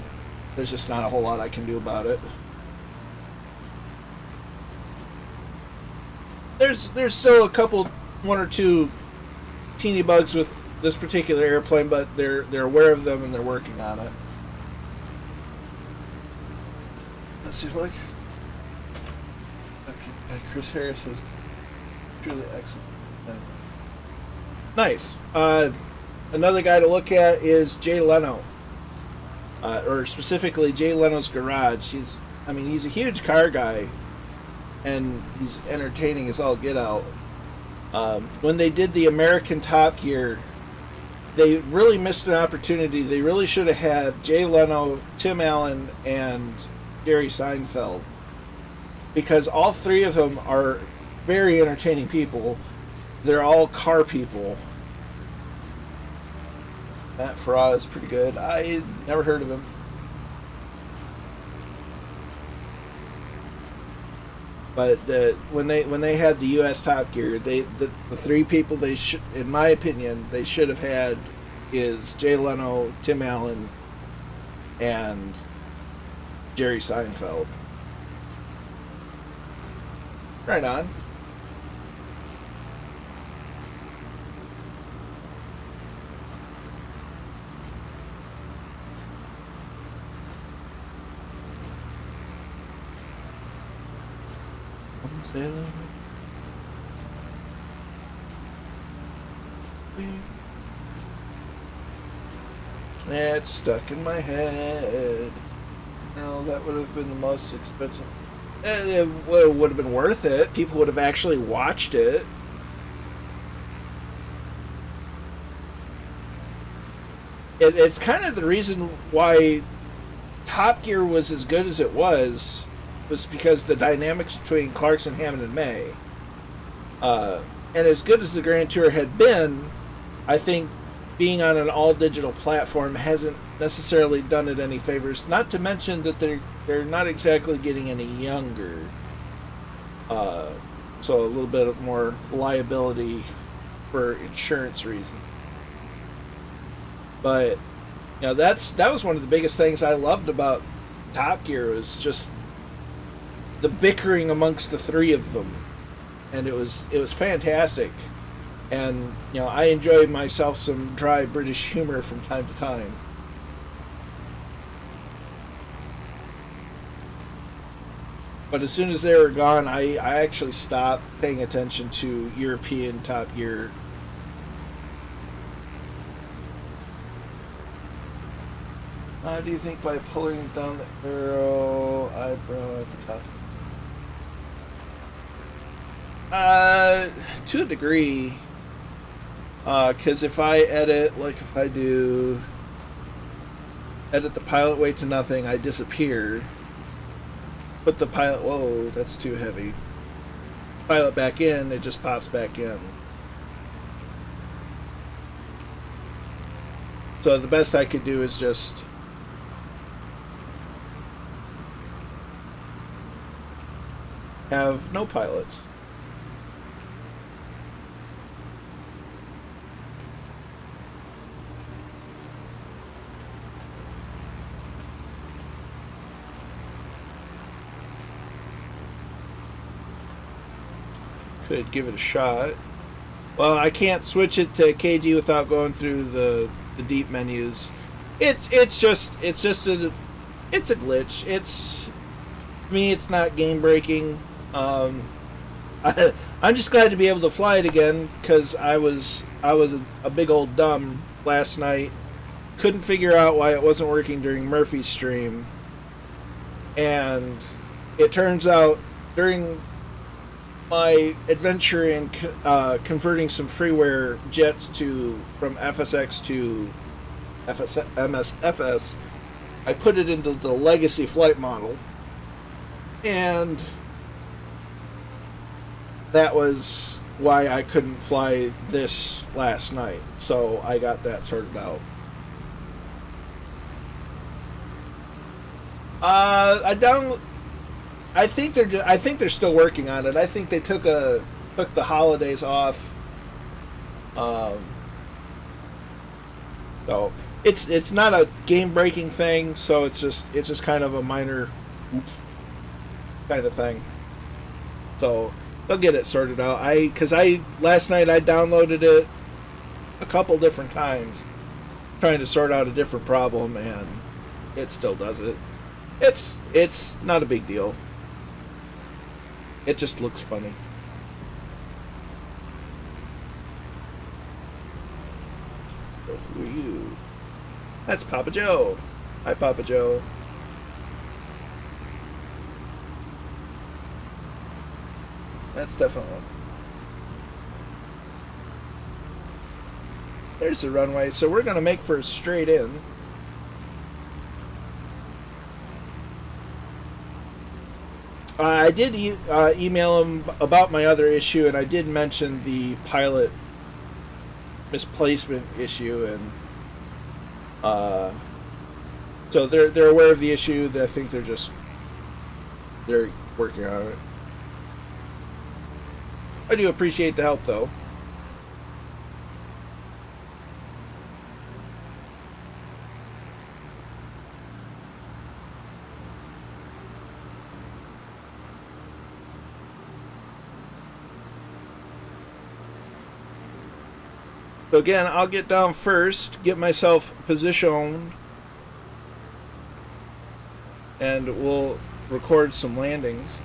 there's just not a whole lot I can do about it. There's still a couple, one or two teeny bugs with this particular airplane, but they're aware of them and they're working on it. Let's see, like Chris Harris is truly excellent. Nice. Another guy to look at is Jay Leno. Or specifically Jay Leno's Garage. He's a huge car guy, and he's entertaining as all get out. When they did the American Top Gear, they really missed an opportunity. They really should have had Jay Leno, Tim Allen, and Jerry Seinfeld, because all three of them are very entertaining people. They're all car people. Matt Farah is pretty good. I never heard of him. But when they had the U.S. Top Gear, the three people they should, in my opinion, they should have had is Jay Leno, Tim Allen, and Jerry Seinfeld. Right on. Yeah, it's stuck in my head. No, that would have been the most expensive. It would have been worth it. People would have actually watched it. It's kind of the reason why Top Gear was as good as it was because the dynamics between Clarkson, Hammond, and May. And as good as the Grand Tour had been, I think being on an all-digital platform hasn't necessarily done it any favors. Not to mention that they're not exactly getting any younger. So a little bit more liability for insurance reasons. But you know, that was one of the biggest things I loved about Top Gear, was just the bickering amongst the three of them, and it was fantastic. And you know, I enjoy myself some dry British humor from time to time. But as soon as they were gone, I actually stopped paying attention to European Top Gear. How do you think by pulling down the arrow eyebrow at the top? To a degree. Because if I edit, like if I do edit the pilot weight to nothing, I disappear. Put the pilot, whoa, that's too heavy. Pilot back in, it just pops back in. So the best I could do is just have no pilots. Could give it a shot, Well, I can't switch it to KG without going through the deep menus. It's just it's a glitch. It's to me, it's not game breaking. I'm just glad to be able to fly it again because I was a big old dumb last night. Couldn't figure out why it wasn't working during Murphy's stream, and it turns out during my adventure in converting some freeware jets to from FSX to MSFS, I put it into the legacy flight model, and that was why I couldn't fly this last night. So I got that sorted out. I down. I think they're still working on it. I think they took the holidays off. Um, so it's not a game breaking thing. So it's just kind of a minor, oops, kind of thing. So they'll get it sorted out. Because last night I downloaded it a couple different times, trying to sort out a different problem, and it still does it. It's not a big deal. It just looks funny. So who are you? That's Papa Joe. Hi, Papa Joe. That's definitely. There's the runway. So we're going to make for a straight in. I did email him about my other issue, and I did mention the pilot misplacement issue, and so they're aware of the issue. I think they're working on it. I do appreciate the help, though. So again, I'll get down first, get myself positioned, and we'll record some landings.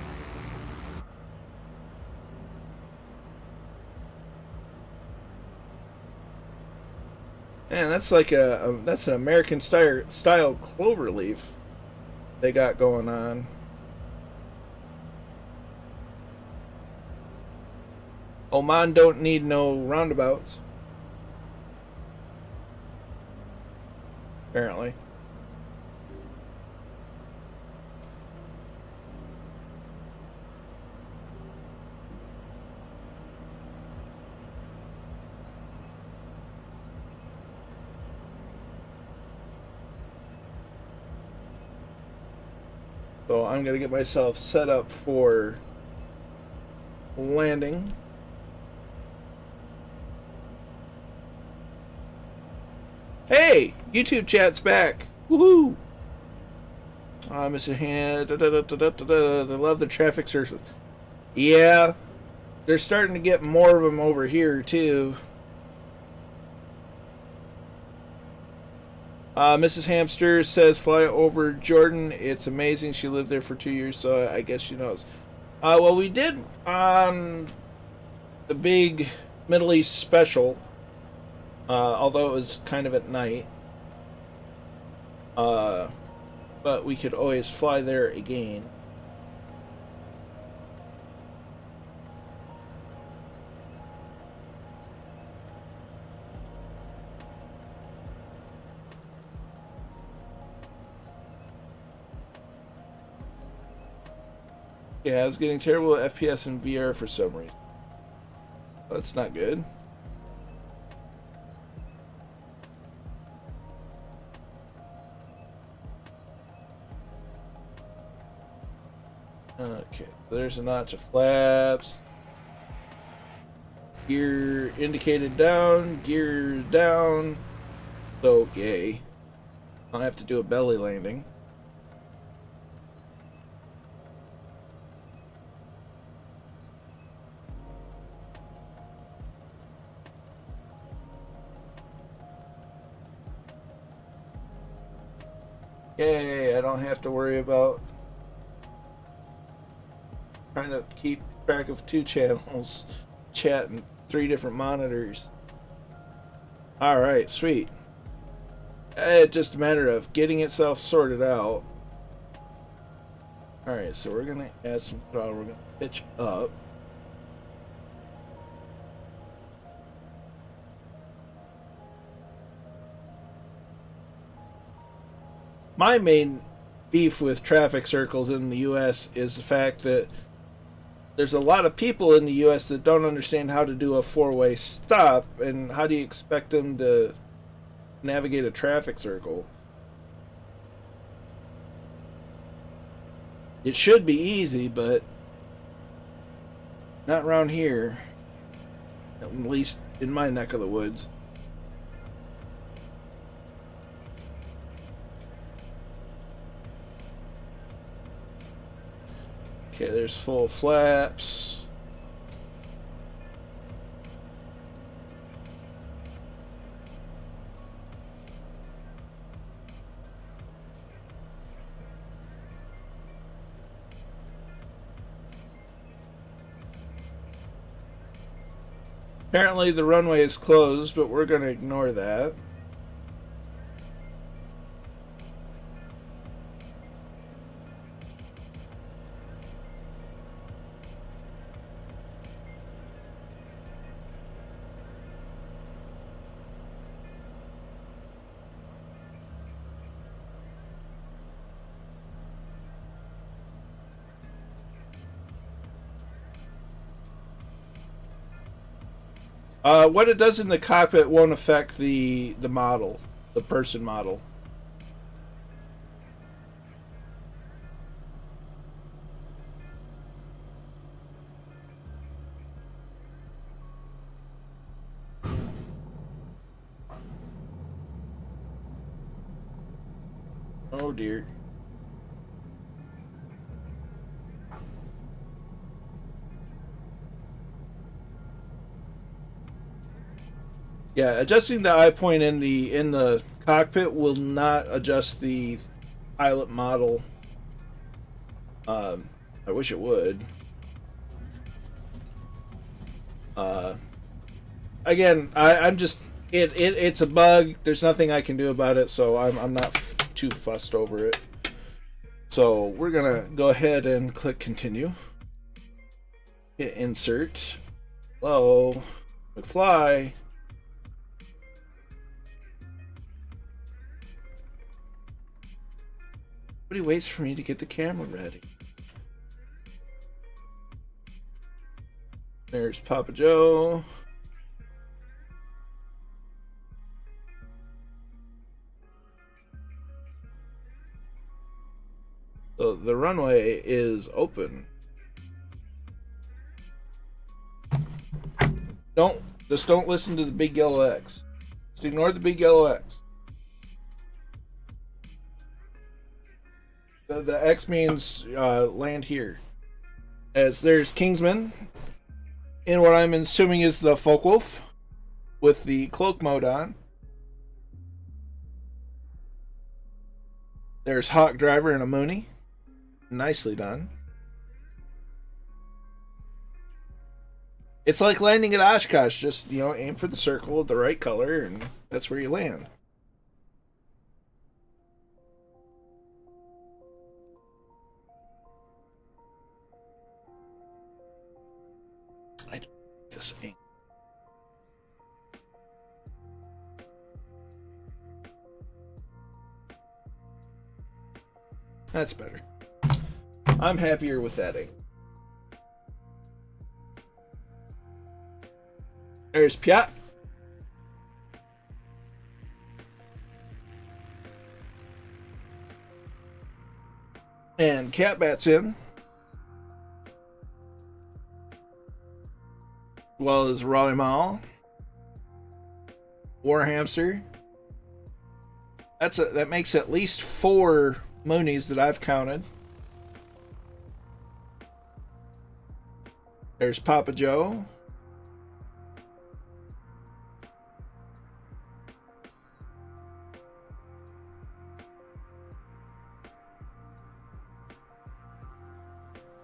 Man, that's like that's an American style clover leaf they got going on. Oman don't need no roundabouts. Apparently. So I'm going to get myself set up for landing. Hey, YouTube chat's back. Woohoo! Mr. Hand. They love the traffic circles. Yeah, they're starting to get more of them over here too. Mrs. Hamster says fly over Jordan. It's amazing. She lived there for 2 years, so I guess she knows. Well, we did on the big Middle East special. Although it was kind of at night. But we could always fly there again. Yeah, I was getting terrible FPS and VR for some reason. That's not good. Okay, there's a notch of flaps. Gear indicated down, gear down. So, yay. I'll have to do a belly landing. Yay, I don't have to worry about trying to keep track of 2 channels, chat, and 3 different monitors. Alright, sweet. It's just a matter of getting itself sorted out. Alright, so we're going to add some throttle. We're going to pitch up. My main beef with traffic circles in the US is the fact that there's a lot of people in the US that don't understand how to do a 4-way stop, and how do you expect them to navigate a traffic circle? It should be easy, but not around here, at least in my neck of the woods. Okay, there's full flaps. Apparently the runway is closed, but we're going to ignore that. What it does in the cockpit won't affect the model, the person model. Oh dear. Yeah, adjusting the eye point in the cockpit will not adjust the pilot model. I wish it would. Again, I'm just it's a bug. There's nothing I can do about it, so I'm not too fussed over it. So we're gonna go ahead and click continue. Hit insert. Hello, McFly. Nobody waits for me to get the camera ready. There's Papa Joe. So the runway is open. Just don't listen to the big yellow X. Just ignore the big yellow X. The X means land here. As there's Kingsman in what I'm assuming is the Focke-Wulf with the cloak mode on. There's Hawk Driver and a Mooney. Nicely done. It's like landing at Oshkosh. Just, aim for the circle of the right color, and that's where you land. I don't like this ink. That's better. I'm happier with that ink. There's Piat. And Catbat's in. As well as Raleigh Mall. Warhamster. That makes at least 4 Moonies that I've counted. There's Papa Joe.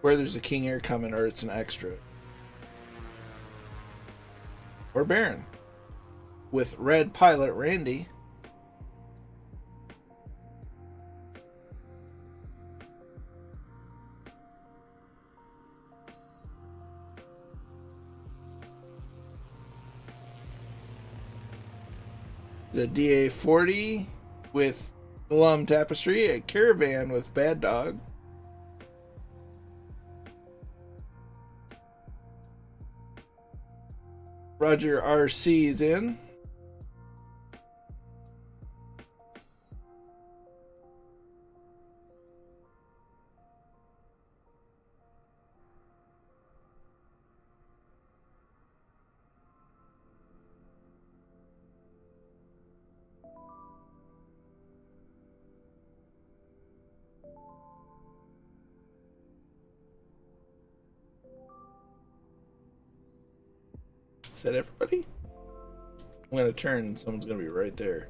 where there's a King Air coming or it's an extra. Or Baron. With Red Pilot Randy. The DA-40 with Alum Tapestry, a Caravan with Bad Dog. Roger RC is in. Is that everybody? I'm going to turn. Someone's going to be right there.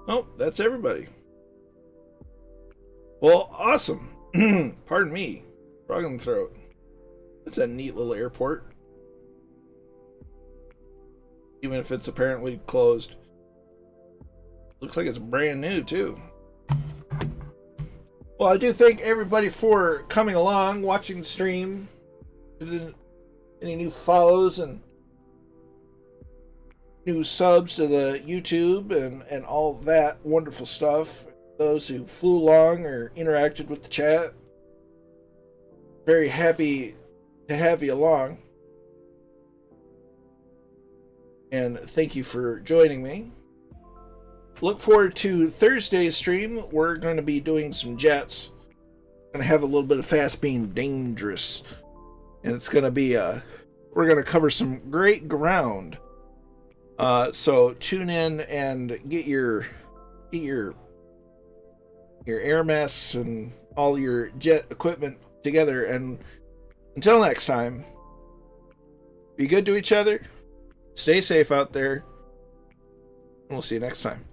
Oh, that's everybody. Well, awesome. Pardon me. Frog in the throat. It's a neat little airport. Even if it's apparently closed. Looks like it's brand new, too. Well, I do thank everybody for coming along, watching the stream. Any new follows and new subs to the YouTube and all that wonderful stuff. Those who flew along or interacted with the chat. Very happy to have you along. And thank you for joining me. Look forward to Thursday's stream. We're going to be doing some jets. Going to have a little bit of Fast Being Dangerous. And it's going to be we're going to cover some great ground. So tune in and get your air masks and all your jet equipment together. And until next time, be good to each other. Stay safe out there. And we'll see you next time.